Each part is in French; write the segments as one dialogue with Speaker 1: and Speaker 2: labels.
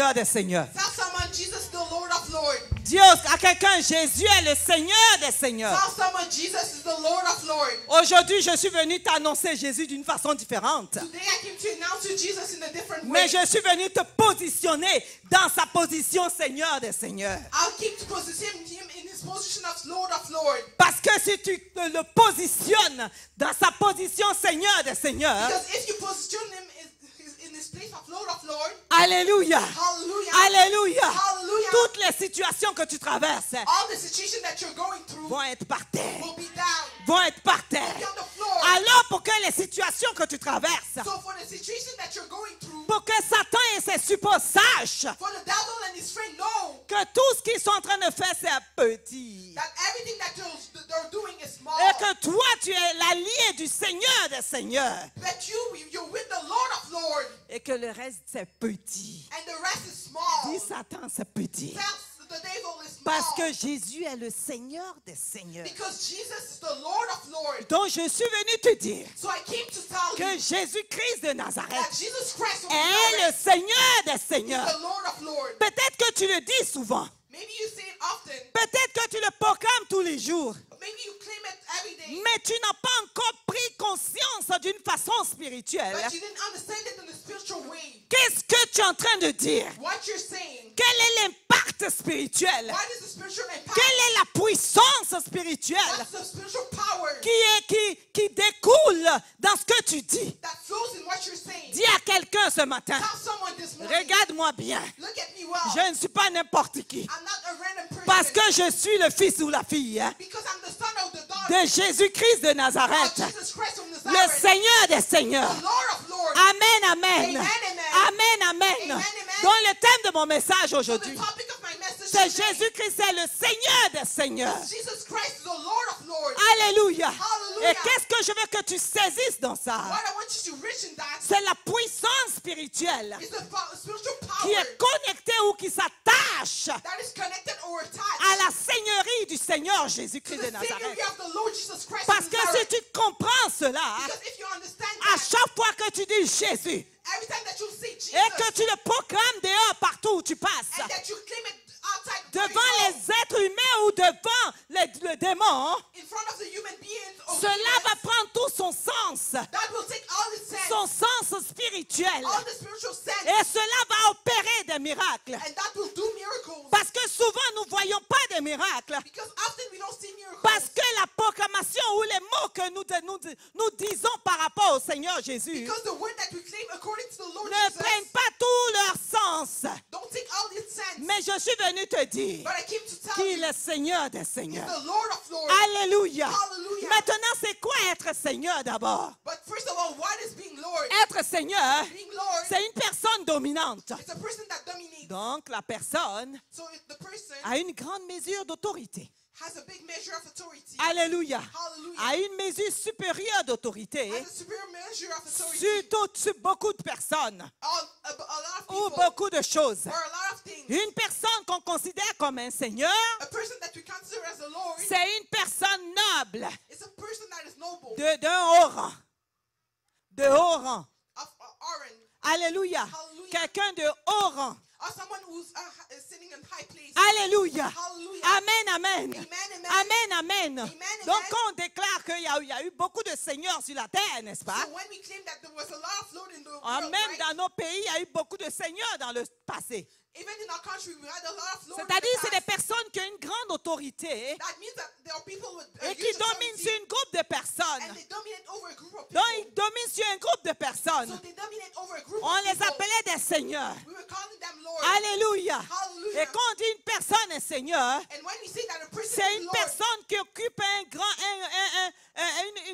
Speaker 1: Seigneur des Seigneurs.
Speaker 2: Tell someone Jesus is the Lord of Lords.
Speaker 1: Dis à quelqu'un, Jésus est le Seigneur des Seigneurs.
Speaker 2: Tell someone Jesus is the Lord of Lords.
Speaker 1: Aujourd'hui, je suis venu t'annoncer Jésus d'une façon différente.
Speaker 2: Today I came to announce you Jesus in a different way.
Speaker 1: Mais je suis venu te positionner dans sa position Seigneur des Seigneurs.
Speaker 2: I'll keep to position him in his position of Lord of Lords.
Speaker 1: Parce que si tu le positionnes dans sa position Seigneur des Seigneurs,
Speaker 2: Because if you position him in his place of Lord of Lords,
Speaker 1: Alléluia,
Speaker 2: hallelujah,
Speaker 1: Alléluia,
Speaker 2: hallelujah,
Speaker 1: toutes les situations que tu traverses
Speaker 2: all the situations that you're going through
Speaker 1: vont être par terre,
Speaker 2: will be down,
Speaker 1: vont être par terre.
Speaker 2: be on the floor.
Speaker 1: Alors pour que les situations que tu traverses,
Speaker 2: So for the situation that you're going through,
Speaker 1: pour que Satan et ses suppôts sachent
Speaker 2: for the devil and his friend know
Speaker 1: que tout ce qu'ils sont en train de faire c'est petit,
Speaker 2: that everything that they're doing is small,
Speaker 1: et que toi tu es l'allié du Seigneur des Seigneurs,
Speaker 2: that you're with the Lord of Lords,
Speaker 1: et que le reste c'est petit.
Speaker 2: and the rest is small.
Speaker 1: Dis Satan c'est petit.
Speaker 2: Tell the devil is small.
Speaker 1: Parce que Jésus est le Seigneur des Seigneurs.
Speaker 2: Because Jesus is the Lord of Lords.
Speaker 1: Donc je suis venu te dire
Speaker 2: So I came to tell
Speaker 1: que
Speaker 2: you
Speaker 1: Jésus-Christ de Nazareth
Speaker 2: that Jesus Christ of
Speaker 1: est le
Speaker 2: Nazareth
Speaker 1: Seigneur des
Speaker 2: is
Speaker 1: Seigneurs.
Speaker 2: the Lord of Lords.
Speaker 1: Peut-être que tu le dis souvent.
Speaker 2: Maybe you say it often.
Speaker 1: Peut-être que tu le proclames tous les jours.
Speaker 2: Maybe you claim it every day.
Speaker 1: Mais tu n'as pas encore pris conscience d'une façon spirituelle.
Speaker 2: But you didn't understand it in a spiritual way.
Speaker 1: Qu'est-ce que tu es en train de dire?
Speaker 2: What you're saying.
Speaker 1: Quel est l'impact spirituel?
Speaker 2: What is the spiritual impact?
Speaker 1: Quelle est la puissance spirituelle
Speaker 2: What's the spiritual power
Speaker 1: qui découle dans ce que tu dis?
Speaker 2: that flows in what you're saying?
Speaker 1: Dis à quelqu'un ce matin,
Speaker 2: Tell someone this morning.
Speaker 1: regarde-moi bien,
Speaker 2: Look at me well.
Speaker 1: je ne suis pas n'importe qui.
Speaker 2: I'm not a random person.
Speaker 1: Parce que je suis le fils ou la fille
Speaker 2: Because I'm the son of the daughter
Speaker 1: de Jésus-Christ de
Speaker 2: of
Speaker 1: Nazareth,
Speaker 2: Jesus Christ from
Speaker 1: le
Speaker 2: Nazareth.
Speaker 1: Seigneur des Seigneurs.
Speaker 2: The Lord of Lords.
Speaker 1: Amen, amen.
Speaker 2: Amen, amen.
Speaker 1: Amen, amen.
Speaker 2: Amen, amen.
Speaker 1: Donc le thème de mon message
Speaker 2: So the
Speaker 1: aujourd'hui,
Speaker 2: topic of my message
Speaker 1: c'est
Speaker 2: today
Speaker 1: Jésus-Christ, c'est le Seigneur des Seigneurs.
Speaker 2: is Jesus Christ is the Lord of Lords.
Speaker 1: Alléluia.
Speaker 2: Hallelujah.
Speaker 1: Et qu'est-ce que je veux que tu saisisses dans ça?
Speaker 2: What I want you to reach in that
Speaker 1: C'est la puissance spirituelle
Speaker 2: is the spiritual
Speaker 1: qui
Speaker 2: power
Speaker 1: est connectée ou qui s'attache
Speaker 2: that is connected or
Speaker 1: à
Speaker 2: attached
Speaker 1: la seigneurie du Seigneur
Speaker 2: to
Speaker 1: Jésus-Christ
Speaker 2: the
Speaker 1: de Nazareth.
Speaker 2: Savior of the Lord Jesus Christ
Speaker 1: Parce
Speaker 2: of
Speaker 1: que si
Speaker 2: Nazareth.
Speaker 1: tu comprends cela,
Speaker 2: Because if you understand
Speaker 1: à
Speaker 2: that,
Speaker 1: chaque fois que tu dis Jésus
Speaker 2: every time that you say Jesus
Speaker 1: et que tu le proclames dehors partout où tu passes,
Speaker 2: and that you claim it outside
Speaker 1: devant
Speaker 2: where you
Speaker 1: les êtres humains ou devant le démon,
Speaker 2: go, in front of the human beings or
Speaker 1: cela
Speaker 2: humans,
Speaker 1: va prendre tout son sens,
Speaker 2: that will take all the sense,
Speaker 1: son sens spirituel.
Speaker 2: all the spiritual sense,
Speaker 1: Et cela va opérer des miracles.
Speaker 2: and that will do miracles.
Speaker 1: Parce que souvent, nous ne voyons pas des miracles.
Speaker 2: Because often we don't see miracles.
Speaker 1: Parce que la proclamation ou les mots que nous disons par rapport au Seigneur Jésus
Speaker 2: Because the word that we claim according to the Lord
Speaker 1: ne
Speaker 2: Jesus
Speaker 1: prennent pas tout leur sens.
Speaker 2: don't take all its sense.
Speaker 1: Mais je suis venu te dire
Speaker 2: But I came to tell
Speaker 1: qu'il
Speaker 2: you,
Speaker 1: est Seigneur des Seigneurs.
Speaker 2: the Lord of Lords.
Speaker 1: Alléluia.
Speaker 2: Hallelujah.
Speaker 1: Maintenant, c'est quoi être Seigneur d'abord?
Speaker 2: But first of all, what is being Lord?
Speaker 1: Être Seigneur,
Speaker 2: Being Lord,
Speaker 1: c'est une personne dominante.
Speaker 2: it's a person that dominates.
Speaker 1: Donc, la personne
Speaker 2: So if the person
Speaker 1: a une grande mesure d'autorité.
Speaker 2: has a big measure of authority,
Speaker 1: Alléluia.
Speaker 2: hallelujah,
Speaker 1: A une mesure supérieure d'autorité
Speaker 2: has a superior measure of authority
Speaker 1: sur beaucoup de personnes
Speaker 2: a lot of
Speaker 1: ou
Speaker 2: people
Speaker 1: beaucoup de choses.
Speaker 2: or a lot of things.
Speaker 1: Une personne qu'on considère comme un Seigneur,
Speaker 2: A person that we consider as a Lord
Speaker 1: c'est une personne noble,
Speaker 2: is a person that is noble,
Speaker 1: d'un haut rang. De haut rang.
Speaker 2: of Aaron,
Speaker 1: Alléluia.
Speaker 2: Hallelujah.
Speaker 1: Quelqu'un de haut rang.
Speaker 2: or someone who's sitting in high place.
Speaker 1: Alléluia.
Speaker 2: Hallelujah.
Speaker 1: Amen, amen.
Speaker 2: Amen, amen.
Speaker 1: Amen, amen.
Speaker 2: Amen.
Speaker 1: Donc, quand on déclare qu'il y a eu beaucoup de seigneurs sur la terre, n'est-ce pas?
Speaker 2: So when we claim that there was a lot of Lord in the
Speaker 1: Ah,
Speaker 2: world,
Speaker 1: même
Speaker 2: right?
Speaker 1: dans nos pays, il y a eu beaucoup de seigneurs dans le passé.
Speaker 2: Even in our country, we had a lot of Lord in
Speaker 1: C'est-à-dire,
Speaker 2: the
Speaker 1: c'est des
Speaker 2: past.
Speaker 1: personnes qui ont une grande autorité
Speaker 2: That means that there are people with
Speaker 1: et qui
Speaker 2: huge
Speaker 1: dominent sur
Speaker 2: authority,
Speaker 1: un groupe de
Speaker 2: and
Speaker 1: personnes.
Speaker 2: they dominate over a group of people.
Speaker 1: Donc, ils dominent sur un groupe de
Speaker 2: So
Speaker 1: personnes.
Speaker 2: they dominate over a group
Speaker 1: On
Speaker 2: of
Speaker 1: les
Speaker 2: people.
Speaker 1: appelait des seigneurs.
Speaker 2: We were calling them Lord.
Speaker 1: Alléluia.
Speaker 2: Hallelujah.
Speaker 1: Et quand on dit une personne est seigneur,
Speaker 2: And when we say that a person
Speaker 1: c'est
Speaker 2: is
Speaker 1: une
Speaker 2: Lord,
Speaker 1: personne qui occupe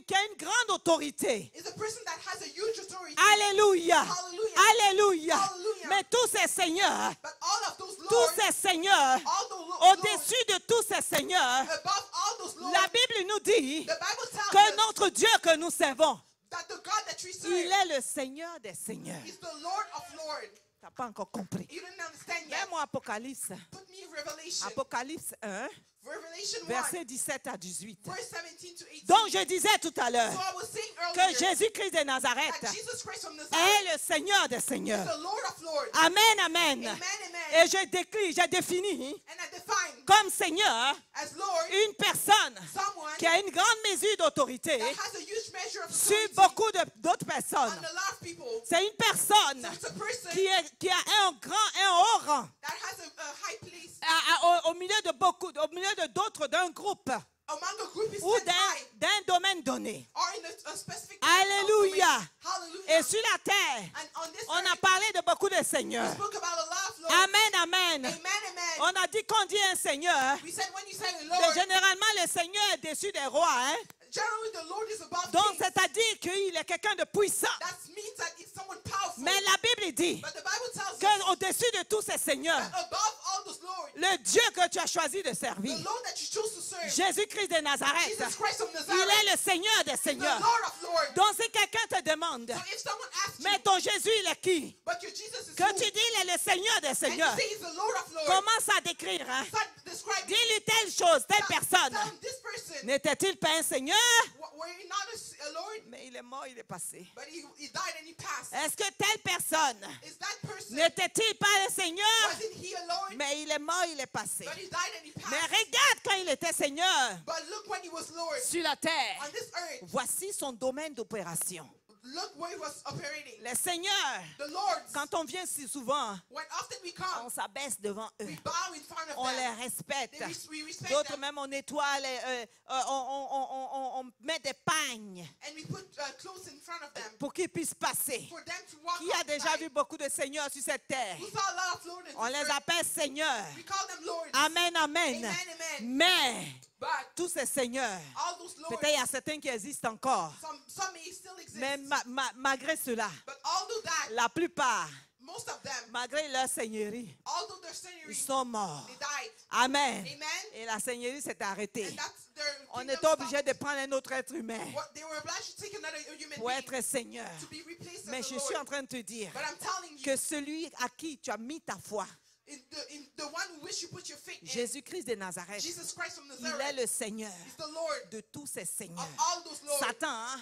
Speaker 1: qui a une grande autorité.
Speaker 2: is a person that has a huge authority.
Speaker 1: Alléluia.
Speaker 2: Hallelujah.
Speaker 1: Alléluia.
Speaker 2: Hallelujah.
Speaker 1: Mais tous ces seigneurs,
Speaker 2: But all of those
Speaker 1: tous
Speaker 2: Lords,
Speaker 1: ces seigneurs,
Speaker 2: all the Lords,
Speaker 1: au-dessus de tous ces seigneurs,
Speaker 2: above all those Lords,
Speaker 1: la Bible nous dit
Speaker 2: the Bible tells
Speaker 1: que
Speaker 2: us
Speaker 1: notre Dieu que nous servons,
Speaker 2: that the God that we serve
Speaker 1: il est le Seigneur des seigneurs.
Speaker 2: is the Lord of Lords.
Speaker 1: Tu n'as pas encore compris.
Speaker 2: You didn't understand yet.
Speaker 1: Mets-moi Apocalypse.
Speaker 2: Put me in Revelation,
Speaker 1: Apocalypse 1,
Speaker 2: Revelation 1,
Speaker 1: versets 17 à 18.
Speaker 2: verse 17 to 18.
Speaker 1: Donc je disais tout à l'heure
Speaker 2: So I was saying
Speaker 1: que
Speaker 2: earlier
Speaker 1: Jésus-Christ de Nazareth
Speaker 2: that Jesus Christ from Nazareth
Speaker 1: est le Seigneur des
Speaker 2: is
Speaker 1: Seigneurs.
Speaker 2: the Lord of Lords.
Speaker 1: Amen, amen.
Speaker 2: Amen,
Speaker 1: Et
Speaker 2: amen.
Speaker 1: je définis
Speaker 2: And I define
Speaker 1: comme Seigneur
Speaker 2: as Lord
Speaker 1: une personne
Speaker 2: someone
Speaker 1: qui a une grande mesure d'autorité
Speaker 2: that has a huge measure of
Speaker 1: sur
Speaker 2: authority
Speaker 1: beaucoup d'autres
Speaker 2: on
Speaker 1: personnes.
Speaker 2: a lot of people.
Speaker 1: C'est une personne
Speaker 2: So it's a person
Speaker 1: qui a un haut rang
Speaker 2: that has a high place
Speaker 1: au milieu de d'autres d'un groupe
Speaker 2: among a group is
Speaker 1: ou
Speaker 2: set high
Speaker 1: d'un domaine donné.
Speaker 2: or in a specific
Speaker 1: Alléluia.
Speaker 2: Hallelujah.
Speaker 1: Et sur la terre,
Speaker 2: And on this
Speaker 1: on a
Speaker 2: earth,
Speaker 1: parlé de beaucoup de
Speaker 2: we
Speaker 1: seigneurs.
Speaker 2: spoke about a lot of lords.
Speaker 1: Amen, amen.
Speaker 2: Amen, amen.
Speaker 1: On a dit qu'on dit un seigneur.
Speaker 2: We said when you say a
Speaker 1: Mais
Speaker 2: Lord,
Speaker 1: généralement, le Seigneur est dessus des rois. Hein?
Speaker 2: generally the Lord is above
Speaker 1: Donc,
Speaker 2: kings.
Speaker 1: c'est-à-dire qu'il est quelqu'un de puissant.
Speaker 2: That means that it's someone powerful.
Speaker 1: Mais la Bible dit
Speaker 2: But the Bible tells us
Speaker 1: qu'au-dessus de tous ces seigneurs,
Speaker 2: that above all those lords,
Speaker 1: le Dieu que tu as choisi de servir,
Speaker 2: the Lord that you chose to serve,
Speaker 1: Jésus-Christ de Nazareth,
Speaker 2: Jesus Christ of
Speaker 1: il
Speaker 2: Nazareth,
Speaker 1: est le Seigneur des
Speaker 2: the
Speaker 1: seigneurs.
Speaker 2: Lord of lords.
Speaker 1: Donc, si quelqu'un te demande,
Speaker 2: So if someone asks you,
Speaker 1: mais ton Jésus, il est qui?
Speaker 2: but your Jesus is
Speaker 1: Que
Speaker 2: who?
Speaker 1: tu dis, il est le Seigneur des
Speaker 2: And you
Speaker 1: seigneurs.
Speaker 2: say he's the Lord of lords.
Speaker 1: Commence à décrire. Hein?
Speaker 2: Start describing.
Speaker 1: Dis-lui telle chose, telle personne.
Speaker 2: Tell him this person,
Speaker 1: N'était-il pas un Seigneur?
Speaker 2: were he not a Lord?
Speaker 1: Mais il est mort, il est passé.
Speaker 2: But he died and he passed.
Speaker 1: Est-ce que telle personne
Speaker 2: Is that person,
Speaker 1: n'était-il pas un Seigneur?
Speaker 2: wasn't he a Lord?
Speaker 1: Mais il est mort, il est passé.
Speaker 2: But he died and he
Speaker 1: Mais
Speaker 2: passed.
Speaker 1: regarde quand il était Seigneur
Speaker 2: But look when he was Lord
Speaker 1: sur la terre.
Speaker 2: on this earth.
Speaker 1: Voici son domaine d'opération.
Speaker 2: Look where he was operating.
Speaker 1: Les seigneurs,
Speaker 2: The Lords,
Speaker 1: quand on vient si souvent,
Speaker 2: when often we
Speaker 1: on
Speaker 2: come,
Speaker 1: s'abaisse devant eux.
Speaker 2: we bow in front of
Speaker 1: On les
Speaker 2: them.
Speaker 1: respecte.
Speaker 2: We respect
Speaker 1: D'autres
Speaker 2: them.
Speaker 1: même on nettoie, on met des pagnes
Speaker 2: And we put clothes in front of them
Speaker 1: pour qu'ils puissent passer.
Speaker 2: for them to walk
Speaker 1: Qui a déjà
Speaker 2: outside.
Speaker 1: vu beaucoup de seigneurs sur cette terre?
Speaker 2: We saw a lot of Lords in
Speaker 1: On
Speaker 2: this
Speaker 1: les
Speaker 2: earth.
Speaker 1: appelle seigneurs.
Speaker 2: We call them Lords.
Speaker 1: Amen, amen.
Speaker 2: Amen, amen.
Speaker 1: Mais
Speaker 2: But
Speaker 1: tous ces seigneurs,
Speaker 2: all those Lords,
Speaker 1: peut-être il y a certains qui existent encore.
Speaker 2: some may still exist.
Speaker 1: Mais malgré cela,
Speaker 2: But although that,
Speaker 1: la plupart,
Speaker 2: most of them,
Speaker 1: malgré leur seigneurie,
Speaker 2: although their
Speaker 1: ils
Speaker 2: seigneury,
Speaker 1: sont morts.
Speaker 2: they died.
Speaker 1: Amen.
Speaker 2: Amen.
Speaker 1: Et la seigneurie s'est arrêtée.
Speaker 2: And that's their
Speaker 1: On
Speaker 2: kingdom
Speaker 1: est obligé
Speaker 2: stopped.
Speaker 1: de prendre un autre être humain
Speaker 2: They were obliged to take another human
Speaker 1: pour
Speaker 2: being
Speaker 1: être seigneur.
Speaker 2: to be replaced
Speaker 1: Mais
Speaker 2: as
Speaker 1: je
Speaker 2: a
Speaker 1: suis en
Speaker 2: Lord.
Speaker 1: train de te dire
Speaker 2: But I'm telling you,
Speaker 1: que celui à qui tu as mis ta foi,
Speaker 2: in the one who which you put your faith in,
Speaker 1: Jésus-Christ de Nazareth,
Speaker 2: Jesus Christ from
Speaker 1: il est
Speaker 2: Nazareth,
Speaker 1: le Seigneur
Speaker 2: is the Lord
Speaker 1: de tous ces
Speaker 2: of
Speaker 1: seigneurs.
Speaker 2: all those lords.
Speaker 1: Satan, hein,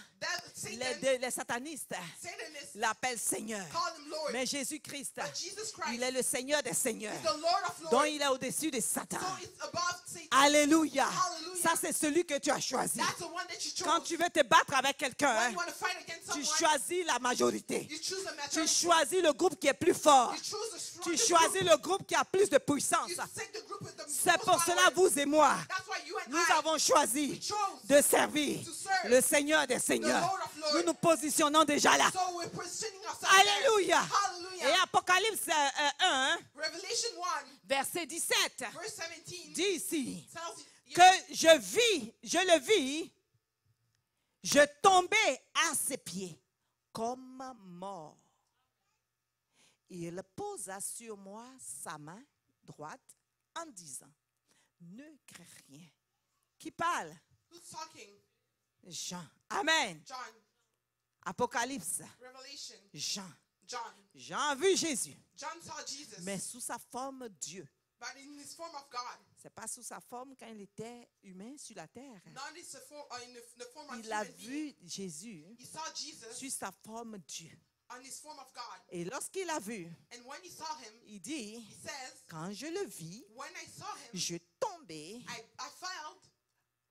Speaker 2: Satan,
Speaker 1: les satanistes
Speaker 2: Satanists
Speaker 1: l'appellent Seigneur.
Speaker 2: call him Lord.
Speaker 1: Mais Jésus-Christ,
Speaker 2: But Jesus
Speaker 1: il
Speaker 2: Christ
Speaker 1: est le Seigneur des seigneurs.
Speaker 2: is the Lord of
Speaker 1: Donc
Speaker 2: lords.
Speaker 1: il est au-dessus de Satan.
Speaker 2: So it's above Satan.
Speaker 1: Alléluia.
Speaker 2: Hallelujah.
Speaker 1: Ça, c'est celui que tu as choisi.
Speaker 2: That's the one that you chose.
Speaker 1: Quand tu veux te battre avec quelqu'un,
Speaker 2: When
Speaker 1: hein,
Speaker 2: you want to fight against
Speaker 1: tu
Speaker 2: someone,
Speaker 1: choisis la majorité.
Speaker 2: you choose the
Speaker 1: Tu
Speaker 2: majority.
Speaker 1: choisis le groupe qui est plus fort.
Speaker 2: You choose the
Speaker 1: Tu
Speaker 2: strongest
Speaker 1: choisis
Speaker 2: group.
Speaker 1: le groupe qui a plus de puissance.
Speaker 2: You take the group with the
Speaker 1: C'est
Speaker 2: most
Speaker 1: pour cela,
Speaker 2: power.
Speaker 1: vous et moi,
Speaker 2: That's why you and
Speaker 1: nous
Speaker 2: I
Speaker 1: avons choisi
Speaker 2: we chose
Speaker 1: de servir
Speaker 2: to serve
Speaker 1: le Seigneur des
Speaker 2: the
Speaker 1: Seigneurs.
Speaker 2: Lord of Lords.
Speaker 1: Nous nous positionnons déjà là.
Speaker 2: So we're positioning ourselves
Speaker 1: Alléluia.
Speaker 2: there. Hallelujah.
Speaker 1: Et Apocalypse 1,
Speaker 2: Revelation 1,
Speaker 1: verset 17,
Speaker 2: verse 17
Speaker 1: dit ici
Speaker 2: tells you
Speaker 1: que je le vis, je tombais à ses pieds comme mort. Il posa sur moi sa main droite en disant, ne crains rien. Qui parle?
Speaker 2: who's talking?
Speaker 1: Jean. Amen.
Speaker 2: John.
Speaker 1: Apocalypse.
Speaker 2: Revelation.
Speaker 1: Jean.
Speaker 2: John.
Speaker 1: Jean a vu Jésus,
Speaker 2: John saw Jesus,
Speaker 1: mais sous sa forme Dieu.
Speaker 2: but in his form of God.
Speaker 1: C'est pas sous sa forme quand il était humain sur la terre.
Speaker 2: Not in the form of
Speaker 1: Il a
Speaker 2: human being.
Speaker 1: vu Jésus
Speaker 2: He saw Jesus
Speaker 1: sur sa forme Dieu.
Speaker 2: on his form of God.
Speaker 1: Et lorsqu'il a vu,
Speaker 2: And when he saw him,
Speaker 1: il dit,
Speaker 2: he says,
Speaker 1: quand je le vis,
Speaker 2: when I saw him,
Speaker 1: je tombais
Speaker 2: I fell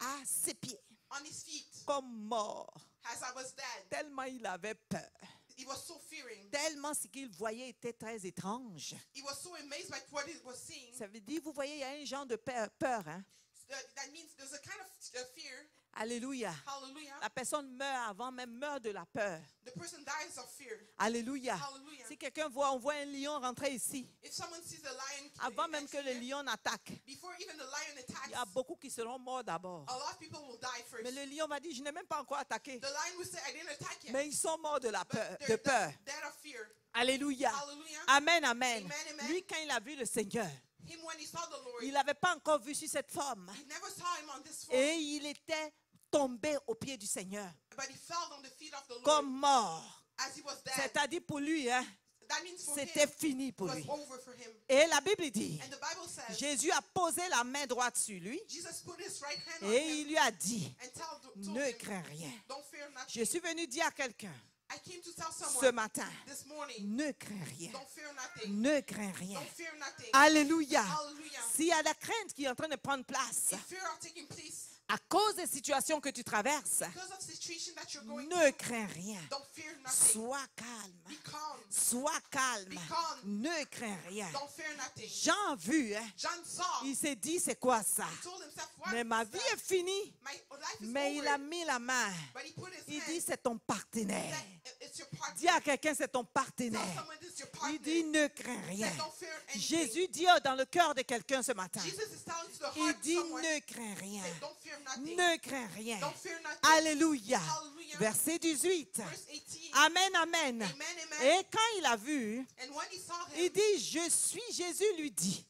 Speaker 1: à ses pieds
Speaker 2: on his feet
Speaker 1: comme mort.
Speaker 2: as I was dead.
Speaker 1: Tellement il avait peur.
Speaker 2: He was so fearing.
Speaker 1: Tellement ce qu'il voyait était très étrange.
Speaker 2: He was so amazed by what he was seeing.
Speaker 1: Ça veut dire, vous voyez, il y a un genre de peur, hein?
Speaker 2: That means there's a kind of fear.
Speaker 1: Alléluia.
Speaker 2: Hallelujah.
Speaker 1: La personne meurt avant même, meurt de la peur.
Speaker 2: The person dies of fear.
Speaker 1: Alléluia.
Speaker 2: Hallelujah.
Speaker 1: Si quelqu'un on voit un lion rentrer ici,
Speaker 2: If someone sees a lion,
Speaker 1: avant même que le lion n'attaque,
Speaker 2: before even the lion
Speaker 1: il y a
Speaker 2: attacks,
Speaker 1: beaucoup qui seront morts d'abord.
Speaker 2: a lot of people will die first.
Speaker 1: Mais le lion va dire, je n'ai même pas encore attaqué.
Speaker 2: The lion will say, I didn't attack yet.
Speaker 1: Mais ils sont morts de la
Speaker 2: But
Speaker 1: peur.
Speaker 2: they're
Speaker 1: De peur.
Speaker 2: dead of fear.
Speaker 1: Alléluia.
Speaker 2: Hallelujah.
Speaker 1: Amen, amen.
Speaker 2: Amen, amen.
Speaker 1: Lui, quand il a vu le Seigneur,
Speaker 2: Him when he saw the Lord,
Speaker 1: il n'avait pas encore vu sur cette forme.
Speaker 2: he never saw him on this form,
Speaker 1: Et il était tombé aux pieds du Seigneur,
Speaker 2: but he fell on the feet of the Lord
Speaker 1: comme mort.
Speaker 2: as he was dead.
Speaker 1: C'est-à-dire pour lui, hein,
Speaker 2: that means for
Speaker 1: c'était
Speaker 2: him,
Speaker 1: fini
Speaker 2: it
Speaker 1: pour
Speaker 2: was
Speaker 1: lui.
Speaker 2: over for him.
Speaker 1: Et la Bible dit,
Speaker 2: And the Bible says,
Speaker 1: Jésus a posé la main droite sur lui
Speaker 2: Jesus put his right hand on
Speaker 1: et
Speaker 2: him
Speaker 1: il lui a dit,
Speaker 2: and told
Speaker 1: ne
Speaker 2: him,
Speaker 1: crains rien.
Speaker 2: don't fear
Speaker 1: Je
Speaker 2: nothing.
Speaker 1: suis venu dire à quelqu'un
Speaker 2: I came to tell
Speaker 1: ce
Speaker 2: someone
Speaker 1: matin,
Speaker 2: this morning,
Speaker 1: ne crains rien.
Speaker 2: don't fear nothing.
Speaker 1: Ne crains rien.
Speaker 2: Don't fear nothing.
Speaker 1: Alléluia.
Speaker 2: Hallelujah.
Speaker 1: S'il y a la crainte qui est en train de prendre place
Speaker 2: If fear are taking place
Speaker 1: à cause des situations que tu traverses,
Speaker 2: because of the situation that you're going
Speaker 1: ne
Speaker 2: through,
Speaker 1: crains rien.
Speaker 2: don't fear nothing.
Speaker 1: Sois calme.
Speaker 2: Be calm.
Speaker 1: Sois calme.
Speaker 2: Be calm.
Speaker 1: Ne crains rien.
Speaker 2: Don't fear nothing.
Speaker 1: Jean a vu, hein,
Speaker 2: John saw.
Speaker 1: il s'est dit, c'est quoi ça?
Speaker 2: He told himself, what
Speaker 1: Mais ma
Speaker 2: is
Speaker 1: vie
Speaker 2: that?
Speaker 1: est finie.
Speaker 2: My life is
Speaker 1: Mais il
Speaker 2: over.
Speaker 1: a mis la main.
Speaker 2: But he put his
Speaker 1: Il
Speaker 2: hand.
Speaker 1: dit, c'est ton partenaire.
Speaker 2: That it's your partner.
Speaker 1: Dis à quelqu'un, c'est ton
Speaker 2: Tell
Speaker 1: partenaire.
Speaker 2: someone this is your
Speaker 1: Il
Speaker 2: partner.
Speaker 1: dit, ne crains rien.
Speaker 2: That don't fear anything.
Speaker 1: Jésus dit dans le cœur de quelqu'un ce matin,
Speaker 2: Jesus is telling to the
Speaker 1: il
Speaker 2: heart of
Speaker 1: dit,
Speaker 2: someone,
Speaker 1: ne crains rien.
Speaker 2: say, don't fear nothing.
Speaker 1: Ne crains rien.
Speaker 2: Don't fear nothing.
Speaker 1: Alléluia.
Speaker 2: Hallelujah.
Speaker 1: Verset 18.
Speaker 2: Verse 18.
Speaker 1: Amen, amen.
Speaker 2: Amen, amen.
Speaker 1: Et quand il a vu,
Speaker 2: And when he saw him,
Speaker 1: il dit, je suis, Jésus lui dit.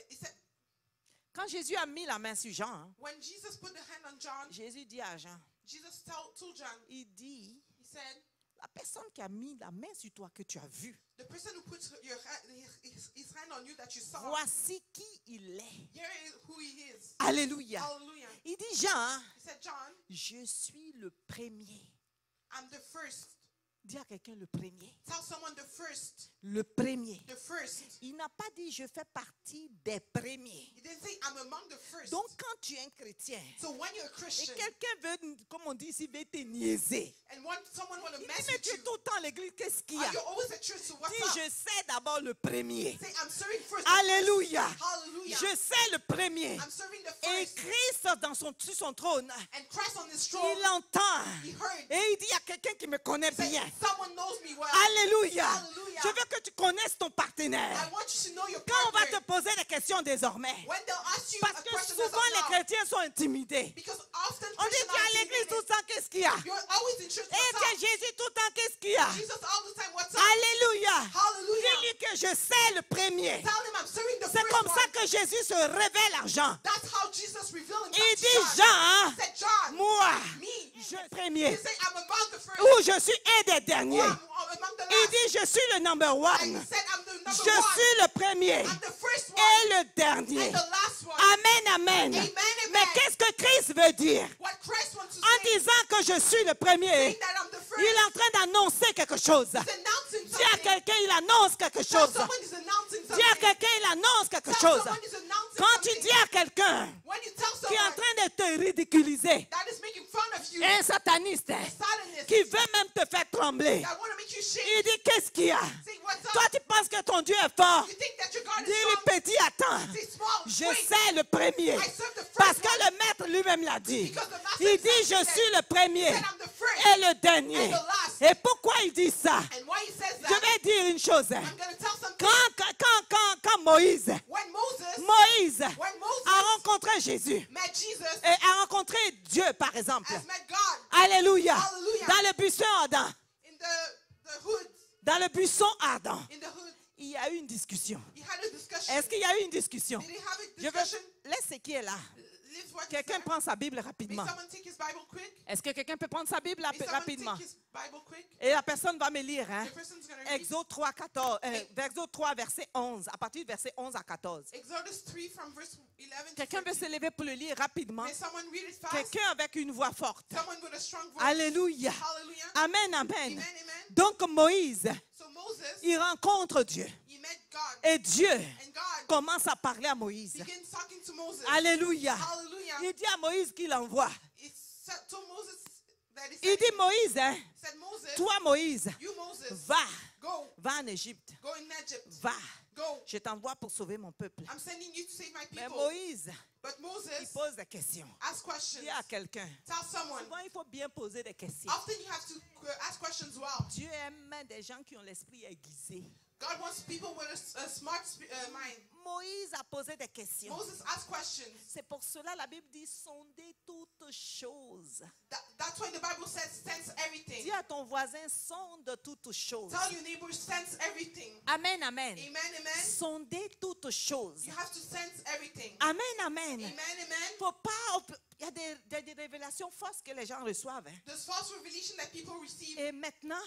Speaker 2: he said,
Speaker 1: Quand Jésus a mis la main sur Jean, hein,
Speaker 2: when Jesus put the hand on John,
Speaker 1: Jésus dit à Jean,
Speaker 2: Jesus told John,
Speaker 1: il dit,
Speaker 2: he said,
Speaker 1: la personne qui a mis la main sur toi que tu as vu,
Speaker 2: the person who puts his hand on you that you saw,
Speaker 1: voici qui il est.
Speaker 2: here is who he is.
Speaker 1: Alléluia.
Speaker 2: Hallelujah.
Speaker 1: Il dit, Jean,
Speaker 2: He said, John,
Speaker 1: je suis le premier.
Speaker 2: I'm the first.
Speaker 1: Dis à quelqu'un le premier.
Speaker 2: Tell someone the first.
Speaker 1: Le premier.
Speaker 2: The first.
Speaker 1: Il n'a pas dit, je fais partie des premiers.
Speaker 2: He didn't say, I'm among the first.
Speaker 1: Donc, quand tu es un chrétien,
Speaker 2: So when you're a
Speaker 1: et
Speaker 2: Christian,
Speaker 1: quelqu'un veut, comme on dit ici, veut te niaiser.
Speaker 2: and when someone want to
Speaker 1: Il dit,
Speaker 2: mess
Speaker 1: mais
Speaker 2: with
Speaker 1: tu es
Speaker 2: you,
Speaker 1: tout le temps à l'église, qu'est-ce qu'il y a?
Speaker 2: are you always at church? So what's
Speaker 1: Dis,
Speaker 2: up?
Speaker 1: je sais d'abord le premier.
Speaker 2: Say, I'm serving first.
Speaker 1: Alléluia.
Speaker 2: Hallelujah.
Speaker 1: Je sais le premier.
Speaker 2: I'm serving the
Speaker 1: Et
Speaker 2: first.
Speaker 1: Christ sur son trône,
Speaker 2: And Christ on his throne,
Speaker 1: il entend.
Speaker 2: he heard.
Speaker 1: Et il dit, il y a quelqu'un qui me connaît
Speaker 2: Say,
Speaker 1: bien.
Speaker 2: someone knows me well.
Speaker 1: Alléluia.
Speaker 2: Hallelujah.
Speaker 1: Je veux que tu connaisses ton partenaire.
Speaker 2: I want you to know your
Speaker 1: Quand on va
Speaker 2: partner.
Speaker 1: te poser des questions désormais,
Speaker 2: When they'll ask you
Speaker 1: parce
Speaker 2: a
Speaker 1: que
Speaker 2: question
Speaker 1: souvent les chrétiens sont intimidés.
Speaker 2: because often
Speaker 1: On dit,
Speaker 2: Christians
Speaker 1: tu es
Speaker 2: are
Speaker 1: à l'église tout
Speaker 2: intimidated.
Speaker 1: le temps, qu'est-ce qu'il y a?
Speaker 2: You're always in church.
Speaker 1: Et
Speaker 2: What's
Speaker 1: tu es
Speaker 2: up?
Speaker 1: Jésus tout le temps, qu'est-ce qu'il y a?
Speaker 2: Jesus all the time. What's up?
Speaker 1: Alléluia.
Speaker 2: Hallelujah.
Speaker 1: Dis-lui que je sais le premier.
Speaker 2: Tell him I'm serving the
Speaker 1: C'est
Speaker 2: first
Speaker 1: comme
Speaker 2: one.
Speaker 1: ça que Jésus se révèle à Jean.
Speaker 2: That's how Jesus revealed
Speaker 1: Il
Speaker 2: himself to
Speaker 1: dit,
Speaker 2: John.
Speaker 1: Jean,
Speaker 2: He said, John,
Speaker 1: moi,
Speaker 2: me.
Speaker 1: je suis le
Speaker 2: He
Speaker 1: premier.
Speaker 2: said, I'm among the first.
Speaker 1: Ou je suis un des
Speaker 2: Or
Speaker 1: derniers.
Speaker 2: I'm among the
Speaker 1: Il
Speaker 2: last.
Speaker 1: dit, je suis le number
Speaker 2: And he
Speaker 1: one.
Speaker 2: said, I'm the number
Speaker 1: Je
Speaker 2: one.
Speaker 1: suis le premier
Speaker 2: I'm the first one.
Speaker 1: et le dernier.
Speaker 2: And the last one.
Speaker 1: Amen, amen.
Speaker 2: Amen,
Speaker 1: Mais
Speaker 2: amen.
Speaker 1: qu'est-ce que Christ veut dire?
Speaker 2: What Christ wants to
Speaker 1: En
Speaker 2: say,
Speaker 1: disant que je suis le premier,
Speaker 2: saying that I'm the first.
Speaker 1: il est en train d'annoncer quelque chose.
Speaker 2: He's announcing
Speaker 1: Dis à
Speaker 2: something.
Speaker 1: quelqu'un, il annonce quelque
Speaker 2: Tell
Speaker 1: chose.
Speaker 2: someone he's announcing
Speaker 1: Dis à
Speaker 2: something.
Speaker 1: quelqu'un, il annonce quelque
Speaker 2: Tell
Speaker 1: chose.
Speaker 2: someone he's announcing
Speaker 1: Quand tu
Speaker 2: something.
Speaker 1: dis à quelqu'un
Speaker 2: When you tell
Speaker 1: qui est en
Speaker 2: someone
Speaker 1: train de te ridiculiser,
Speaker 2: that is making fun of you,
Speaker 1: un sataniste
Speaker 2: a Satanist
Speaker 1: qui veut même te faire trembler,
Speaker 2: that want to make you shake,
Speaker 1: il dit, qu'est-ce qu'il y a?
Speaker 2: say, what's up?
Speaker 1: Toi, tu penses que ton Dieu est fort.
Speaker 2: You think that your God is
Speaker 1: Dis-lui,
Speaker 2: strong?
Speaker 1: petit, attends.
Speaker 2: Say, small,
Speaker 1: Je
Speaker 2: wait.
Speaker 1: sais le premier.
Speaker 2: I serve the first
Speaker 1: Parce que
Speaker 2: one.
Speaker 1: le maître lui-même l'a dit.
Speaker 2: Because the master
Speaker 1: Il dit,
Speaker 2: himself
Speaker 1: je
Speaker 2: said,
Speaker 1: suis le premier
Speaker 2: he said, I'm the first
Speaker 1: et le dernier.
Speaker 2: and the last.
Speaker 1: Et pourquoi il dit ça?
Speaker 2: And why he says
Speaker 1: Je
Speaker 2: that,
Speaker 1: vais dire une chose.
Speaker 2: I'm going to tell something.
Speaker 1: Quand Moïse
Speaker 2: When Moses
Speaker 1: a rencontré Jésus
Speaker 2: met Jesus,
Speaker 1: et a rencontré Dieu, par exemple.
Speaker 2: has met God
Speaker 1: Alléluia.
Speaker 2: Hallelujah.
Speaker 1: Dans le buisson ardent.
Speaker 2: in the hood,
Speaker 1: Dans le buisson ardent.
Speaker 2: in the hood,
Speaker 1: Il y a eu une discussion.
Speaker 2: he had a discussion.
Speaker 1: Est-ce qu'il y a eu une discussion?
Speaker 2: Did he have a
Speaker 1: Je veux,
Speaker 2: discussion?
Speaker 1: laisse ce qui est là.
Speaker 2: Leave what is
Speaker 1: Quelqu'un
Speaker 2: there.
Speaker 1: prend sa Bible
Speaker 2: May
Speaker 1: rapidement.
Speaker 2: someone take his Bible quick?
Speaker 1: Est-ce que quelqu'un peut prendre sa Bible
Speaker 2: May someone
Speaker 1: rapidement?
Speaker 2: take his Bible quick?
Speaker 1: Et la personne va me lire. Hein?
Speaker 2: The person's going to read
Speaker 1: Exode 3, 14, Exode 3, verset 11. À partir du verset 11 à 14.
Speaker 2: Exodus 3 from verse 11 to
Speaker 1: Quelqu'un veut
Speaker 2: 14.
Speaker 1: se lever pour le lire rapidement.
Speaker 2: May someone read it fast?
Speaker 1: Quelqu'un avec une voix forte.
Speaker 2: Someone with a strong voice.
Speaker 1: Alléluia.
Speaker 2: Hallelujah.
Speaker 1: Amen, amen.
Speaker 2: Amen, amen.
Speaker 1: Donc Moïse,
Speaker 2: So Moses,
Speaker 1: il rencontre Dieu.
Speaker 2: he met God.
Speaker 1: Et Dieu
Speaker 2: And God
Speaker 1: commence à parler à Moïse.
Speaker 2: begins talking to Moses.
Speaker 1: Alléluia.
Speaker 2: Hallelujah.
Speaker 1: Il dit à Moïse qu'il envoie.
Speaker 2: He told Moses that he
Speaker 1: Il
Speaker 2: said,
Speaker 1: dit, Moïse, hein,
Speaker 2: said, Moses,
Speaker 1: toi Moïse,
Speaker 2: you Moses,
Speaker 1: va
Speaker 2: go
Speaker 1: en Égypte.
Speaker 2: in Egypt.
Speaker 1: Va.
Speaker 2: Go.
Speaker 1: Je t'envoie pour sauver mon peuple.
Speaker 2: I'm sending you to save my
Speaker 1: Mais
Speaker 2: people.
Speaker 1: Moïse,
Speaker 2: But
Speaker 1: il
Speaker 2: Moses
Speaker 1: pose des questions.
Speaker 2: ask questions.
Speaker 1: Dis à quelqu'un.
Speaker 2: Tell someone.
Speaker 1: Souvent, il faut bien poser des questions.
Speaker 2: Often you have to ask questions well.
Speaker 1: Dieu aime des gens qui ont l'esprit aiguisé.
Speaker 2: God wants people with a smart mind.
Speaker 1: Moïse a posé des questions.
Speaker 2: Moses asked questions.
Speaker 1: C'est pour cela la Bible dit sondez toutes choses.
Speaker 2: That's why the Bible says sense everything.
Speaker 1: Dis à ton voisin sonde toutes choses.
Speaker 2: Tell your neighbor sense everything.
Speaker 1: Amen, amen.
Speaker 2: Amen, amen.
Speaker 1: Sondez toutes choses.
Speaker 2: You have to sense everything.
Speaker 1: Amen, amen.
Speaker 2: Amen, amen.
Speaker 1: Faut pas, il y a des révélations fausses que les gens reçoivent. Hein.
Speaker 2: There's false revelation that people receive.
Speaker 1: Et maintenant,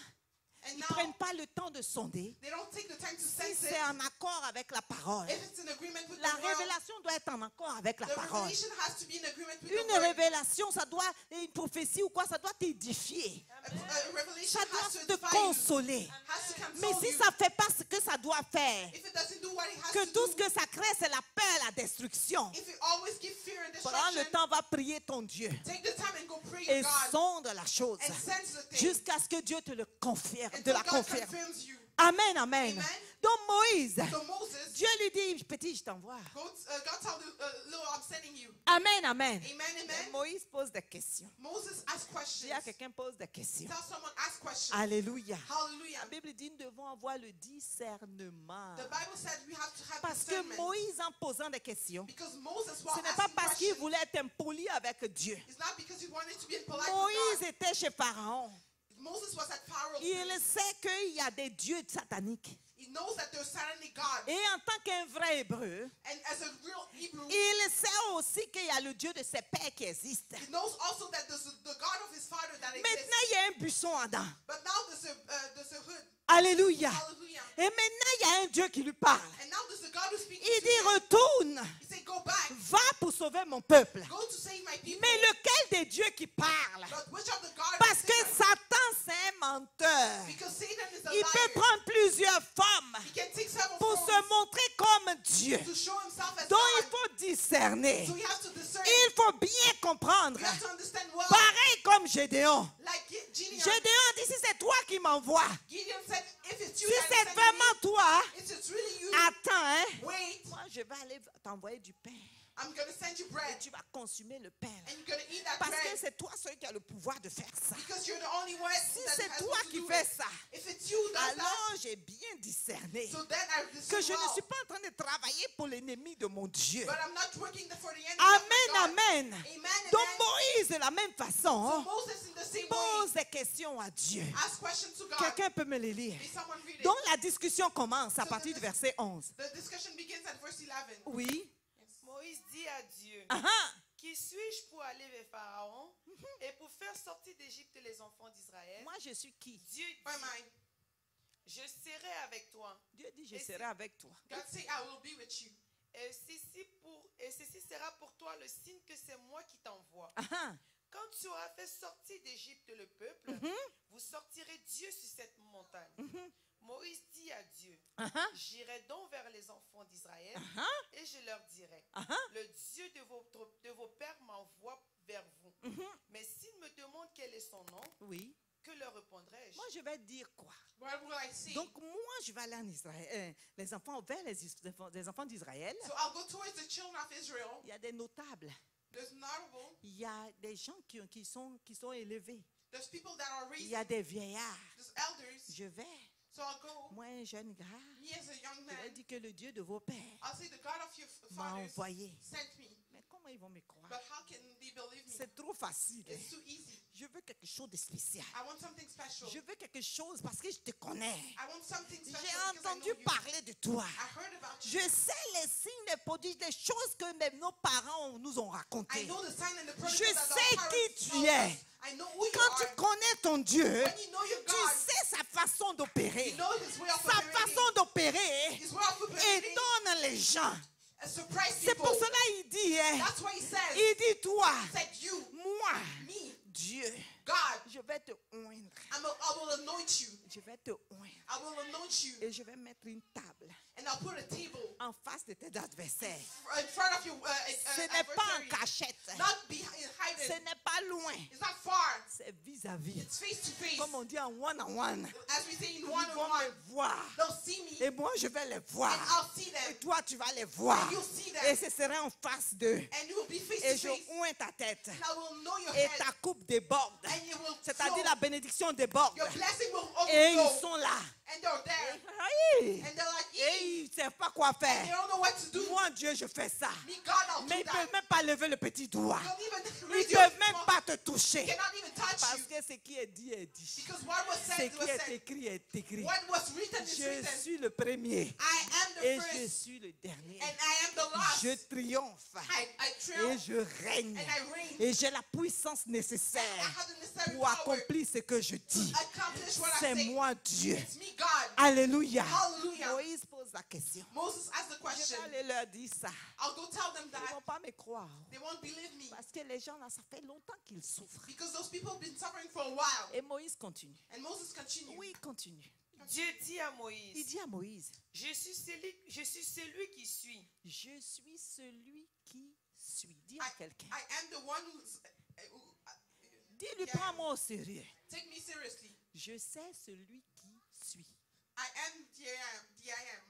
Speaker 1: Ils ne
Speaker 2: now
Speaker 1: prennent pas le temps de sonder
Speaker 2: they don't take the time to
Speaker 1: si
Speaker 2: sense
Speaker 1: c'est
Speaker 2: it.
Speaker 1: en accord avec la parole.
Speaker 2: If it's in agreement with
Speaker 1: La
Speaker 2: the word,
Speaker 1: révélation doit être en accord avec la
Speaker 2: the
Speaker 1: parole.
Speaker 2: revelation has to be in agreement with the
Speaker 1: Une
Speaker 2: word.
Speaker 1: révélation, ça doit, une prophétie ou quoi, ça doit t'édifier.
Speaker 2: A revelation
Speaker 1: Ça doit
Speaker 2: has to
Speaker 1: te
Speaker 2: edify you,
Speaker 1: consoler.
Speaker 2: has to
Speaker 1: Mais
Speaker 2: console
Speaker 1: si
Speaker 2: you.
Speaker 1: ça ne fait pas ce que ça doit faire,
Speaker 2: If it doesn't do what it has
Speaker 1: que
Speaker 2: to
Speaker 1: tout
Speaker 2: do,
Speaker 1: ce que ça crée, c'est la peur, la destruction,
Speaker 2: if it always gives fear and
Speaker 1: prends le
Speaker 2: destruction,
Speaker 1: temps, va prier ton Dieu
Speaker 2: take the time and go pray
Speaker 1: et
Speaker 2: to God
Speaker 1: sonde la chose
Speaker 2: and sense the thing
Speaker 1: jusqu'à ce que Dieu te le confirme, te
Speaker 2: until
Speaker 1: la
Speaker 2: God
Speaker 1: confirme.
Speaker 2: confirms you.
Speaker 1: Amen, amen.
Speaker 2: Amen.
Speaker 1: Donc Moïse,
Speaker 2: So Moses,
Speaker 1: Dieu lui dit, petit, je t'envoie.
Speaker 2: God told little, I'm sending you.
Speaker 1: Amen, amen.
Speaker 2: Amen,
Speaker 1: Mais
Speaker 2: amen.
Speaker 1: Moïse pose des questions.
Speaker 2: Moses asked questions.
Speaker 1: Dis à quelqu'un, pose des questions.
Speaker 2: Tell someone, ask questions.
Speaker 1: Alléluia.
Speaker 2: Hallelujah.
Speaker 1: La Bible dit, nous devons avoir le discernement.
Speaker 2: The Bible said we have to have
Speaker 1: Parce que
Speaker 2: discernment.
Speaker 1: Moïse, en posant des questions,
Speaker 2: Because Moses,
Speaker 1: ce
Speaker 2: while
Speaker 1: n'est pas
Speaker 2: asking
Speaker 1: parce qu'il
Speaker 2: questions,
Speaker 1: voulait être impoli avec Dieu.
Speaker 2: it's not because he wanted to be impolite with
Speaker 1: Moïse
Speaker 2: God.
Speaker 1: était chez Pharaon.
Speaker 2: Moses was at Pharaoh's
Speaker 1: Il
Speaker 2: place.
Speaker 1: sait qu'il y a des dieux sataniques.
Speaker 2: He knows that there's satanic gods.
Speaker 1: Et en tant qu'un vrai hébreu,
Speaker 2: And as a real Hebrew,
Speaker 1: il sait aussi qu'il y a le Dieu de ses pères qui existe.
Speaker 2: he knows also that there's the God of his father that exists.
Speaker 1: Maintenant, il y a un buisson en dedans.
Speaker 2: But now there's a hood.
Speaker 1: Alléluia.
Speaker 2: Hallelujah.
Speaker 1: Et maintenant, il y a un Dieu qui lui parle.
Speaker 2: And now there's a God who's speaking
Speaker 1: Il
Speaker 2: to
Speaker 1: dit,
Speaker 2: him.
Speaker 1: retourne,
Speaker 2: He said, go back.
Speaker 1: va pour sauver mon peuple.
Speaker 2: Go to save my people.
Speaker 1: Mais lequel des dieux qui parle?
Speaker 2: But which of the gods
Speaker 1: Parce
Speaker 2: is
Speaker 1: que
Speaker 2: this?
Speaker 1: Satan, c'est un menteur.
Speaker 2: Because Satan is a
Speaker 1: Il peut
Speaker 2: liar.
Speaker 1: prendre plusieurs formes
Speaker 2: He can take several
Speaker 1: pour
Speaker 2: forms
Speaker 1: se montrer comme Dieu.
Speaker 2: to show himself as
Speaker 1: Donc, il
Speaker 2: God.
Speaker 1: faut discerner.
Speaker 2: So we have to discern.
Speaker 1: Il faut bien comprendre.
Speaker 2: We have to understand well.
Speaker 1: Pareil comme Gédéon.
Speaker 2: Like Gideon.
Speaker 1: Gédéon dit, si c'est toi qui m'envoies,
Speaker 2: Gideon said, if it's you
Speaker 1: si
Speaker 2: that
Speaker 1: c'est
Speaker 2: is sending me,
Speaker 1: vraiment toi,
Speaker 2: if it's really you,
Speaker 1: attends, hein.
Speaker 2: wait,
Speaker 1: Moi, je vais aller t'envoyer du pain.
Speaker 2: I'm going to send you
Speaker 1: Et
Speaker 2: bread.
Speaker 1: tu vas consommer le pain.
Speaker 2: And you're going to eat that
Speaker 1: Parce que
Speaker 2: bread.
Speaker 1: c'est toi celui qui a le pouvoir de faire ça.
Speaker 2: Because you're the only one
Speaker 1: Si
Speaker 2: that
Speaker 1: c'est
Speaker 2: has
Speaker 1: toi
Speaker 2: what to
Speaker 1: qui
Speaker 2: do
Speaker 1: fais
Speaker 2: it.
Speaker 1: ça,
Speaker 2: If it's you that does
Speaker 1: alors j'ai bien discerné
Speaker 2: that, so then I
Speaker 1: que
Speaker 2: discern
Speaker 1: je ne
Speaker 2: well.
Speaker 1: suis pas en train de travailler pour l'ennemi de mon Dieu.
Speaker 2: But I'm not working for the enemy
Speaker 1: Amen,
Speaker 2: of my God.
Speaker 1: amen.
Speaker 2: Amen,
Speaker 1: Donc
Speaker 2: amen.
Speaker 1: Moïse, de la même
Speaker 2: So
Speaker 1: façon,
Speaker 2: Moses in the same way
Speaker 1: pose des questions à Dieu.
Speaker 2: asked questions to God.
Speaker 1: Quelqu'un peut me les lire.
Speaker 2: May someone read it?
Speaker 1: Donc la discussion commence à partir du verset 11.
Speaker 2: The discussion begins at verse 11.
Speaker 1: Oui.
Speaker 3: Moïse dit à Dieu,
Speaker 1: Ah ah.
Speaker 3: qui suis-je pour aller vers Pharaon et pour faire sortir d'Égypte les enfants d'Israël?
Speaker 1: Moi, je suis qui?
Speaker 3: Dieu
Speaker 2: Who am
Speaker 3: dit,
Speaker 2: I?
Speaker 3: je serai avec toi.
Speaker 1: Dieu dit, je
Speaker 3: Et
Speaker 1: serai
Speaker 3: si-
Speaker 1: avec toi.
Speaker 2: God say, I will be with you.
Speaker 3: Et ceci sera pour toi le signe que c'est moi qui t'envoie.
Speaker 1: Ah ah.
Speaker 3: Quand tu auras fait sortir d'Égypte le peuple, vous sortirez Dieu sur cette montagne. Moïse dit à Dieu,
Speaker 1: Ah ah.
Speaker 3: j'irai donc vers les enfants d'Israël
Speaker 1: Ah
Speaker 3: et je leur dirai,
Speaker 1: ah. Ah
Speaker 3: le Dieu de vos pères m'envoie vers vous. Mais s'ils me demandent quel est son nom,
Speaker 1: Oui.
Speaker 3: que leur répondrai-je?
Speaker 1: Moi, je vais dire quoi?
Speaker 2: What will I say?
Speaker 1: Donc, moi, je vais aller en Israël. Les enfants, vers les enfants d'Israël.
Speaker 2: So I'll go towards the children of Israel.
Speaker 1: Il y a des notables.
Speaker 2: There's notable.
Speaker 1: Il y a des gens qui sont élevés.
Speaker 2: There's people that are
Speaker 1: Il
Speaker 2: raised.
Speaker 1: y a des vieillards.
Speaker 2: There's elders.
Speaker 1: Je vais.
Speaker 2: So I'll go.
Speaker 1: Moi, un jeune gars,
Speaker 2: Me as a young
Speaker 1: je vais
Speaker 2: man.
Speaker 1: dire que le Dieu de vos pères
Speaker 2: I'll say the God of your
Speaker 1: m'a
Speaker 2: fathers
Speaker 1: envoyé.
Speaker 2: sent me.
Speaker 1: Mais comment ils vont me croire?
Speaker 2: But how can they believe me?
Speaker 1: C'est trop facile.
Speaker 2: It's too easy.
Speaker 1: Je veux quelque chose de spécial.
Speaker 2: I want something special.
Speaker 1: Je veux quelque chose parce que je te connais.
Speaker 2: I want something special
Speaker 1: J'ai
Speaker 2: because I
Speaker 1: entendu
Speaker 2: know you.
Speaker 1: parler de toi.
Speaker 2: I heard about you.
Speaker 1: Je sais les signes, les prodiges, les choses que même nos parents nous ont
Speaker 2: I
Speaker 1: racontées.
Speaker 2: know the sign and the
Speaker 1: Je
Speaker 2: promises that
Speaker 1: sais
Speaker 2: our
Speaker 1: qui
Speaker 2: parents
Speaker 1: tu
Speaker 2: told
Speaker 1: es.
Speaker 2: us. I know who you
Speaker 1: Quand tu
Speaker 2: are.
Speaker 1: connais ton Dieu,
Speaker 2: When you know your
Speaker 1: tu
Speaker 2: God,
Speaker 1: sais sa façon d'opérer.
Speaker 2: you know His way of
Speaker 1: Sa
Speaker 2: operating.
Speaker 1: façon d'opérer
Speaker 2: His way of operating
Speaker 1: étonne les gens.
Speaker 2: and surprise
Speaker 1: C'est
Speaker 2: people.
Speaker 1: pour cela qu'il dit, hein,
Speaker 2: That's why He says,
Speaker 1: il dit toi,
Speaker 2: He said, you,
Speaker 1: moi,
Speaker 2: me,
Speaker 1: Dieu,
Speaker 2: God,
Speaker 1: je vais te oindre.
Speaker 2: I will anoint you.
Speaker 1: Je vais te oindre.
Speaker 2: I will anoint you.
Speaker 1: Et je vais mettre une table
Speaker 2: And I'll put a table
Speaker 1: en face de tes adversaires.
Speaker 2: in front of your
Speaker 1: Ce n'est pas en
Speaker 2: adversaries.
Speaker 1: cachette.
Speaker 2: Not behind,
Speaker 1: Ce
Speaker 2: hidden.
Speaker 1: n'est pas loin.
Speaker 2: It's not far.
Speaker 1: C'est vis-à-vis.
Speaker 2: It's face to face.
Speaker 1: Comme on dit en one-on-one.
Speaker 2: As we say in
Speaker 1: Ils
Speaker 2: one
Speaker 1: vont
Speaker 2: on
Speaker 1: me
Speaker 2: one.
Speaker 1: voir.
Speaker 2: They'll see me
Speaker 1: Et moi, je vais les voir.
Speaker 2: and I'll see
Speaker 1: Et
Speaker 2: them.
Speaker 1: toi, tu vas les voir.
Speaker 2: And you'll see them.
Speaker 1: Et ce sera en face d'eux.
Speaker 2: And you will be face
Speaker 1: Et
Speaker 2: to
Speaker 1: je
Speaker 2: face.
Speaker 1: oins ta tête.
Speaker 2: And I will know your
Speaker 1: Et
Speaker 2: head.
Speaker 1: ta coupe déborde.
Speaker 2: And you will
Speaker 1: C'est-à-dire
Speaker 2: flow.
Speaker 1: la bénédiction déborde.
Speaker 2: Your blessing will
Speaker 1: Et ils
Speaker 2: overflow.
Speaker 1: sont là.
Speaker 2: and they're there.
Speaker 1: Aïe.
Speaker 2: And they're like,
Speaker 1: Et ils ne savent pas quoi
Speaker 2: they
Speaker 1: faire.
Speaker 2: don't know what to do.
Speaker 1: Moi, Dieu, je fais ça.
Speaker 2: Me, God, I'll
Speaker 1: Mais
Speaker 2: do
Speaker 1: ils ne
Speaker 2: that.
Speaker 1: peuvent même pas lever le petit doigt.
Speaker 2: Don't even
Speaker 1: Ils
Speaker 2: raise
Speaker 1: ne
Speaker 2: your
Speaker 1: peuvent même
Speaker 2: small-
Speaker 1: pas te toucher.
Speaker 2: cannot even touch
Speaker 1: Parce
Speaker 2: you.
Speaker 1: que ce qui est dit est dit.
Speaker 2: Because what was
Speaker 1: Ce
Speaker 2: said
Speaker 1: qui
Speaker 2: was
Speaker 1: est
Speaker 2: said.
Speaker 1: écrit est écrit.
Speaker 2: What was written is
Speaker 1: Je
Speaker 2: written.
Speaker 1: suis le premier
Speaker 2: I am
Speaker 1: et
Speaker 2: the
Speaker 1: je
Speaker 2: first
Speaker 1: suis le dernier.
Speaker 2: and I am the last.
Speaker 1: Je triomphe
Speaker 2: I
Speaker 1: et
Speaker 2: triumph
Speaker 1: je règne.
Speaker 2: and I reign.
Speaker 1: Et j'ai la puissance
Speaker 2: I
Speaker 1: nécessaire
Speaker 2: have the necessary
Speaker 1: pour
Speaker 2: power
Speaker 1: accomplir ce que je dis.
Speaker 2: to accomplish what I
Speaker 1: C'est
Speaker 2: say.
Speaker 1: moi Dieu.
Speaker 2: It's me, God.
Speaker 1: Alléluia.
Speaker 2: Hallelujah.
Speaker 1: Moïse pose la question.
Speaker 2: Moses asked the
Speaker 1: Je
Speaker 2: question.
Speaker 1: vais aller leur dire ça.
Speaker 2: I'll go tell them
Speaker 1: Ils ne
Speaker 2: that.
Speaker 1: vont pas me croire.
Speaker 2: They won't believe me.
Speaker 1: Parce que les gens là, ça fait longtemps qu'ils souffrent.
Speaker 2: Because those people have been suffering for a while.
Speaker 1: Et Moïse continue.
Speaker 2: And Moses continued.
Speaker 1: Oui, il continue.
Speaker 3: Dieu dit à
Speaker 1: Il
Speaker 3: Moïse,
Speaker 1: dit à Moïse,
Speaker 3: je suis celui qui suis.
Speaker 1: je suis celui qui suis. Dis
Speaker 2: I,
Speaker 1: à quelqu'un.
Speaker 2: I am the one who's.
Speaker 1: Dis-lui,
Speaker 2: Yeah.
Speaker 1: prends-moi au sérieux.
Speaker 2: Take me seriously.
Speaker 1: Je sais celui qui suis.
Speaker 2: I am the I am.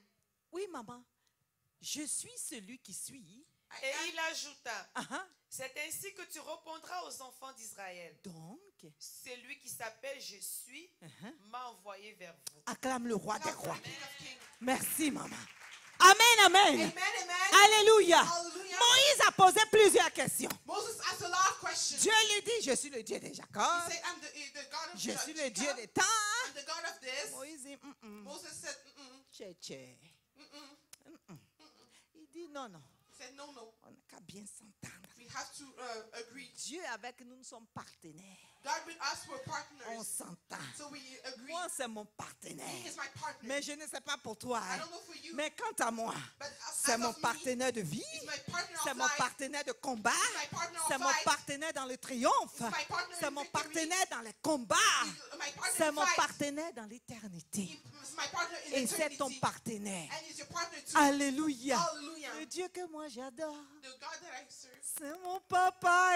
Speaker 1: Oui, maman. Je suis celui qui suis.
Speaker 2: I
Speaker 3: Et
Speaker 2: am.
Speaker 3: il ajouta,
Speaker 1: Ah, ah.
Speaker 3: c'est ainsi que tu répondras aux enfants d'Israël.
Speaker 1: Donc,
Speaker 3: Celui qui s'appelle Je suis m'a envoyé vers vous.
Speaker 1: acclame le roi des
Speaker 2: That's the
Speaker 1: rois.
Speaker 2: King of Kings.
Speaker 1: Merci, maman. Amen, amen.
Speaker 2: Amen, amen.
Speaker 1: Alléluia.
Speaker 2: Hallelujah.
Speaker 1: Moïse a posé plusieurs questions.
Speaker 2: Moses asked a lot of questions.
Speaker 1: Dieu lui dit, je suis le Dieu de
Speaker 2: He
Speaker 1: Jacob.
Speaker 2: said, I'm the God of
Speaker 1: Je suis le
Speaker 2: Jacob.
Speaker 1: Dieu des temps.
Speaker 2: I'm the God of this.
Speaker 1: Moïse dit,
Speaker 2: Moses said,
Speaker 1: tchè, tchè. Il dit, non, non.
Speaker 2: He said, no.
Speaker 1: On n'a qu'à bien s'entendre.
Speaker 2: We have to agree.
Speaker 1: Dieu avec nous, nous sommes partenaires.
Speaker 2: God with us, we're
Speaker 1: On
Speaker 2: partners.
Speaker 1: s'entend.
Speaker 2: So we agree.
Speaker 1: Moi, c'est mon partenaire.
Speaker 2: He is my partner.
Speaker 1: Mais je ne sais pas pour toi.
Speaker 2: I
Speaker 1: hein.
Speaker 2: don't know for you,
Speaker 1: Mais quant à moi,
Speaker 2: but
Speaker 1: c'est
Speaker 2: as
Speaker 1: mon
Speaker 2: of me,
Speaker 1: partenaire de vie.
Speaker 2: he's my partner
Speaker 1: C'est
Speaker 2: of
Speaker 1: mon
Speaker 2: life.
Speaker 1: partenaire de combat.
Speaker 2: my partner of
Speaker 1: C'est mon
Speaker 2: fight.
Speaker 1: partenaire dans le triomphe.
Speaker 2: He's my partner
Speaker 1: C'est
Speaker 2: in
Speaker 1: mon
Speaker 2: victory.
Speaker 1: partenaire dans les combats.
Speaker 2: He's my partner
Speaker 1: C'est
Speaker 2: in
Speaker 1: mon
Speaker 2: fight.
Speaker 1: partenaire dans l'éternité.
Speaker 2: He's my partner in
Speaker 1: Et c'est ton
Speaker 2: eternity.
Speaker 1: partenaire.
Speaker 2: And he's your partner too.
Speaker 1: Alléluia.
Speaker 2: Hallelujah.
Speaker 1: Le Dieu que moi j'adore,
Speaker 2: The God that I serve.
Speaker 1: c'est mon papa.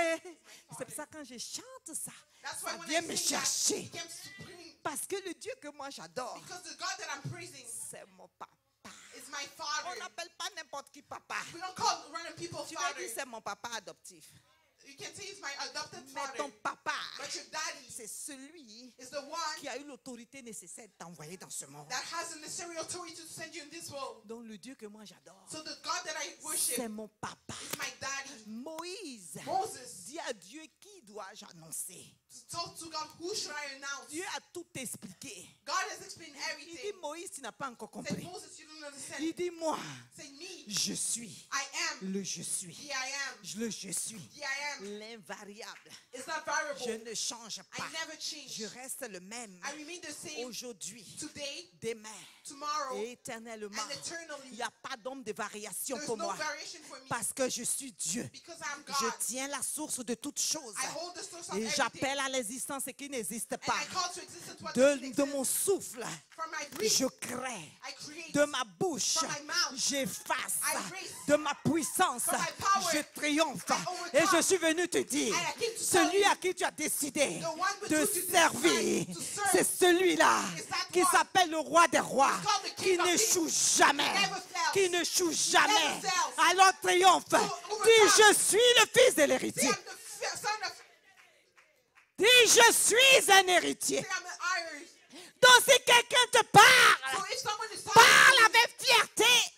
Speaker 1: C'est pour ça que quand je chante ça,
Speaker 2: That's why
Speaker 1: ça
Speaker 2: when
Speaker 1: vient
Speaker 2: I
Speaker 1: me
Speaker 2: sing that,
Speaker 1: chercher.
Speaker 2: it comes to bring.
Speaker 1: Parce que le Dieu que moi j'adore,
Speaker 2: Because the God that I'm praising
Speaker 1: c'est mon papa.
Speaker 2: is my
Speaker 1: On
Speaker 2: father.
Speaker 1: n'appelle pas n'importe qui papa.
Speaker 2: We don't call random people
Speaker 1: Tu vas
Speaker 2: father.
Speaker 1: dire c'est mon papa adoptif.
Speaker 2: You can say he's my adopted
Speaker 1: Mais
Speaker 2: father.
Speaker 1: ton papa,
Speaker 2: But your daddy
Speaker 1: c'est celui
Speaker 2: is the one
Speaker 1: qui a eu l'autorité nécessaire de t'envoyer dans ce monde.
Speaker 2: that has the necessary authority to send you in this world.
Speaker 1: Donc le Dieu que moi j'adore,
Speaker 2: So the God that I worship
Speaker 1: c'est mon papa.
Speaker 2: is my daddy.
Speaker 1: Moïse
Speaker 2: Moses
Speaker 1: dit à Dieu, qui dois-je annoncer?
Speaker 2: to talk to God, who should I announce?
Speaker 1: Dieu a tout expliqué.
Speaker 2: God has explained
Speaker 1: Il dit,
Speaker 2: everything.
Speaker 1: Moïse, tu n'as pas encore
Speaker 2: Say,
Speaker 1: compris.
Speaker 2: Moses, you don't understand.
Speaker 1: Il dit, moi,
Speaker 2: Say, me,
Speaker 1: je suis.
Speaker 2: I am.
Speaker 1: Le je suis.
Speaker 2: The I am.
Speaker 1: Le je suis.
Speaker 2: The I am.
Speaker 1: L'invariable.
Speaker 2: It's not
Speaker 1: Je
Speaker 2: variable.
Speaker 1: ne change
Speaker 2: I
Speaker 1: pas.
Speaker 2: never change.
Speaker 1: Je reste le même
Speaker 2: I remain the same
Speaker 1: aujourd'hui,
Speaker 2: today,
Speaker 1: demain
Speaker 2: tomorrow,
Speaker 1: et éternellement.
Speaker 2: and eternally.
Speaker 1: Il n'y a pas d'ombre de variation
Speaker 2: There's
Speaker 1: pour
Speaker 2: no
Speaker 1: moi.
Speaker 2: variation for me
Speaker 1: Parce que je suis Dieu.
Speaker 2: because I'm
Speaker 1: Je
Speaker 2: God.
Speaker 1: tiens la source de toutes choses.
Speaker 2: I hold the source of
Speaker 1: Et
Speaker 2: everything.
Speaker 1: j'appelle à l'existence ce qui n'existe
Speaker 2: And
Speaker 1: pas.
Speaker 2: I call to existence what doesn't
Speaker 1: De
Speaker 2: exist.
Speaker 1: mon souffle,
Speaker 2: From my breath,
Speaker 1: je crée.
Speaker 2: I create.
Speaker 1: De ma bouche,
Speaker 2: From my mouth,
Speaker 1: j'efface.
Speaker 2: I raise.
Speaker 1: De ma puissance,
Speaker 2: From my power,
Speaker 1: je triomphe.
Speaker 2: I overcome.
Speaker 1: Et je suis venu te dire,
Speaker 2: And I came to
Speaker 1: celui
Speaker 2: tell you,
Speaker 1: à qui tu as décidé
Speaker 2: the one with
Speaker 1: de
Speaker 2: whom you
Speaker 1: servir,
Speaker 2: decide to serve
Speaker 1: c'est celui-là
Speaker 2: is that
Speaker 1: qui
Speaker 2: one.
Speaker 1: s'appelle le roi des rois,
Speaker 2: He's called the
Speaker 1: qui
Speaker 2: King of
Speaker 1: n'échoue
Speaker 2: Kings.
Speaker 1: jamais,
Speaker 2: Never fails.
Speaker 1: qui n'échoue jamais.
Speaker 2: Never fails.
Speaker 1: Alors triomphe.
Speaker 2: overcome.
Speaker 1: Dis, je suis le fils de
Speaker 2: Say,
Speaker 1: l'héritier.
Speaker 2: I'm the son of.
Speaker 1: Dis, je suis un héritier.
Speaker 2: Say, I'm an iron.
Speaker 1: Donc si quelqu'un te
Speaker 2: So
Speaker 1: parle,
Speaker 2: if someone is talking
Speaker 1: parle
Speaker 2: to you,
Speaker 1: avec fierté.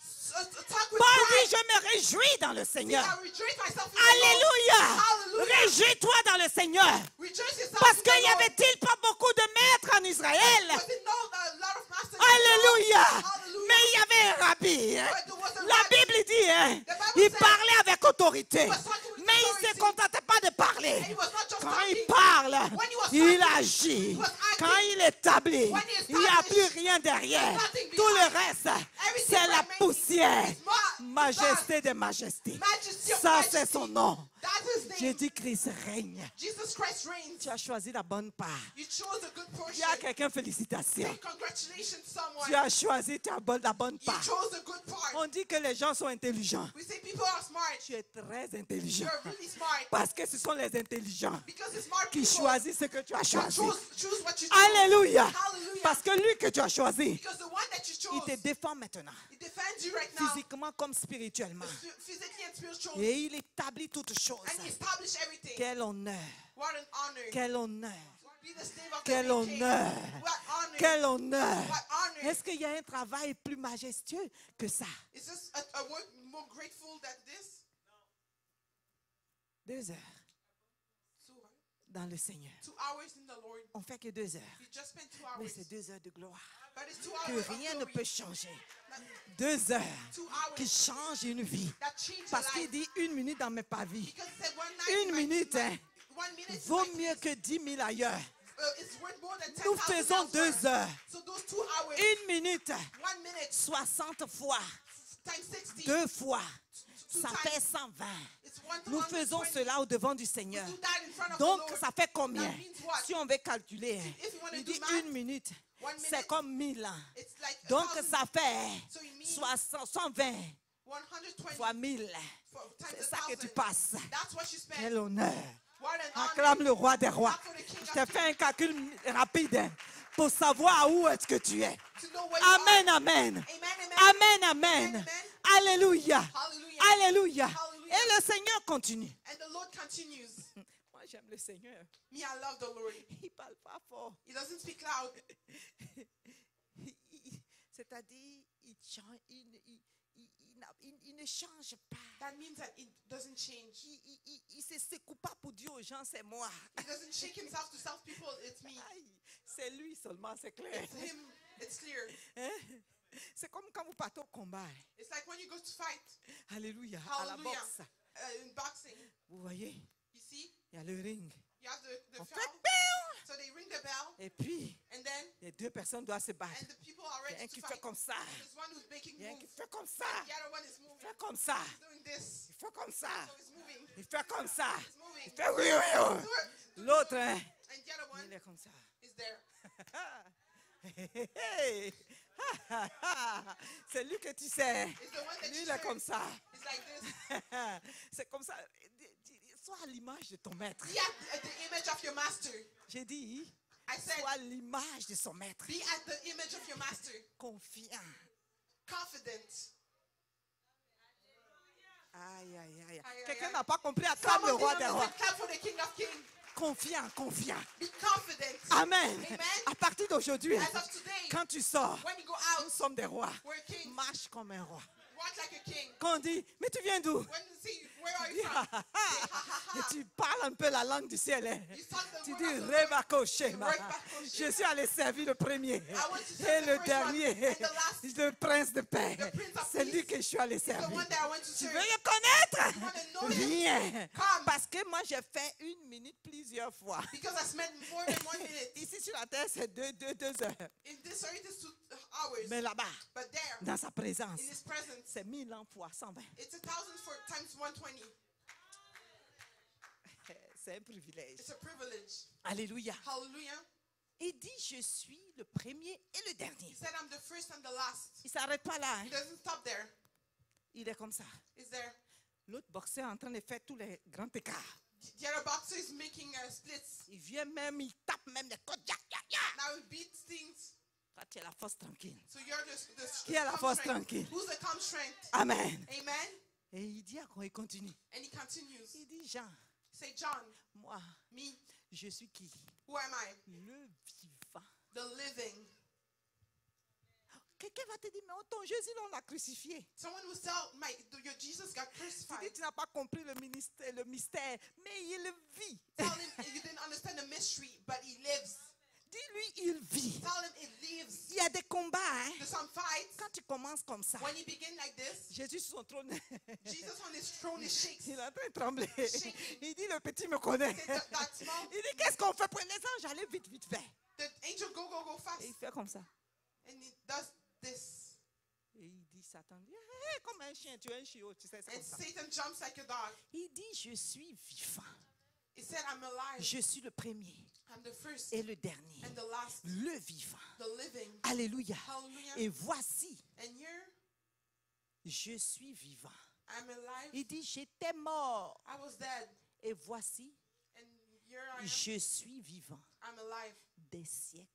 Speaker 2: talk with
Speaker 1: Paul
Speaker 2: pride.
Speaker 1: dit, je me réjouis dans le Seigneur.
Speaker 2: I rejoice myself in the Lord.
Speaker 1: Alléluia.
Speaker 2: Hallelujah.
Speaker 1: Réjouis-toi dans le Seigneur.
Speaker 2: Rejoice yourself
Speaker 1: Parce
Speaker 2: in
Speaker 1: qu'il
Speaker 2: the
Speaker 1: n'y
Speaker 2: Lord.
Speaker 1: avait-il pas beaucoup de maîtres en Israël?
Speaker 2: Was it not a lot of masters in the
Speaker 1: Alléluia.
Speaker 2: Lord? Hallelujah.
Speaker 1: Mais il y avait un rabbi. hein.
Speaker 2: But there was a
Speaker 1: La
Speaker 2: rabbi.
Speaker 1: Bible dit, hein,
Speaker 2: The Bible
Speaker 1: il
Speaker 2: says
Speaker 1: parlait avec autorité.
Speaker 2: he was talking with
Speaker 1: Mais il ne se
Speaker 2: authority.
Speaker 1: contentait pas de parler.
Speaker 2: And he was not just
Speaker 1: Quand
Speaker 2: talking.
Speaker 1: il parle,
Speaker 2: When he was
Speaker 1: il
Speaker 2: talking,
Speaker 1: agit.
Speaker 2: he was acting.
Speaker 1: Quand il établit,
Speaker 2: When he
Speaker 1: il n'y a
Speaker 2: established,
Speaker 1: plus rien derrière.
Speaker 2: there's nothing
Speaker 1: Tout le
Speaker 2: behind.
Speaker 1: reste,
Speaker 2: Everything
Speaker 1: c'est la
Speaker 2: remains.
Speaker 1: poussière.
Speaker 2: It's
Speaker 1: Majesté de majesté.
Speaker 2: Majesty of
Speaker 1: Ça,
Speaker 2: majesty.
Speaker 1: c'est son nom.
Speaker 2: That's his name.
Speaker 1: J'ai dit Christ règne.
Speaker 2: Jesus Christ reigns.
Speaker 1: Tu as choisi la bonne part.
Speaker 2: You chose a good
Speaker 1: Dis
Speaker 2: portion.
Speaker 1: à quelqu'un félicitations.
Speaker 2: Say congratulations to someone.
Speaker 1: Tu as choisi la bonne
Speaker 2: You
Speaker 1: part.
Speaker 2: chose a good part.
Speaker 1: On dit que les gens sont intelligents.
Speaker 2: We say people are smart.
Speaker 1: Tu es très intelligent.
Speaker 2: You're really smart.
Speaker 1: Parce que ce sont les intelligents
Speaker 2: Because the smart
Speaker 1: qui
Speaker 2: people
Speaker 1: choisissent ce que tu as
Speaker 2: that
Speaker 1: choisi.
Speaker 2: choose what you choose.
Speaker 1: Alléluia.
Speaker 2: Hallelujah.
Speaker 1: Parce que lui que tu as choisi,
Speaker 2: Because the one that you
Speaker 1: il
Speaker 2: chose,
Speaker 1: te défend maintenant.
Speaker 2: it defends you right now.
Speaker 1: Physiquement comme spirituellement.
Speaker 2: Physically and spiritually.
Speaker 1: Et il établit toutes choses.
Speaker 2: And he established everything.
Speaker 1: Quel honneur.
Speaker 2: What an honor.
Speaker 1: Quel honneur.
Speaker 2: What Be the slave of the
Speaker 1: Quel
Speaker 2: main king.
Speaker 1: honneur.
Speaker 2: What honor.
Speaker 1: Quel honneur.
Speaker 2: What honor.
Speaker 1: Est-ce qu'il y a un travail plus majestueux que ça?
Speaker 2: Is this a work more grateful than this?
Speaker 1: 2 heures
Speaker 2: 2 hours.
Speaker 1: dans le Seigneur.
Speaker 2: 2 hours in the Lord.
Speaker 1: On fait que 2 heures.
Speaker 2: You just spent 2
Speaker 1: Mais
Speaker 2: hours.
Speaker 1: c'est 2 heures de gloire.
Speaker 2: But it's 2
Speaker 1: Que
Speaker 2: hours of
Speaker 1: rien ne
Speaker 2: glory.
Speaker 1: peut changer.
Speaker 2: That,
Speaker 1: 2 heures
Speaker 2: 2 hours
Speaker 1: qui changent une vie.
Speaker 2: that change your
Speaker 1: Parce qu'il
Speaker 2: life.
Speaker 1: dit 1 minute dans mes pavis.
Speaker 2: Because it said 1 night.
Speaker 1: Une minute, hein,
Speaker 2: 1 minute
Speaker 1: vaut
Speaker 2: is
Speaker 1: mieux que 10 000 ailleurs.
Speaker 2: it's worth more than 10,000
Speaker 1: Nous faisons 2
Speaker 2: elsewhere.
Speaker 1: heures.
Speaker 2: So those 2 hours,
Speaker 1: 1 minute,
Speaker 2: 1 minute
Speaker 1: 60 fois,
Speaker 2: times 60.
Speaker 1: 2 fois,
Speaker 2: two
Speaker 1: ça
Speaker 2: times,
Speaker 1: fait 120.
Speaker 2: it's 1 to
Speaker 1: Nous
Speaker 2: 120.
Speaker 1: faisons cela au devant du Seigneur.
Speaker 2: Do that in front of
Speaker 1: Donc,
Speaker 2: the Lord.
Speaker 1: ça fait combien?
Speaker 2: That means what?
Speaker 1: Si on veut calculer,
Speaker 2: If you want to
Speaker 1: il
Speaker 2: do
Speaker 1: dit
Speaker 2: math,
Speaker 1: 1 minute,
Speaker 2: 1 minute,
Speaker 1: c'est comme 1000 ans.
Speaker 2: it's like
Speaker 1: Donc,
Speaker 2: 1,000.
Speaker 1: ça fait
Speaker 2: So it means
Speaker 1: 120
Speaker 2: 120
Speaker 1: fois 1000.
Speaker 2: times
Speaker 1: C'est ça que tu
Speaker 2: 1,000.
Speaker 1: passes.
Speaker 2: That's what you spend.
Speaker 1: Quel honneur.
Speaker 2: What an
Speaker 1: Acclame
Speaker 2: honor.
Speaker 1: le roi des rois.
Speaker 2: Clap for the King
Speaker 1: Je
Speaker 2: of
Speaker 1: t'ai
Speaker 2: Kings.
Speaker 1: fait un calcul rapide hein, pour savoir où est-ce que tu es.
Speaker 2: To know where you
Speaker 1: Amen,
Speaker 2: are.
Speaker 1: amen.
Speaker 2: Amen, amen.
Speaker 1: Amen, amen.
Speaker 2: Amen.
Speaker 1: Alléluia.
Speaker 2: Hallelujah.
Speaker 1: Alléluia.
Speaker 2: Hallelujah.
Speaker 1: Et le Seigneur continue.
Speaker 2: And the Lord continues.
Speaker 1: Moi, j'aime le Seigneur.
Speaker 2: Me, I love the Lord.
Speaker 1: Il parle pas fort.
Speaker 2: He doesn't speak loud.
Speaker 1: C'est-à-dire, il ne change pas.
Speaker 2: That means that it doesn't change.
Speaker 1: Il ne se secoue pas pour dire aux gens, c'est moi.
Speaker 2: He doesn't shake himself to self people. It's me.
Speaker 1: Aïe, c'est lui seulement, c'est clair.
Speaker 2: It's him. It's clear.
Speaker 1: Hein? C'est comme quand vous partez au combat.
Speaker 2: It's like when you go to fight.
Speaker 1: Alléluia. À la
Speaker 2: Hallelujah.
Speaker 1: boxe.
Speaker 2: In boxing,
Speaker 1: Vous voyez,
Speaker 2: you see,
Speaker 1: il y a le ring.
Speaker 2: you have the
Speaker 1: On
Speaker 2: bell.
Speaker 1: fait bam!
Speaker 2: So they ring the bell,
Speaker 1: Et puis,
Speaker 2: and then
Speaker 1: les 2 personnes doivent se battre.
Speaker 2: and the people are
Speaker 1: Il y a un
Speaker 2: ready
Speaker 1: qui
Speaker 2: to
Speaker 1: fait
Speaker 2: fight.
Speaker 1: comme ça.
Speaker 2: There's one who's making
Speaker 1: Il y a un qui
Speaker 2: moves.
Speaker 1: fait comme ça.
Speaker 2: The other one is
Speaker 1: Il
Speaker 2: moving.
Speaker 1: fait comme ça.
Speaker 2: He's doing this.
Speaker 1: Il fait comme ça.
Speaker 2: So he's moving.
Speaker 1: Il fait comme ça.
Speaker 2: He's moving.
Speaker 1: Il fait oui, oui, oui. L'autre, hein,
Speaker 2: And the other one
Speaker 1: il est comme ça.
Speaker 2: is there.
Speaker 1: C'est lui que tu sais.
Speaker 2: It's the one that
Speaker 1: Lui,
Speaker 2: you
Speaker 1: il est
Speaker 2: serve.
Speaker 1: comme ça.
Speaker 2: It's like this.
Speaker 1: C'est comme ça. Sois à l'image de ton maître.
Speaker 2: Be at the image of your master.
Speaker 1: J'ai dit,
Speaker 2: I said,
Speaker 1: sois à l'image de son maître.
Speaker 2: be at the image of your master.
Speaker 1: Confiant.
Speaker 2: Confident.
Speaker 1: Aïe, aïe, aïe.
Speaker 2: Aïe,
Speaker 1: Quelqu'un
Speaker 2: aïe.
Speaker 1: n'a pas compris. Acclame le
Speaker 2: Someone
Speaker 1: roi
Speaker 2: did
Speaker 1: des
Speaker 2: not
Speaker 1: rois.
Speaker 2: listen. Clap for the King of Kings.
Speaker 1: Confiant, confiant.
Speaker 2: Be confident.
Speaker 1: Amen.
Speaker 2: Amen.
Speaker 1: À partir d'aujourd'hui,
Speaker 2: As of today,
Speaker 1: quand tu sors,
Speaker 2: when you go
Speaker 1: nous
Speaker 2: out,
Speaker 1: sommes des rois.
Speaker 2: we're kings.
Speaker 1: Marche comme un roi.
Speaker 2: Walk like a king.
Speaker 1: Quand on dit, mais tu viens d'où?
Speaker 2: When you see, where are
Speaker 1: Tu
Speaker 2: you
Speaker 1: dis,
Speaker 2: from?
Speaker 1: ah, ah,
Speaker 2: Say, ha,
Speaker 1: ah.
Speaker 2: ha, ha.
Speaker 1: Et tu parles un peu la langue du ciel. Hein.
Speaker 2: You talk the
Speaker 1: Tu
Speaker 2: word
Speaker 1: dis,
Speaker 2: of the Lord.
Speaker 1: Rebako Shema.
Speaker 2: Rebako Shema.
Speaker 1: Je suis allé servir le premier
Speaker 2: want to
Speaker 1: et
Speaker 2: serve the
Speaker 1: le
Speaker 2: first
Speaker 1: dernier,
Speaker 2: one and the last.
Speaker 1: le prince de paix.
Speaker 2: The Prince of
Speaker 1: C'est lui
Speaker 2: Peace.
Speaker 1: que je suis allé
Speaker 2: The
Speaker 1: servir.
Speaker 2: one that I went to
Speaker 1: Tu
Speaker 2: serve.
Speaker 1: veux le connaître?
Speaker 2: You want to know him?
Speaker 1: Viens.
Speaker 2: Come.
Speaker 1: Parce que moi, j'ai fait 1 minute plusieurs fois.
Speaker 2: Because I spent more than 1 minute.
Speaker 1: Ici sur la terre, c'est 2 heures.
Speaker 2: In this earth is 2 hours.
Speaker 1: Mais là-bas,
Speaker 2: But there,
Speaker 1: dans sa présence,
Speaker 2: in his presence,
Speaker 1: c'est 1000 ans fois 120.
Speaker 2: it's 1,000 times 120.
Speaker 1: C'est un privilège.
Speaker 2: It's a privilege.
Speaker 1: Alléluia.
Speaker 2: Hallelujah.
Speaker 1: Il dit, je suis le premier et le dernier.
Speaker 2: He said, I'm the first and the last.
Speaker 1: Il ne s'arrête pas là. Hein.
Speaker 2: He doesn't stop there.
Speaker 1: Il est comme ça.
Speaker 2: He's there.
Speaker 1: L'autre boxeur est en train de faire tous les grands écarts.
Speaker 2: The other boxer is making splits.
Speaker 1: Il vient même, il tape même les côtes. Ya, ya, ya.
Speaker 2: Now he beats things.
Speaker 1: Toi, tu es la force tranquille.
Speaker 2: So you're the
Speaker 1: Qui a la
Speaker 2: calm
Speaker 1: force
Speaker 2: strength.
Speaker 1: tranquille?
Speaker 2: Who's the calm strength?
Speaker 1: Amen.
Speaker 2: Amen.
Speaker 1: Et il dit, quand il continue,
Speaker 2: And he continues.
Speaker 1: il dit, Jean,
Speaker 2: Say, John,
Speaker 1: moi,
Speaker 2: me,
Speaker 1: je suis qui?
Speaker 2: who am I?
Speaker 1: Le vivant.
Speaker 2: The living.
Speaker 1: Quelqu'un va te dire, mais ton Jésus, là, on l'a crucifié.
Speaker 2: Someone will tell your Jesus got
Speaker 1: Tu
Speaker 2: crucified.
Speaker 1: dis, tu n'as pas compris le mystère, mais il vit.
Speaker 2: Tell him you didn't understand the mystery, but he lives.
Speaker 1: Dis-lui, il vit.
Speaker 2: Tell him it lives.
Speaker 1: Il y a des combats, hein.
Speaker 2: There's some fights.
Speaker 1: Quand tu commences comme ça,
Speaker 2: When you begin like this,
Speaker 1: Jésus sur son trône,
Speaker 2: Jesus on his throne is shakes.
Speaker 1: il est en train de trembler.
Speaker 2: Shaking.
Speaker 1: Il dit, le petit me connaît.
Speaker 2: That small,
Speaker 1: Il dit, qu'est-ce qu'on fait? Prenez ça, j'allais vite, vite fait.
Speaker 2: the angel go fast.
Speaker 1: Et il fait comme ça.
Speaker 2: And he does this.
Speaker 1: Et il dit, Satan, dit, hey, comme un chien, tu es un chiot, tu sais, c'est
Speaker 2: And
Speaker 1: comme ça.
Speaker 2: Satan jumps like a dog.
Speaker 1: Il dit, je suis vivant.
Speaker 2: He said, I'm alive.
Speaker 1: Je suis le premier
Speaker 2: I'm the first
Speaker 1: et le dernier.
Speaker 2: and the last,
Speaker 1: Le vivant.
Speaker 2: the living.
Speaker 1: Alléluia.
Speaker 2: Hallelujah.
Speaker 1: Et voici,
Speaker 2: And here,
Speaker 1: je suis vivant.
Speaker 2: I'm alive.
Speaker 1: Il dit, j'étais mort.
Speaker 2: I was dead.
Speaker 1: Et voici,
Speaker 2: And here I am.
Speaker 1: je suis vivant.
Speaker 2: I'm alive.
Speaker 1: Des siècles,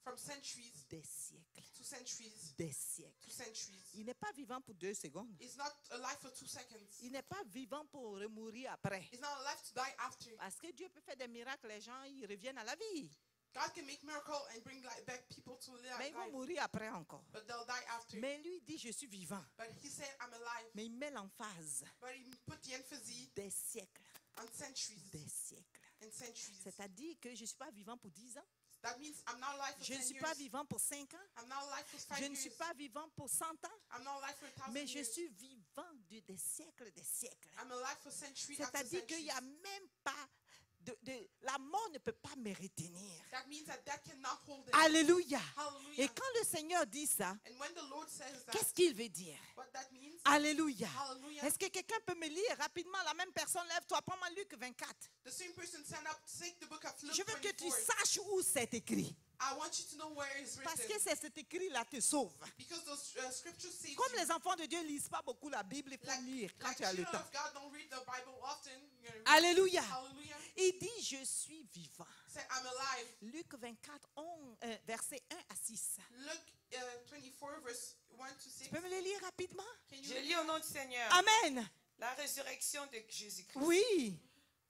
Speaker 2: From centuries
Speaker 1: des siècles,
Speaker 2: to centuries
Speaker 1: des siècles.
Speaker 2: to centuries.
Speaker 1: Il n'est pas vivant pour 2 secondes.
Speaker 2: He's not alive for 2 seconds.
Speaker 1: Il n'est pas vivant pour remourir après.
Speaker 2: He's not alive to die after.
Speaker 1: Parce que Dieu peut faire des miracles, les gens ils reviennent à la vie.
Speaker 2: God can make miracles and bring back people to
Speaker 1: Mais ils vont
Speaker 2: life,
Speaker 1: mourir après encore.
Speaker 2: but they'll die after.
Speaker 1: Mais lui dit, je suis vivant.
Speaker 2: But he said, I'm alive.
Speaker 1: Mais il met l'emphase
Speaker 2: But he put the emphasis
Speaker 1: des siècles.
Speaker 2: on centuries
Speaker 1: Des siècles.
Speaker 2: and centuries.
Speaker 1: C'est-à-dire que je ne suis pas vivant pour 10 ans.
Speaker 2: That means I'm not alive for
Speaker 1: Je ne
Speaker 2: 10
Speaker 1: suis
Speaker 2: years.
Speaker 1: pas vivant pour 5 ans.
Speaker 2: I'm not alive for 5
Speaker 1: Je ne
Speaker 2: years.
Speaker 1: suis pas vivant pour 100 ans.
Speaker 2: I'm not alive for 1,000
Speaker 1: Mais je
Speaker 2: years.
Speaker 1: suis vivant des siècles des siècles.
Speaker 2: I'm alive for century after
Speaker 1: C'est-à-dire qu'il
Speaker 2: century.
Speaker 1: n'y a même pas la mort ne peut pas me retenir.
Speaker 2: That means that cannot hold it.
Speaker 1: Alléluia.
Speaker 2: Hallelujah.
Speaker 1: Et quand le Seigneur dit ça,
Speaker 2: And when the Lord says that,
Speaker 1: qu'est-ce qu'il veut dire?
Speaker 2: what that means,
Speaker 1: Alléluia.
Speaker 2: hallelujah,
Speaker 1: Est-ce que quelqu'un peut me lire rapidement? La même personne, lève-toi, prends-moi Luc 24.
Speaker 2: the same person stand up, take the book of Luke
Speaker 1: Je veux que tu
Speaker 2: 24.
Speaker 1: saches où c'est écrit.
Speaker 2: I want you to know where it's
Speaker 1: Parce
Speaker 2: written.
Speaker 1: que c'est cet écrit-là te sauve.
Speaker 2: Because those scriptures say
Speaker 1: Comme les enfants de Dieu ne lisent pas beaucoup la Bible, il faut lire quand
Speaker 2: like
Speaker 1: tu as le
Speaker 2: children
Speaker 1: temps.
Speaker 2: of God don't read the Bible often. You're gonna read.
Speaker 1: Alléluia.
Speaker 2: Hallelujah.
Speaker 1: Il dit, je suis vivant.
Speaker 2: Say, I'm alive.
Speaker 1: Luc 24, versets 1 à 6.
Speaker 2: Luke 24, verse 1 to 6.
Speaker 1: Tu peux me le lire rapidement?
Speaker 2: Can you
Speaker 3: Je
Speaker 2: read
Speaker 3: lis au nom du Seigneur.
Speaker 1: Amen.
Speaker 3: La résurrection de Jésus-Christ.
Speaker 1: Oui.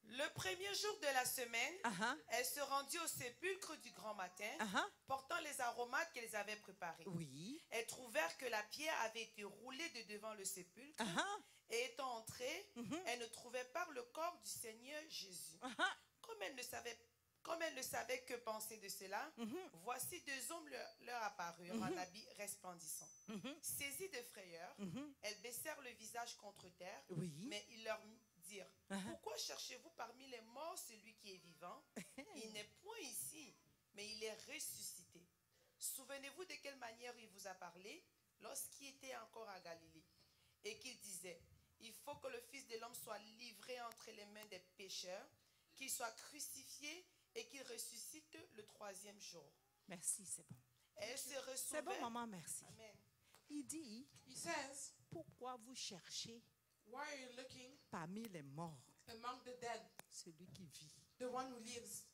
Speaker 3: Le premier jour de la semaine,
Speaker 1: Uh-huh.
Speaker 3: elle se rendit au sépulcre du grand matin,
Speaker 1: Uh-huh.
Speaker 3: portant les aromates qu'elles avaient préparés.
Speaker 1: Oui.
Speaker 3: Elles trouvèrent que la pierre avait été roulée de devant le sépulcre,
Speaker 1: Uh-huh.
Speaker 3: et étant entrées,
Speaker 1: Mhm.
Speaker 3: elles ne trouvaient pas le corps du Seigneur Jésus.
Speaker 1: Uh-huh.
Speaker 3: Comme elles ne savaient que penser de cela,
Speaker 1: Mhm.
Speaker 3: voici deux hommes leur apparurent en habits resplendissants.
Speaker 1: Mhm.
Speaker 3: Saisies de frayeur,
Speaker 1: Mhm.
Speaker 3: elles baissèrent le visage contre terre,
Speaker 1: Oui.
Speaker 3: mais ils leur dirent,
Speaker 1: Uh-huh.
Speaker 3: pourquoi cherchez-vous parmi les morts celui qui est vivant? Il n'est point ici, mais il est ressuscité. Souvenez-vous de quelle manière il vous a parlé lorsqu'il était encore à Galilée, et qu'il disait, il faut que le Fils de l'homme soit livré entre les mains des pécheurs, qu'il soit crucifié et qu'il ressuscite le troisième jour.
Speaker 1: Merci, c'est bon.
Speaker 3: Et elles se
Speaker 1: C'est bon,
Speaker 3: ressouvèrent.
Speaker 1: maman, merci.
Speaker 3: Amen.
Speaker 1: Il dit,
Speaker 2: He says,
Speaker 1: pourquoi vous cherchez
Speaker 2: why are you looking
Speaker 1: parmi les morts
Speaker 2: among the dead,
Speaker 1: celui qui vit?
Speaker 2: the one who lives?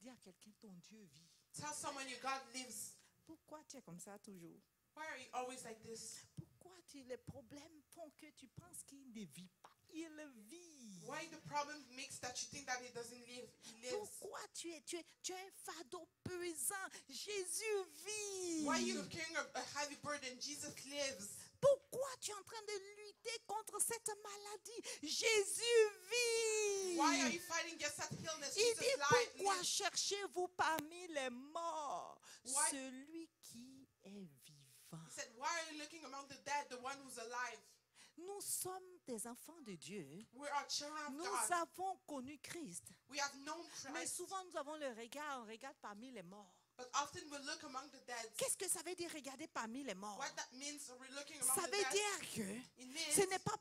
Speaker 1: Dis à quelqu'un, ton Dieu vit.
Speaker 2: Tell someone your God lives.
Speaker 1: Pourquoi tu es comme ça toujours?
Speaker 2: Why are you always like this?
Speaker 1: Pourquoi les problèmes font que tu penses qu'il ne vit pas? Il vit.
Speaker 2: Why the problem makes that you think that he doesn't live? He lives.
Speaker 1: Pourquoi tu es un fardeau pesant? Jésus vit.
Speaker 2: Why are you carrying a heavy burden? Jesus lives.
Speaker 1: Pourquoi tu es en train de lutter contre cette maladie? Jésus vit.
Speaker 2: Why are you fighting against that illness?
Speaker 1: Il
Speaker 2: Jesus
Speaker 1: dit, pourquoi
Speaker 2: lives.
Speaker 1: cherchez-vous parmi les morts
Speaker 2: Why-
Speaker 1: celui qui est vivant?
Speaker 2: He said, why are you looking among the dead, the one who's alive?
Speaker 1: Nous sommes des enfants de Dieu.
Speaker 2: We are children of
Speaker 1: Nous
Speaker 2: God.
Speaker 1: avons connu Christ.
Speaker 2: We have known
Speaker 1: Mais
Speaker 2: Christ.
Speaker 1: souvent nous avons le regard, on regarde parmi les morts.
Speaker 2: But often we look among the dead.
Speaker 1: Qu'est-ce que ça veut dire regarder parmi les morts?
Speaker 2: What that means, we're looking among
Speaker 1: Ça
Speaker 2: the
Speaker 1: veut
Speaker 2: dead.
Speaker 1: dire que
Speaker 2: It means
Speaker 1: ce n'est pas,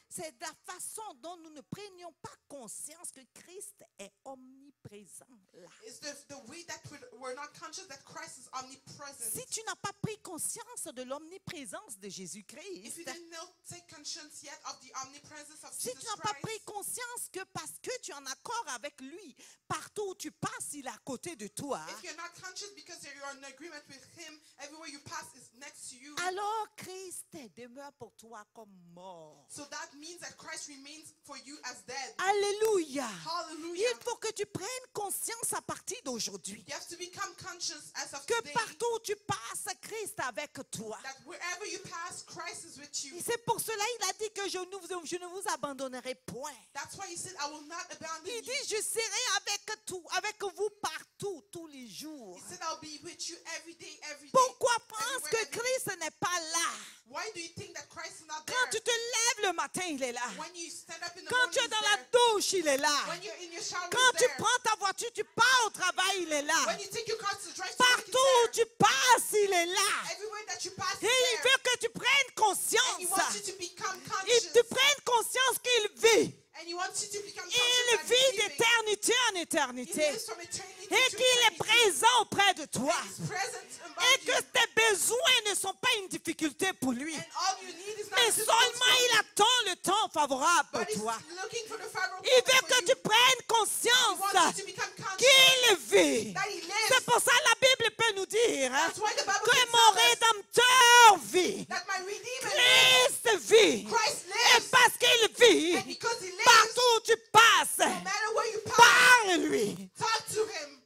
Speaker 1: c'est la façon dont nous ne prenions pas conscience que Christ est omniprésent là.
Speaker 2: it's the way that we're not conscious that Christ is omnipresent.
Speaker 1: Si tu n'as pas pris conscience de l'omniprésence de
Speaker 2: If
Speaker 1: Jésus-Christ,
Speaker 2: you didn't take conscience yet of the omnipresence of
Speaker 1: si
Speaker 2: Jesus
Speaker 1: tu n'as pas pris
Speaker 2: Christ,
Speaker 1: conscience que parce que tu es en accord avec lui, partout où tu passes, il est à côté de toi,
Speaker 2: if you're not conscious because you're in agreement with him, everywhere you pass is next to you.
Speaker 1: alors Christ demeure pour toi comme mort.
Speaker 2: So that means that Christ remains for you as dead.
Speaker 1: Alléluia.
Speaker 2: Hallelujah.
Speaker 1: Il faut que tu prennes conscience à partir d'aujourd'hui
Speaker 2: You have to become conscious as of
Speaker 1: que
Speaker 2: today
Speaker 1: partout où tu passes, Christ est avec toi.
Speaker 2: that wherever you pass, Christ is with you.
Speaker 1: Et c'est pour cela il a dit que je ne vous abandonnerai point.
Speaker 2: That's why he said, I will not abandon
Speaker 1: Il
Speaker 2: you.
Speaker 1: dit, je serai avec vous partout, tous les jours.
Speaker 2: He said, I'll be with you every day, every day.
Speaker 1: Pourquoi pense que
Speaker 2: everywhere, every day.
Speaker 1: Christ n'est pas là?
Speaker 2: Why do you think that Christ is not
Speaker 1: Quand tu
Speaker 2: there?
Speaker 1: te lèves le matin, il est là.
Speaker 2: When you stand up in the
Speaker 1: Quand
Speaker 2: morning,
Speaker 1: tu es
Speaker 2: he's
Speaker 1: dans la
Speaker 2: there.
Speaker 1: douche, il est là.
Speaker 2: When you're in your shower,
Speaker 1: Quand
Speaker 2: he's
Speaker 1: tu
Speaker 2: there.
Speaker 1: prends ta voiture, tu pars au travail, il est là.
Speaker 2: When you take your car to drive to work,
Speaker 1: Partout où
Speaker 2: he's there.
Speaker 1: tu passes, il est là.
Speaker 2: Everywhere that you pass,
Speaker 1: Et
Speaker 2: he's
Speaker 1: il
Speaker 2: there.
Speaker 1: veut que tu prennes
Speaker 2: And he
Speaker 1: conscience.
Speaker 2: wants you to become
Speaker 1: Il
Speaker 2: conscious.
Speaker 1: te prenne conscience qu'il vit.
Speaker 2: And he wants you to become
Speaker 1: Il
Speaker 2: conscious that
Speaker 1: vit
Speaker 2: he's living.
Speaker 1: d'éternité en
Speaker 2: He
Speaker 1: éternité.
Speaker 2: lives from eternity to
Speaker 1: Et qu'il est
Speaker 2: eternity.
Speaker 1: présent auprès de toi.
Speaker 2: And he's present among
Speaker 1: Et que
Speaker 2: you.
Speaker 1: tes besoins ne sont pas une difficulté pour lui.
Speaker 2: And all you need is not
Speaker 1: Mais
Speaker 2: a difficult
Speaker 1: seulement il
Speaker 2: time,
Speaker 1: attend le temps favorable pour
Speaker 2: but he's
Speaker 1: toi.
Speaker 2: looking for the favorable
Speaker 1: Il
Speaker 2: moment
Speaker 1: veut
Speaker 2: for
Speaker 1: que
Speaker 2: you.
Speaker 1: tu prennes
Speaker 2: He
Speaker 1: conscience
Speaker 2: wants you to become conscious
Speaker 1: qu'il vit.
Speaker 2: that he lives.
Speaker 1: C'est pour ça que la Bible peut nous dire hein,
Speaker 2: That's why the Bible
Speaker 1: que
Speaker 2: can
Speaker 1: mon
Speaker 2: tell us
Speaker 1: Rédempteur vit.
Speaker 2: that my Redeemer lives.
Speaker 1: Christ vit.
Speaker 2: Christ
Speaker 1: Et
Speaker 2: lives.
Speaker 1: parce qu'il vit,
Speaker 2: And because he lives,
Speaker 1: partout où tu passes,
Speaker 2: no matter where you pass,
Speaker 1: parle-lui.
Speaker 2: talk to him.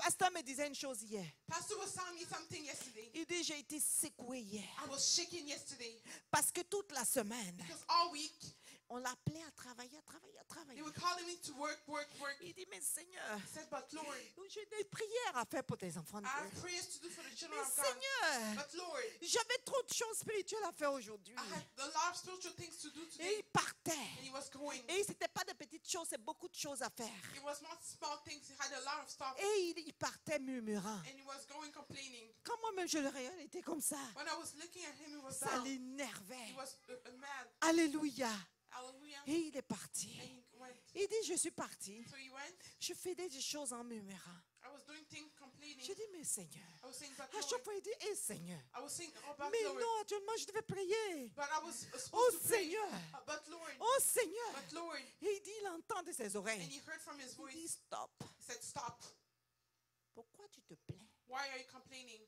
Speaker 1: pasteur me disait une chose hier.
Speaker 2: Pastor was telling me something yesterday.
Speaker 1: Il dit, j'ai été secoué hier.
Speaker 2: I was shaking yesterday
Speaker 1: Parce que toute la semaine,
Speaker 2: because all week
Speaker 1: on l'appelait à travailler, à travailler, à
Speaker 2: they
Speaker 1: travailler.
Speaker 2: were calling me to work.
Speaker 1: Il dit, mais Seigneur,
Speaker 2: I said, but Lord,
Speaker 1: j'ai des prières à faire pour tes enfants de
Speaker 2: I have
Speaker 1: Dieu.
Speaker 2: prayers to do for the children
Speaker 1: Mais
Speaker 2: of God.
Speaker 1: Seigneur,
Speaker 2: But Lord,
Speaker 1: j'avais trop de choses spirituelles à faire aujourd'hui.
Speaker 2: I had a lot of spiritual things to do
Speaker 1: Et
Speaker 2: today.
Speaker 1: il partait.
Speaker 2: And he was going.
Speaker 1: Et ce n'était pas de petites choses, c'est beaucoup de choses à faire.
Speaker 2: It was not small things. He had a lot of stuff.
Speaker 1: Et il partait murmurant.
Speaker 2: And he was going complaining.
Speaker 1: Quand moi-même je le regardais, il était comme ça.
Speaker 2: When I was looking at him, he was
Speaker 1: Ça
Speaker 2: down.
Speaker 1: l'énervait.
Speaker 2: He was mad.
Speaker 1: Alléluia.
Speaker 2: Hallelujah.
Speaker 1: Et il est parti.
Speaker 2: And he went.
Speaker 1: Il dit, je suis parti.
Speaker 2: So he went.
Speaker 1: Je faisais des choses en murmurant.
Speaker 2: I was doing things complaining.
Speaker 1: Je dis, mais Seigneur.
Speaker 2: I was saying, but
Speaker 1: À chaque
Speaker 2: Lord.
Speaker 1: fois, il dit, hé Seigneur.
Speaker 2: I was saying, oh, but
Speaker 1: Mais
Speaker 2: Lord.
Speaker 1: non, actuellement, je devais prier.
Speaker 2: But I was
Speaker 1: Oh
Speaker 2: supposed to pray.
Speaker 1: Seigneur.
Speaker 2: But Lord.
Speaker 1: Oh Seigneur.
Speaker 2: But Lord.
Speaker 1: Et il dit, il entend de ses
Speaker 2: And
Speaker 1: oreilles.
Speaker 2: he heard from his
Speaker 1: Il
Speaker 2: voice.
Speaker 1: dit, stop.
Speaker 2: He said, stop.
Speaker 1: Pourquoi tu te plains?
Speaker 2: Why are you complaining?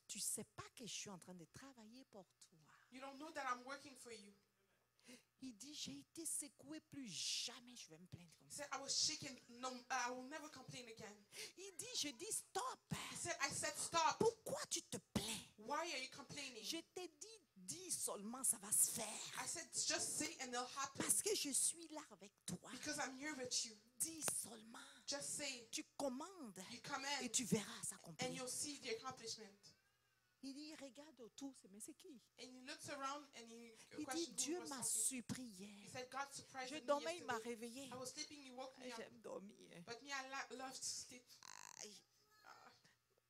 Speaker 1: Tu ne sais pas que je suis en train de travailler pour toi.
Speaker 2: You don't know that I'm working for you.
Speaker 1: Il dit, j'ai été secoué, plus jamais je vais me plaindre comme
Speaker 2: He
Speaker 1: ça.
Speaker 2: said, I was shaken. No, I will never complain again.
Speaker 1: Il dit, je dis, stop.
Speaker 2: He said, I said, stop.
Speaker 1: Pourquoi tu te plains?
Speaker 2: Why are you complaining?
Speaker 1: Je t'ai dit, dis seulement, ça va se faire.
Speaker 2: I said, just say and it'll happen.
Speaker 1: Parce que je suis là avec toi.
Speaker 2: Because I'm here with you.
Speaker 1: Dis seulement.
Speaker 2: Just say.
Speaker 1: Tu commandes
Speaker 2: You command.
Speaker 1: et tu verras
Speaker 2: And
Speaker 1: s'accomplir.
Speaker 2: you'll see the accomplissement.
Speaker 1: Il dit, regarde autour, mais c'est qui?
Speaker 2: And he looks around and he
Speaker 1: Il dit,
Speaker 2: questioned who
Speaker 1: Dieu
Speaker 2: was
Speaker 1: m'a
Speaker 2: talking.
Speaker 1: surpris
Speaker 2: He
Speaker 1: hier.
Speaker 2: said, God surprised
Speaker 1: Je
Speaker 2: me
Speaker 1: dormais, il m'a
Speaker 2: yesterday.
Speaker 1: réveillé.
Speaker 2: I was sleeping, you woke me up.
Speaker 1: J'aime dormir.
Speaker 2: But me, I love to sleep.
Speaker 1: Aïe,
Speaker 2: Uh,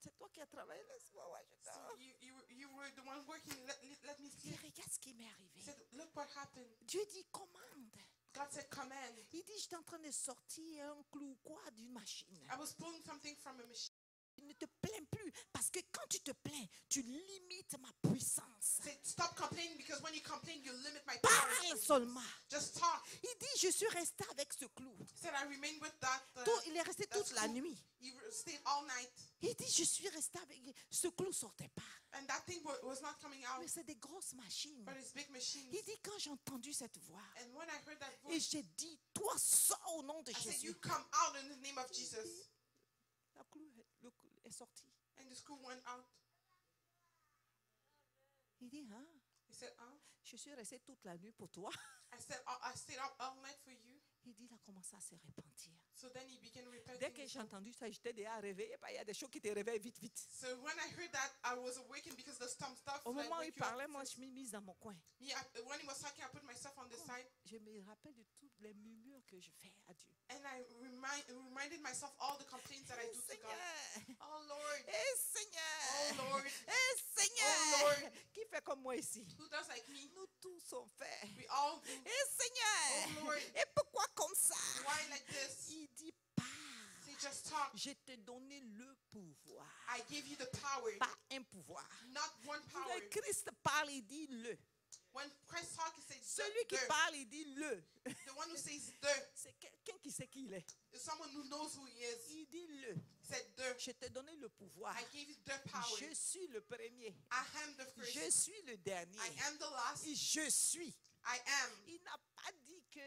Speaker 1: c'est toi qui as travaillé le soir. Ouais, je
Speaker 2: so
Speaker 1: dors.
Speaker 2: you were the one working. Let me
Speaker 1: Il dit,
Speaker 2: sleep.
Speaker 1: regarde ce qui m'est
Speaker 2: He
Speaker 1: arrivé.
Speaker 2: said, look what happened.
Speaker 1: Dieu dit, commande.
Speaker 2: God said, command.
Speaker 1: Il dit, j'étais en train de sortir un clou ou quoi d'une machine.
Speaker 2: I was pulling something from a machine.
Speaker 1: Ne te plains plus, parce que quand tu te plains, tu limites ma puissance.
Speaker 2: He said, stop complaining because when you complain, you limit my power.
Speaker 1: Parle seulement.
Speaker 2: Just talk.
Speaker 1: Il dit, je suis resté avec ce clou.
Speaker 2: He said, I remained with that.
Speaker 1: Il est resté toute la nuit.
Speaker 2: You stayed all night.
Speaker 1: Il dit, je suis resté avec... Ce clou ne sortait pas.
Speaker 2: And that thing was not coming out.
Speaker 1: Mais c'est des grosses machines.
Speaker 2: But it's big machines.
Speaker 1: Il dit, quand j'ai entendu cette voix,
Speaker 2: And when I heard that
Speaker 1: et
Speaker 2: voice,
Speaker 1: j'ai dit, toi sors au nom de
Speaker 2: I said,
Speaker 1: Jésus.
Speaker 2: you come out in the name of Jesus.
Speaker 1: Le clou est sorti.
Speaker 2: And the screw went out.
Speaker 1: Il dit, hein,
Speaker 2: He said,
Speaker 1: je suis resté toute la nuit pour toi.
Speaker 2: I said, I stayed up all night for you.
Speaker 1: Il dit, il a commencé à se repentir.
Speaker 2: So then he began
Speaker 1: Dès que
Speaker 2: repenting.
Speaker 1: j'ai entendu ça, j'étais déjà réveillée. Il y a des choses qui te réveillent vite, vite.
Speaker 2: So when I heard that, I was awakened because the stuff
Speaker 1: Au
Speaker 2: like,
Speaker 1: moment où il
Speaker 2: wake you up.
Speaker 1: parlait, moi, je me suis mise dans mon coin.
Speaker 2: Me, when he was talking, I put myself on the side.
Speaker 1: Je me rappelle de tous les murmures que je fais à Dieu.
Speaker 2: And I reminded myself all the complaints that I do to God.
Speaker 1: Seigneur,
Speaker 2: Oh Lord.
Speaker 1: eh Seigneur,
Speaker 2: Oh Lord.
Speaker 1: eh Seigneur,
Speaker 2: Oh Lord.
Speaker 1: qui fait comme moi ici?
Speaker 2: Who does like me?
Speaker 1: Nous tous sommes faits.
Speaker 2: We all do.
Speaker 1: Eh Seigneur,
Speaker 2: Oh Lord.
Speaker 1: et pourquoi comme ça?
Speaker 2: Why like this?
Speaker 1: Il dit pas.
Speaker 2: Say just talk.
Speaker 1: Je t'ai donné le pouvoir,
Speaker 2: I gave you the power,
Speaker 1: pas un pouvoir.
Speaker 2: not one power.
Speaker 1: Quand Christ parle, il dit le.
Speaker 2: When Christ talks, he says
Speaker 1: Celui qui
Speaker 2: the.
Speaker 1: parle, il dit le.
Speaker 2: The one who says the
Speaker 1: C'est quelqu'un qui sait qui il est.
Speaker 2: is someone who knows who he is.
Speaker 1: Il dit le.
Speaker 2: He said the.
Speaker 1: Je t'ai donné le pouvoir.
Speaker 2: I gave you the power.
Speaker 1: Je suis le premier.
Speaker 2: I am the first.
Speaker 1: Je suis le dernier.
Speaker 2: I am the last.
Speaker 1: Et je suis.
Speaker 2: I am.
Speaker 1: Il n'a pas dit que.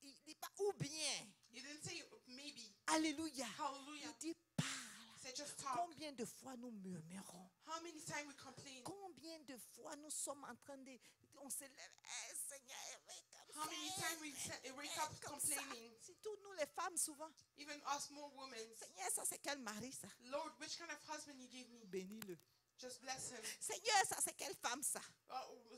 Speaker 1: Il dit pas ou bien.
Speaker 2: He didn't say maybe.
Speaker 1: Alléluia.
Speaker 2: Hallelujah.
Speaker 1: Il dit parle.
Speaker 2: He said just talk.
Speaker 1: Combien de fois nous murmurons?
Speaker 2: How many times we complain?
Speaker 1: Combien de fois nous sommes en train de. On se lève. Eh, Seigneur, comme
Speaker 2: How many
Speaker 1: ça,
Speaker 2: times we wake up
Speaker 1: comme ça.
Speaker 2: complaining?
Speaker 1: Surtout nous les femmes souvent.
Speaker 2: Even us more women.
Speaker 1: Seigneur, ça c'est quel mari ça?
Speaker 2: Lord, which kind of husband you gave me?
Speaker 1: Bénis-le.
Speaker 2: Just bless him.
Speaker 1: Seigneur, ça c'est quelle femme ça?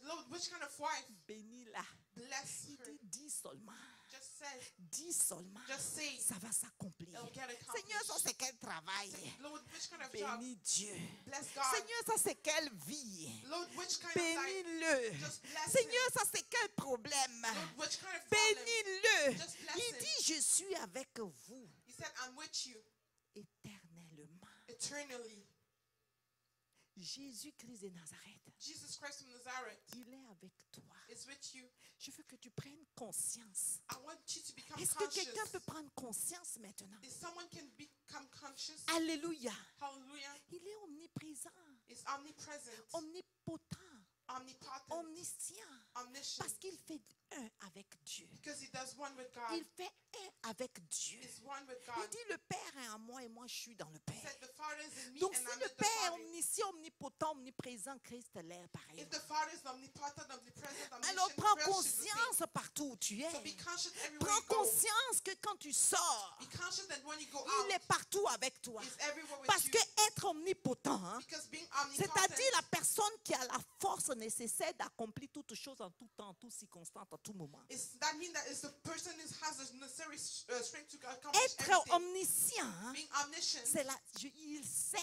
Speaker 2: Lord, which kind of wife?
Speaker 1: Bénis-la.
Speaker 2: Bless
Speaker 1: Il
Speaker 2: her.
Speaker 1: dit, dis seulement.
Speaker 2: Just say.
Speaker 1: Dis seulement.
Speaker 2: Just say.
Speaker 1: Ça va s'accomplir.
Speaker 2: It'll get accomplished.
Speaker 1: Seigneur, ça c'est quel travail?
Speaker 2: Lord, which kind of job?
Speaker 1: Bénis Dieu.
Speaker 2: Bless God.
Speaker 1: Seigneur, ça c'est quelle vie?
Speaker 2: Lord, which kind of life?
Speaker 1: Bénis-le.
Speaker 2: Just bless
Speaker 1: Seigneur,
Speaker 2: him.
Speaker 1: ça c'est quel problème?
Speaker 2: Lord, which kind of problem?
Speaker 1: Bénis-le.
Speaker 2: Just bless
Speaker 1: Il
Speaker 2: him.
Speaker 1: dit, je suis avec vous
Speaker 2: He said, I'm with you
Speaker 1: éternellement.
Speaker 2: eternally.
Speaker 1: Jésus-Christ de Nazareth,
Speaker 2: Jesus Christ from Nazareth
Speaker 1: il est avec toi.
Speaker 2: is with you.
Speaker 1: Je veux que tu prennes conscience.
Speaker 2: I want you to become
Speaker 1: Est-ce que
Speaker 2: conscious.
Speaker 1: quelqu'un peut prendre conscience maintenant?
Speaker 2: If someone can become conscious,
Speaker 1: Alléluia.
Speaker 2: hallelujah,
Speaker 1: Il est omniprésent,
Speaker 2: is omnipresent,
Speaker 1: omnipotent,
Speaker 2: omnipotent,
Speaker 1: omniscient.
Speaker 2: omniscient,
Speaker 1: Parce qu'il fait un avec Dieu.
Speaker 2: because he does one with God.
Speaker 1: Il fait un avec Dieu.
Speaker 2: is one with
Speaker 1: Il
Speaker 2: God.
Speaker 1: dit, le Père est en moi et moi je suis dans le
Speaker 2: He
Speaker 1: Père.
Speaker 2: said, the Father is in me
Speaker 1: Donc
Speaker 2: and
Speaker 1: si
Speaker 2: I'm
Speaker 1: le
Speaker 2: in the
Speaker 1: Père est
Speaker 2: Father.
Speaker 1: omniscient, omnipotent, omniprésent, Christ l'est pareil.
Speaker 2: If the Father is omnipotent, omnipresent,
Speaker 1: Alors
Speaker 2: omniscient,
Speaker 1: prends
Speaker 2: Christ is the same.
Speaker 1: conscience partout où tu es.
Speaker 2: So be conscious everywhere
Speaker 1: Prends
Speaker 2: you go.
Speaker 1: conscience que quand tu sors,
Speaker 2: Be conscious that when you go
Speaker 1: il est
Speaker 2: out,
Speaker 1: partout avec toi.
Speaker 2: He's everywhere with
Speaker 1: Parce
Speaker 2: you.
Speaker 1: que être omnipotent, hein,
Speaker 2: Because being
Speaker 1: c'est-à-dire
Speaker 2: omnipotent,
Speaker 1: la personne qui a la force nécessaire d'accomplir toutes choses en tout temps, en toute circonstance, en tout moment.
Speaker 2: that means that it's the person who has the necessary strength to accomplish
Speaker 1: Être
Speaker 2: everything.
Speaker 1: omniscient, hein,
Speaker 2: Being omniscient,
Speaker 1: c'est il sait.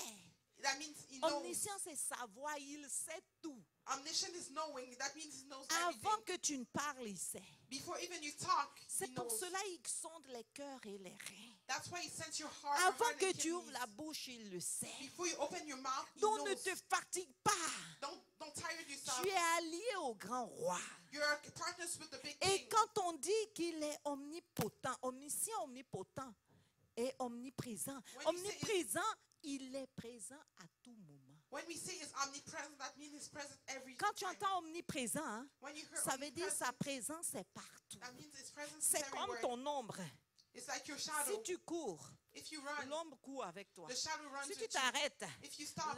Speaker 2: that means he knows.
Speaker 1: Omniscient, c'est savoir, il sait tout.
Speaker 2: Omniscient is knowing. That means he knows
Speaker 1: Avant
Speaker 2: everything.
Speaker 1: que tu ne parles, il sait.
Speaker 2: Before even you talk, he
Speaker 1: C'est pour
Speaker 2: knows.
Speaker 1: cela qu'il sonde les cœurs et les reins.
Speaker 2: That's why he sends your heart, your
Speaker 1: Avant
Speaker 2: heart
Speaker 1: que
Speaker 2: and
Speaker 1: tu ouvres
Speaker 2: kidneys.
Speaker 1: la bouche, il le sait.
Speaker 2: Before you open your mouth, he
Speaker 1: Donc ne
Speaker 2: knows.
Speaker 1: te fatigue pas.
Speaker 2: Don't tire yourself.
Speaker 1: Tu es allié au grand roi.
Speaker 2: You're partners with the big
Speaker 1: Et
Speaker 2: king.
Speaker 1: quand on dit qu'il est omnipotent, omniscient, omnipotent et omniprésent,
Speaker 2: When you say
Speaker 1: omniprésent, il est présent à tout moment.
Speaker 2: When we say he's omnipresent, that means he's present every
Speaker 1: Quand tu
Speaker 2: time.
Speaker 1: entends omniprésent, hein,
Speaker 2: When you hear
Speaker 1: ça veut dire sa
Speaker 2: omnipresent,
Speaker 1: présence est partout.
Speaker 2: that means his presence is
Speaker 1: C'est comme
Speaker 2: everywhere.
Speaker 1: ton ombre.
Speaker 2: It's like your
Speaker 1: Si
Speaker 2: shadow.
Speaker 1: tu cours,
Speaker 2: If you run,
Speaker 1: l'ombre court avec toi.
Speaker 2: the shadow runs
Speaker 1: Si tu
Speaker 2: with you.
Speaker 1: t'arrêtes,
Speaker 2: If you stop,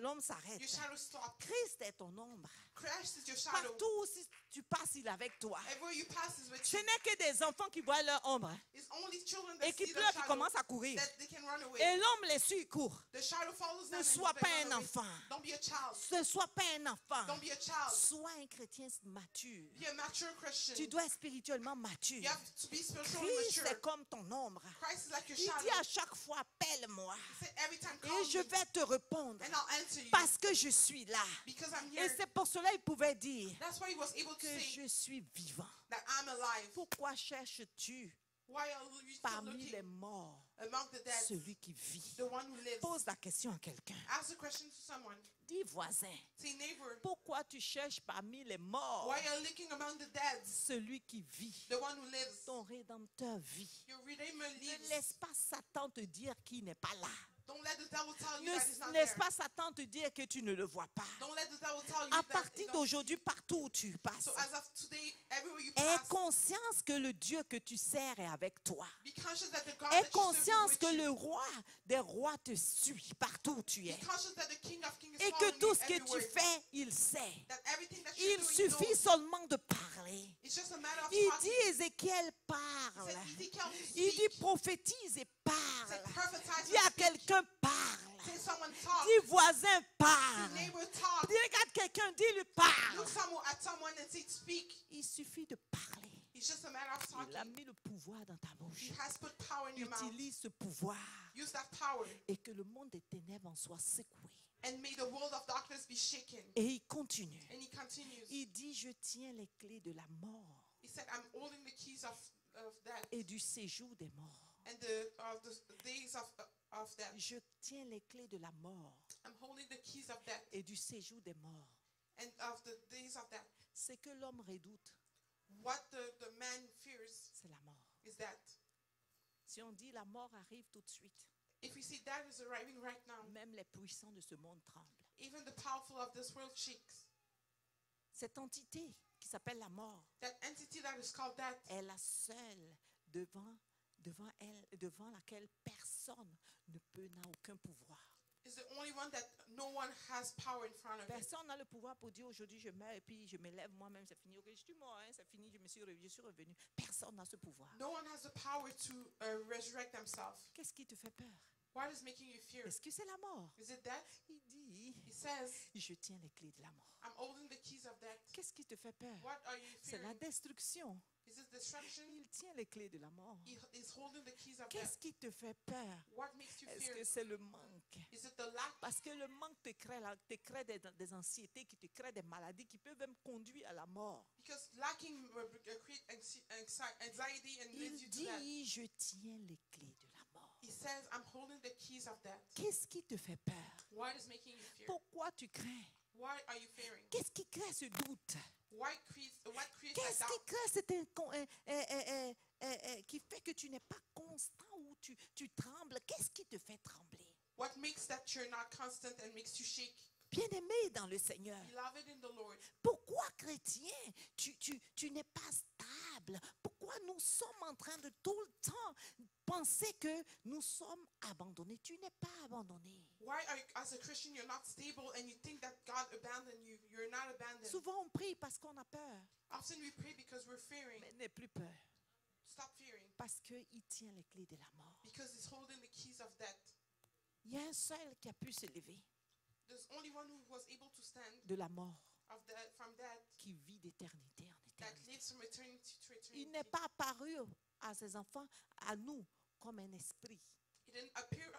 Speaker 1: l'ombre s'arrête.
Speaker 2: your shadow stops.
Speaker 1: Christ est ton ombre.
Speaker 2: Christ is your shadow.
Speaker 1: Partout où si tu passes, il est avec toi.
Speaker 2: Everywhere you pass is with
Speaker 1: Ce
Speaker 2: you.
Speaker 1: n'est que des enfants qui voient leur ombre
Speaker 2: It's only children that
Speaker 1: et qui
Speaker 2: see the
Speaker 1: pleurent, qui
Speaker 2: shadow
Speaker 1: commencent à courir.
Speaker 2: that they can run away.
Speaker 1: Et l'homme les suit, il court.
Speaker 2: The shadow follows them
Speaker 1: Ne
Speaker 2: and
Speaker 1: sois
Speaker 2: they
Speaker 1: pas
Speaker 2: run
Speaker 1: un
Speaker 2: away.
Speaker 1: enfant.
Speaker 2: Don't be a child.
Speaker 1: Ne sois pas un enfant.
Speaker 2: Don't be a child.
Speaker 1: Sois un chrétien mature.
Speaker 2: Be a mature Christian.
Speaker 1: Tu dois être spirituellement mature.
Speaker 2: You have to be spiritually
Speaker 1: Christ
Speaker 2: mature.
Speaker 1: est comme ton ombre.
Speaker 2: Christ is like your
Speaker 1: Il
Speaker 2: shadow.
Speaker 1: dit à chaque fois, appelle-moi.
Speaker 2: He said, every time call
Speaker 1: Et je
Speaker 2: me
Speaker 1: vais te répondre.
Speaker 2: and I'll answer you
Speaker 1: Parce que je suis là.
Speaker 2: because I'm
Speaker 1: Et
Speaker 2: here.
Speaker 1: c'est pour cela qu'il pouvait dire
Speaker 2: That's why he was able to
Speaker 1: que
Speaker 2: say
Speaker 1: je suis vivant.
Speaker 2: that I'm alive.
Speaker 1: Pourquoi cherches-tu
Speaker 2: Why are you still
Speaker 1: parmi
Speaker 2: looking
Speaker 1: les morts
Speaker 2: among the dead,
Speaker 1: celui qui vit?
Speaker 2: the one who lives?
Speaker 1: Pose la question à quelqu'un.
Speaker 2: Ask a question to someone.
Speaker 1: Dis voisin,
Speaker 2: Say, neighbor,
Speaker 1: pourquoi tu cherches parmi les morts
Speaker 2: why are you looking among the dead,
Speaker 1: celui qui vit?
Speaker 2: the one who lives?
Speaker 1: Ton Rédempteur vit.
Speaker 2: Your Redeemer
Speaker 1: Ne
Speaker 2: lives.
Speaker 1: laisse pas Satan te dire qu'il n'est pas là.
Speaker 2: Don't let the devil tell you
Speaker 1: Ne
Speaker 2: that he's not
Speaker 1: laisse
Speaker 2: there.
Speaker 1: pas Satan te dire que tu ne le vois pas.
Speaker 2: Don't let the devil tell you
Speaker 1: À
Speaker 2: that.
Speaker 1: partir d'aujourd'hui, partout où tu passes,
Speaker 2: So as of today, everywhere you
Speaker 1: aie
Speaker 2: pass,
Speaker 1: conscience que le Dieu que tu sers est avec toi.
Speaker 2: be conscious that the God
Speaker 1: Aie
Speaker 2: that you serve
Speaker 1: conscience
Speaker 2: is
Speaker 1: que
Speaker 2: with you.
Speaker 1: le roi des rois te suit partout où tu es.
Speaker 2: Be conscious that the King of Kings is
Speaker 1: Et que
Speaker 2: following
Speaker 1: tout
Speaker 2: you
Speaker 1: ce que tu
Speaker 2: everywhere.
Speaker 1: fais, il sait.
Speaker 2: That everything that you're
Speaker 1: Il
Speaker 2: doing,
Speaker 1: suffit
Speaker 2: knows.
Speaker 1: seulement de parler.
Speaker 2: It's just a matter of
Speaker 1: Il
Speaker 2: talking.
Speaker 1: dit, Ézéchiel
Speaker 2: He
Speaker 1: parle.
Speaker 2: said, Ezekiel,
Speaker 1: Il
Speaker 2: speak.
Speaker 1: dit, prophétise et parle.
Speaker 2: Said, prophesize
Speaker 1: Dis à
Speaker 2: and speak.
Speaker 1: quelqu'un, parle.
Speaker 2: Say, someone talk.
Speaker 1: Dis, voisin,
Speaker 2: Say,
Speaker 1: parle.
Speaker 2: neighbor, talk.
Speaker 1: Dis, regarde quelqu'un, dis-lui, parle.
Speaker 2: Look at someone and say, speak.
Speaker 1: Il suffit de parler.
Speaker 2: It's just a matter of
Speaker 1: Il a
Speaker 2: talking.
Speaker 1: mis le pouvoir dans ta bouche.
Speaker 2: He has put power in your mouth.
Speaker 1: Utilise ce pouvoir
Speaker 2: Use that power
Speaker 1: et que le monde des ténèbres en soit secoué.
Speaker 2: and may the world of darkness be shaken.
Speaker 1: Et il continue.
Speaker 2: And he continues.
Speaker 1: Il dit, je tiens les clés de la mort
Speaker 2: He said, I'm holding the keys of death
Speaker 1: et du séjour des morts.
Speaker 2: and the days of death.
Speaker 1: Je tiens les clés de la mort
Speaker 2: I'm holding the keys of death
Speaker 1: et du séjour des morts.
Speaker 2: and of the days of death.
Speaker 1: Ce que l'homme redoute,
Speaker 2: What the man fears
Speaker 1: c'est la mort.
Speaker 2: is death.
Speaker 1: Si on dit la mort arrive tout de suite,
Speaker 2: If we see death is arriving right now,
Speaker 1: même les puissants de ce monde tremblent.
Speaker 2: even the powerful of this world shakes.
Speaker 1: Cette entité qui s'appelle la mort
Speaker 2: That entity that is called death
Speaker 1: est la seule devant laquelle personne ne peut, n'a aucun pouvoir.
Speaker 2: is the only one that no one has power in front of it.
Speaker 1: Personne n'a le pouvoir pour dire aujourd'hui je meurs et puis je me lève moi-même, c'est fini. Ok, je suis mort, hein, c'est fini, je suis revenu. Personne n'a ce pouvoir.
Speaker 2: No one has the power to resurrect themselves.
Speaker 1: Qu'est-ce qui te fait peur?
Speaker 2: What is making you fear?
Speaker 1: Est-ce que c'est la mort?
Speaker 2: Is it death?
Speaker 1: Il dit,
Speaker 2: He says,
Speaker 1: je tiens les clés de la mort.
Speaker 2: I'm holding the keys of death.
Speaker 1: Qu'est-ce qui te fait peur?
Speaker 2: What are you
Speaker 1: C'est la
Speaker 2: fearing?
Speaker 1: destruction.
Speaker 2: Is it destruction?
Speaker 1: Il tient les clés de la mort.
Speaker 2: He is holding the keys of
Speaker 1: Qu'est-ce
Speaker 2: death.
Speaker 1: qui te fait peur?
Speaker 2: What makes you
Speaker 1: Est-ce
Speaker 2: fear?
Speaker 1: que c'est le manque?
Speaker 2: Is it the lack?
Speaker 1: Parce que le manque te crée des anxiétés, qui te crée des maladies qui peuvent même conduire à la mort.
Speaker 2: Because lacking create anxiety and
Speaker 1: Il
Speaker 2: leads you to death.
Speaker 1: dit, je tiens les clés de la mort.
Speaker 2: He says, I'm holding the keys of death.
Speaker 1: Qu'est-ce qui te fait peur?
Speaker 2: What is making you fear?
Speaker 1: Pourquoi tu crains?
Speaker 2: Why are you fearing?
Speaker 1: Qu'est-ce qui crée ce doute?
Speaker 2: What creates that
Speaker 1: Qu'est-ce qui
Speaker 2: doubt?
Speaker 1: crée qui fait que tu n'es pas constant ou tu trembles? Qu'est-ce qui te fait trembler?
Speaker 2: What makes that you're not constant and makes you shake?
Speaker 1: Bien-aimé dans le Seigneur,
Speaker 2: Beloved in the Lord.
Speaker 1: pourquoi chrétien, tu n'es pas stable? Pourquoi pourquoi nous sommes en train de tout le temps penser que nous sommes abandonnés? Tu n'es pas abandonné.
Speaker 2: Why are you, as a Christian, you're not stable and you think that God abandoned you? You're not abandoned.
Speaker 1: Souvent, on prie parce qu'on a peur.
Speaker 2: Often we pray because we're fearing.
Speaker 1: Mais n'aie plus peur.
Speaker 2: Stop fearing.
Speaker 1: Parce qu'il tient les clés de la mort.
Speaker 2: Because he's holding the keys of death.
Speaker 1: Il y a un seul qui a pu se lever
Speaker 2: There's only one who was able to stand
Speaker 1: de la mort,
Speaker 2: from death,
Speaker 1: qui vit d'éternité en
Speaker 2: that
Speaker 1: éternité.
Speaker 2: lives from eternity to eternity.
Speaker 1: Il n'est pas apparu à ses enfants, à nous, comme un esprit
Speaker 2: He didn't appear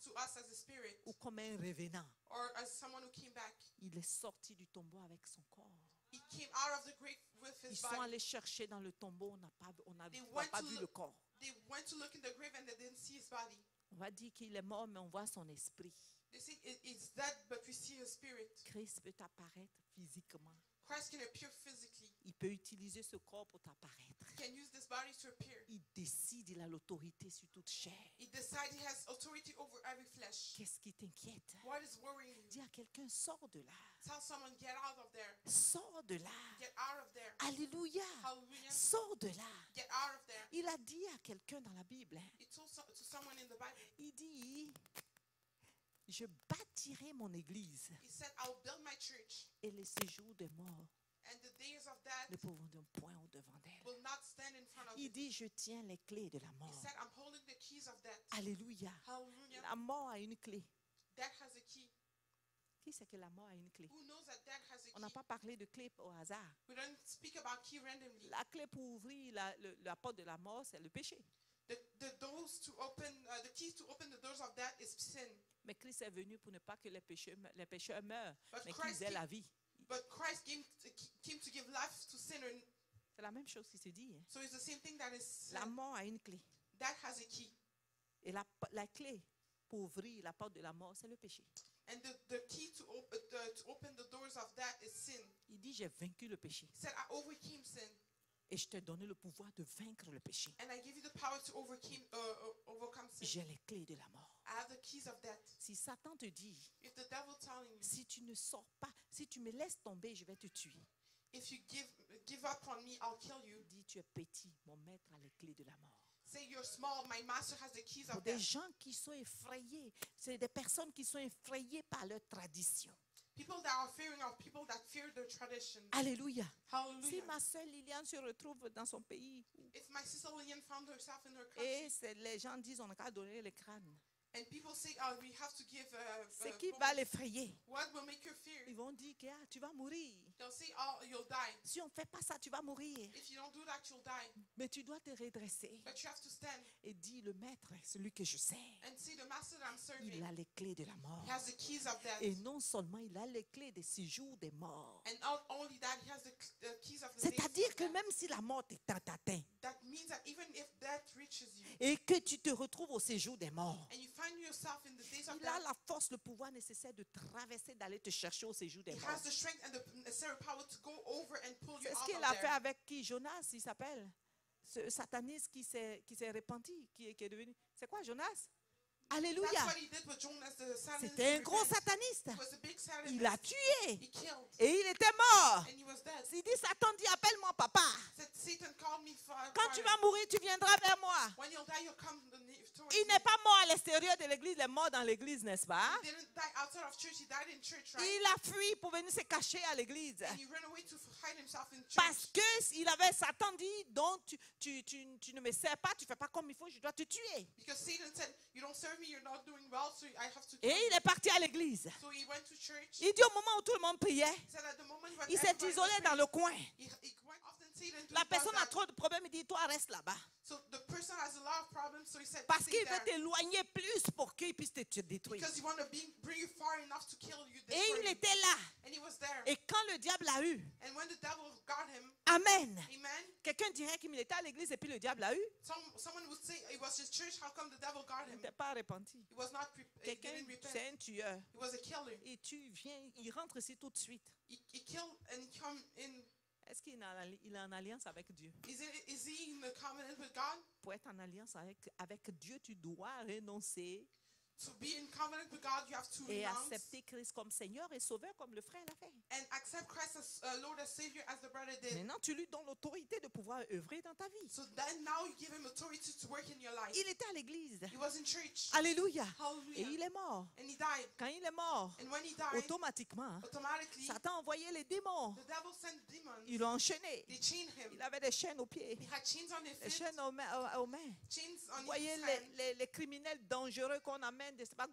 Speaker 2: to us as a spirit
Speaker 1: ou comme un revenant.
Speaker 2: or as someone who came back.
Speaker 1: Il est sorti du tombeau avec son corps.
Speaker 2: He came out of the grave with
Speaker 1: Ils
Speaker 2: his
Speaker 1: sont
Speaker 2: body.
Speaker 1: allés chercher dans le tombeau, on n'a pas
Speaker 2: They
Speaker 1: pas
Speaker 2: went to
Speaker 1: vu le
Speaker 2: look-
Speaker 1: corps.
Speaker 2: They went to look in the grave and they didn't see his body.
Speaker 1: On va dire qu'il est mort, mais on voit son esprit.
Speaker 2: They say it's dead, but we see his spirit.
Speaker 1: Christ peut apparaître physiquement.
Speaker 2: Christ can appear physically.
Speaker 1: Il peut utiliser ce corps pour t'apparaître.
Speaker 2: He can use this body to appear.
Speaker 1: Il décide, il a l'autorité sur toute chair.
Speaker 2: He decides he has authority over every flesh.
Speaker 1: Qu'est-ce qui t'inquiète?
Speaker 2: What is worrying you?
Speaker 1: Dis à quelqu'un, sors de là.
Speaker 2: Tell someone, get out of there.
Speaker 1: Sors de là.
Speaker 2: Get out of there.
Speaker 1: Alléluia.
Speaker 2: Hallelujah.
Speaker 1: Sors de là.
Speaker 2: Get out of there.
Speaker 1: Il a dit à quelqu'un dans la Bible, hein,
Speaker 2: He told to someone in the Bible.
Speaker 1: il dit, je bâtirai mon église
Speaker 2: He said, I will build my church,
Speaker 1: et les séjours des morts
Speaker 2: and the days of death
Speaker 1: ne pourront point au-devant d'elle.
Speaker 2: will not stand in front of
Speaker 1: Il
Speaker 2: it.
Speaker 1: dit, je tiens les clés de la
Speaker 2: He
Speaker 1: mort.
Speaker 2: said, I'm holding the keys of death.
Speaker 1: Alléluia.
Speaker 2: Hallelujah.
Speaker 1: La mort a une clé.
Speaker 2: Death has a key.
Speaker 1: Qui c'est que la mort a une clé?
Speaker 2: Who knows that death has a
Speaker 1: On n'a
Speaker 2: key?
Speaker 1: pas parlé de clé au hasard.
Speaker 2: We don't speak about key randomly.
Speaker 1: La clé pour ouvrir la porte de la mort, c'est le péché.
Speaker 2: The doors to open, the keys to open the doors of death is sin.
Speaker 1: Mais Christ est venu pour ne pas que les pécheurs meurent,
Speaker 2: But
Speaker 1: mais
Speaker 2: Christ
Speaker 1: qu'ils aient la vie.
Speaker 2: But Christ came to give life to sinners.
Speaker 1: C'est la même chose qui se dit. Hein.
Speaker 2: So it's the same thing that is
Speaker 1: La mort a une clé.
Speaker 2: that has a key.
Speaker 1: Et la clé pour ouvrir la porte de la mort, c'est le péché.
Speaker 2: And the key to open the doors of that is sin.
Speaker 1: Il dit, j'ai vaincu le péché.
Speaker 2: He said, I overcame sin.
Speaker 1: Et je t'ai donné le pouvoir de vaincre le péché.
Speaker 2: And I give you the power to overcome sin.
Speaker 1: J'ai les clés de la mort.
Speaker 2: I have the keys of death.
Speaker 1: Si Satan te dit,
Speaker 2: If the devil telling you,
Speaker 1: si tu ne sors pas, si tu me laisses tomber, je vais te tuer.
Speaker 2: if you give up on me, I'll kill you.
Speaker 1: Dis, tu es petit, mon maître a les clés de la mort.
Speaker 2: Say you're small, my master has the keys
Speaker 1: Pour
Speaker 2: of
Speaker 1: des
Speaker 2: death.
Speaker 1: gens qui sont effrayés, c'est des personnes qui sont effrayées par leur tradition.
Speaker 2: People that are fearing are people that fear their traditions.
Speaker 1: Alléluia. Si
Speaker 2: Hallelujah.
Speaker 1: ma soeur Liliane se retrouve dans son pays
Speaker 2: If my sister Lillian found herself in her
Speaker 1: et
Speaker 2: country,
Speaker 1: les gens disent on n'a qu'à donner le crâne,
Speaker 2: and people say, oh, we have to give
Speaker 1: c'est qui va l'effrayer?
Speaker 2: what will make her fear?
Speaker 1: Ils vont dire que tu vas mourir.
Speaker 2: They'll say, oh, you'll die.
Speaker 1: Si on ne fait pas ça, tu vas mourir.
Speaker 2: If you don't do that, you'll die.
Speaker 1: Mais tu dois te redresser
Speaker 2: But you have to stand
Speaker 1: et dire le maître, celui que je sais,
Speaker 2: and see the master that I'm serving.
Speaker 1: il a les clés de la mort.
Speaker 2: He has the keys of death.
Speaker 1: Et non seulement il a les clés des séjours des morts.
Speaker 2: And not only that, he has the keys of the days
Speaker 1: C'est-à-dire
Speaker 2: of
Speaker 1: que
Speaker 2: death.
Speaker 1: même si la mort t'atteint
Speaker 2: That means that even if death reaches you
Speaker 1: et que tu te retrouves au séjour des morts,
Speaker 2: and you find yourself in the days of
Speaker 1: il a
Speaker 2: death,
Speaker 1: la force, le pouvoir nécessaire de traverser, d'aller te chercher au séjour des
Speaker 2: he
Speaker 1: morts.
Speaker 2: has the strength and the necessary power to go over and pull you
Speaker 1: C'est ce
Speaker 2: out
Speaker 1: qu'il
Speaker 2: of
Speaker 1: a fait
Speaker 2: there.
Speaker 1: avec qui? Jonas, il s'appelle. Ce sataniste qui s'est repenti, qui est devenu. C'est quoi, Jonas?
Speaker 2: That's
Speaker 1: Alléluia.
Speaker 2: what he did with Jonas, the Satanist.
Speaker 1: C'était un gros sataniste.
Speaker 2: He was a big Satanist.
Speaker 1: Il a tué.
Speaker 2: He killed.
Speaker 1: Et il était mort.
Speaker 2: And he was dead.
Speaker 1: Il dit, Satan dit, appelle-moi papa.
Speaker 2: Said, Satan called me for
Speaker 1: Quand tu vas mourir, tu viendras vers moi.
Speaker 2: when you'll die, you'll come towards
Speaker 1: Il
Speaker 2: me.
Speaker 1: n'est pas mort à l'extérieur de l'église, il est mort dans l'église, n'est-ce pas?
Speaker 2: He didn't die outside of church, he died in church, right?
Speaker 1: Il a fui pour venir se cacher à l'église.
Speaker 2: And he ran away to hide himself in
Speaker 1: Parce
Speaker 2: church.
Speaker 1: que il avait Satan dit, donc tu ne me sers pas, tu ne fais pas comme il faut, je dois te tuer.
Speaker 2: Because Satan said, you don't serve me, you're not doing well, so I have to
Speaker 1: Et
Speaker 2: kill you.
Speaker 1: il est parti à l'église.
Speaker 2: So he went to church.
Speaker 1: Il dit au moment où tout le monde priait,
Speaker 2: He said at the moment when
Speaker 1: il s'est
Speaker 2: everybody was
Speaker 1: isolé dans
Speaker 2: praying,
Speaker 1: le coin.
Speaker 2: he went often Satan
Speaker 1: La
Speaker 2: does
Speaker 1: personne a
Speaker 2: that.
Speaker 1: trop de problèmes, il dit, toi reste là-bas.
Speaker 2: So the person has a lot of problems, so he said,
Speaker 1: Parce
Speaker 2: stay
Speaker 1: qu'il veut
Speaker 2: there.
Speaker 1: t'éloigner plus pour qu'il puisse te détruire.
Speaker 2: Because you want to bring you far enough to kill you.
Speaker 1: Et
Speaker 2: destroy
Speaker 1: il
Speaker 2: you.
Speaker 1: était là.
Speaker 2: And he was there.
Speaker 1: Et quand le diable a eu,
Speaker 2: And when the devil got him,
Speaker 1: Amen.
Speaker 2: amen,
Speaker 1: Quelqu'un dirait qu'il était à l'église et puis le diable a eu.
Speaker 2: someone would say it was his church, how come the devil got
Speaker 1: Il
Speaker 2: him?
Speaker 1: n'était pas repenti.
Speaker 2: He was not he
Speaker 1: Quelqu'un,
Speaker 2: didn't repent.
Speaker 1: c'est un tueur.
Speaker 2: He was a killer.
Speaker 1: Et tu viens, il rentre ici tout de suite.
Speaker 2: He killed and he come in.
Speaker 1: Est-ce qu'il est en alliance avec Dieu?
Speaker 2: Is he in the covenant with God?
Speaker 1: Pour être en alliance avec Dieu, tu dois renoncer
Speaker 2: To be in covenant with God, you have to
Speaker 1: et
Speaker 2: renounce
Speaker 1: accepter Christ comme Seigneur et Sauveur comme le frère l'a fait.
Speaker 2: and accept Christ as Lord and Savior as the brother did.
Speaker 1: Maintenant, tu lui donnes l'autorité de pouvoir œuvrer dans ta vie.
Speaker 2: So then now you give him authority to work in your life.
Speaker 1: Il était à l'église.
Speaker 2: He was in church.
Speaker 1: Alléluia. Et
Speaker 2: Hallelujah.
Speaker 1: il est mort.
Speaker 2: And he died.
Speaker 1: Quand il est mort,
Speaker 2: And when he died,
Speaker 1: automatiquement,
Speaker 2: automatically,
Speaker 1: Satan a envoyé les démons.
Speaker 2: the devil sent demons.
Speaker 1: Ils l'ont enchaîné.
Speaker 2: They chained him.
Speaker 1: Il avait des chaînes aux pieds,
Speaker 2: He had chains on his
Speaker 1: des
Speaker 2: feet,
Speaker 1: chaînes aux mains.
Speaker 2: chains
Speaker 1: Vous
Speaker 2: on
Speaker 1: voyez
Speaker 2: his hand.
Speaker 1: les criminels dangereux qu'on amène de je sais pas,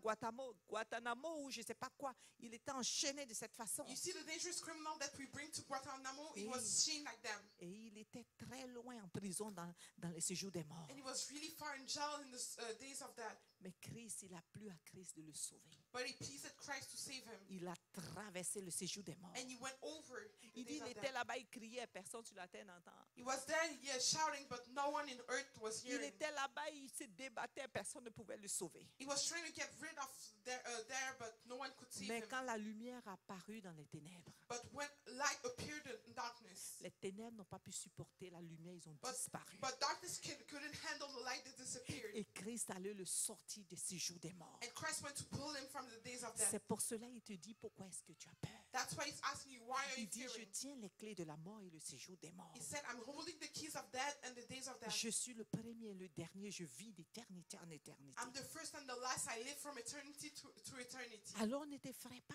Speaker 1: Guantanamo ou je ne sais pas quoi. Il était enchaîné de cette façon.
Speaker 2: You see the dangerous criminal that we bring to Guantanamo, he was chained like them.
Speaker 1: Et il était très loin en prison dans les séjours des morts.
Speaker 2: And he was really far in jail in the days of that.
Speaker 1: Mais Christ, il a plu à Christ de le sauver.
Speaker 2: But he pleased Christ to save him.
Speaker 1: Il a traversé le séjour des morts.
Speaker 2: And he went over the
Speaker 1: Il dit,
Speaker 2: days
Speaker 1: il
Speaker 2: of
Speaker 1: était
Speaker 2: death.
Speaker 1: là-bas, il criait, personne sur la terre n'entend.
Speaker 2: He was there, yeah, shouting, but no one in earth was
Speaker 1: Il
Speaker 2: hearing.
Speaker 1: était là-bas, il se débattait, personne ne pouvait le sauver.
Speaker 2: He was trying to get rid of there, but no one could save
Speaker 1: Mais
Speaker 2: him.
Speaker 1: quand la lumière apparut dans les ténèbres,
Speaker 2: But when light appeared in darkness,
Speaker 1: les ténèbres n'ont pas pu supporter la lumière, ils ont disparu.
Speaker 2: but darkness couldn't handle the light that disappeared.
Speaker 1: Et Christ allait le sortir des séjours des morts.
Speaker 2: And Christ went to pull him from the days of death.
Speaker 1: C'est pour cela qu'il te dit, pourquoi est-ce que tu as peur?
Speaker 2: That's why he's asking you, why are you
Speaker 1: Il dit, je
Speaker 2: fearing?
Speaker 1: tiens les clés de la mort et le séjour des morts.
Speaker 2: He said, I'm holding the keys of death and the days of death.
Speaker 1: Je suis le premier et le dernier, je vis d'éternité en éternité.
Speaker 2: I'm the first and the last. I live from eternity to eternity.
Speaker 1: Alors ne t'effraie pas.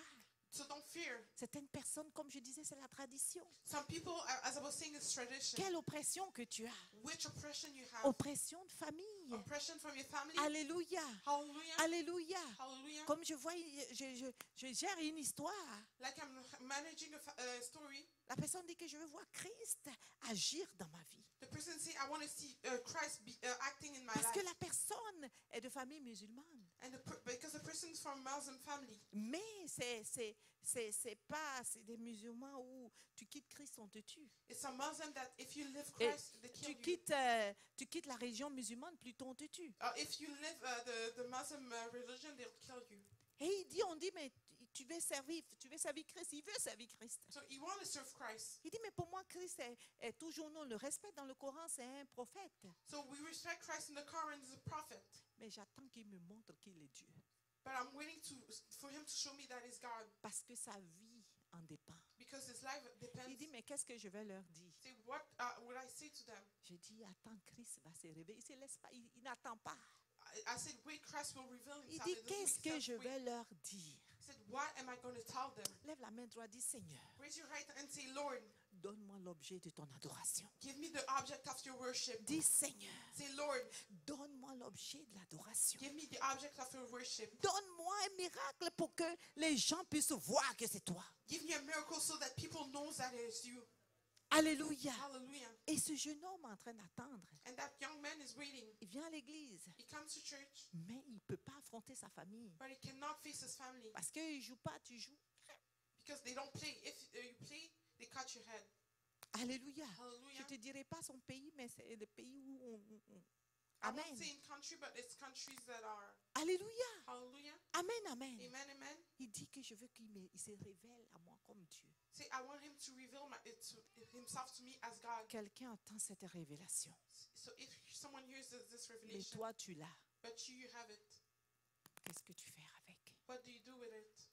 Speaker 2: So don't fear.
Speaker 1: Certaines personnes, comme je disais, c'est la tradition.
Speaker 2: Some people, as I was saying, it's tradition.
Speaker 1: Quelle oppression que tu as.
Speaker 2: Which oppression you have?
Speaker 1: Oppression de famille.
Speaker 2: Oppression from your family?
Speaker 1: Alléluia.
Speaker 2: Hallelujah.
Speaker 1: Alléluia.
Speaker 2: Hallelujah.
Speaker 1: Comme je vois, je gère une histoire.
Speaker 2: Like I'm managing a story.
Speaker 1: La personne dit que je veux voir Christ agir dans ma vie.
Speaker 2: The person say, I want to see Christ be, acting in my
Speaker 1: Parce que
Speaker 2: life.
Speaker 1: la personne est de famille musulmane.
Speaker 2: And because the person's from Muslim family.
Speaker 1: Mais c'est pas, c'est des musulmans où tu quittes Christ, on te tue.
Speaker 2: It's a Muslim that if you live
Speaker 1: Et
Speaker 2: Christ, they kill you.
Speaker 1: tu quittes la région musulmane, plutôt on te tue.
Speaker 2: If you live the Muslim religion, they'll kill you.
Speaker 1: Et on dit, mais tu veux servir Christ, il veut servir Christ.
Speaker 2: So you want to serve Christ.
Speaker 1: Il dit, mais pour moi, Christ est toujours non. Le respect dans le Coran, c'est un prophète.
Speaker 2: So we respect Christ in the Quran as a prophet.
Speaker 1: Mais j'attends qu'il me montre qu'il est Dieu.
Speaker 2: But I'm waiting for him to show me that he's God.
Speaker 1: Parce que sa vie en dépend.
Speaker 2: Because his life depends.
Speaker 1: Il dit, mais qu'est-ce que je vais leur dire?
Speaker 2: Say, what would I say to them?
Speaker 1: J'ai dit, attends, Christ va se réveiller. Il se laisse pas, il n'attend pas.
Speaker 2: I said, wait, Christ will reveal
Speaker 1: Il
Speaker 2: himself.
Speaker 1: dit,
Speaker 2: It doesn't
Speaker 1: qu'est-ce
Speaker 2: make
Speaker 1: que
Speaker 2: sense.
Speaker 1: je
Speaker 2: Wait.
Speaker 1: vais leur dire?
Speaker 2: He said, what am I going to tell them?
Speaker 1: Lève la main droite, dis, Seigneur,
Speaker 2: Raise your right hand and say, Lord,
Speaker 1: donne-moi l'objet de ton adoration.
Speaker 2: give me the object of your worship.
Speaker 1: Dis, Seigneur,
Speaker 2: Say, Lord,
Speaker 1: donne-moi l'objet de l'adoration.
Speaker 2: give me the object of your worship.
Speaker 1: Donne-moi un miracle pour que les gens puissent voir que c'est toi.
Speaker 2: Give me a miracle so that people know that it is you.
Speaker 1: Alléluia.
Speaker 2: Hallelujah.
Speaker 1: Et ce jeune homme est en train d'attendre.
Speaker 2: And that young man is waiting.
Speaker 1: Il vient à l'église,
Speaker 2: He comes to church,
Speaker 1: mais il ne peut pas affronter sa famille.
Speaker 2: but he cannot face his family
Speaker 1: Parce qu'il ne joue pas, tu joues.
Speaker 2: because they don't play. If you play, they cut your head.
Speaker 1: Alléluia. Je
Speaker 2: Hallelujah.
Speaker 1: ne te dirai pas son pays, mais c'est le pays où on.
Speaker 2: I
Speaker 1: Amen.
Speaker 2: won't say in country, but it's countries that are.
Speaker 1: Alléluia.
Speaker 2: Hallelujah.
Speaker 1: Amen, amen.
Speaker 2: Amen, amen.
Speaker 1: Il dit que je veux il se révèle à moi comme Dieu.
Speaker 2: Say, I want him to reveal himself to me as God.
Speaker 1: Quelqu'un entend cette révélation.
Speaker 2: So if someone hears this
Speaker 1: Mais
Speaker 2: revelation,
Speaker 1: toi, tu l'as.
Speaker 2: but you have it,
Speaker 1: Qu'est-ce que tu fais avec?
Speaker 2: what do you do with it?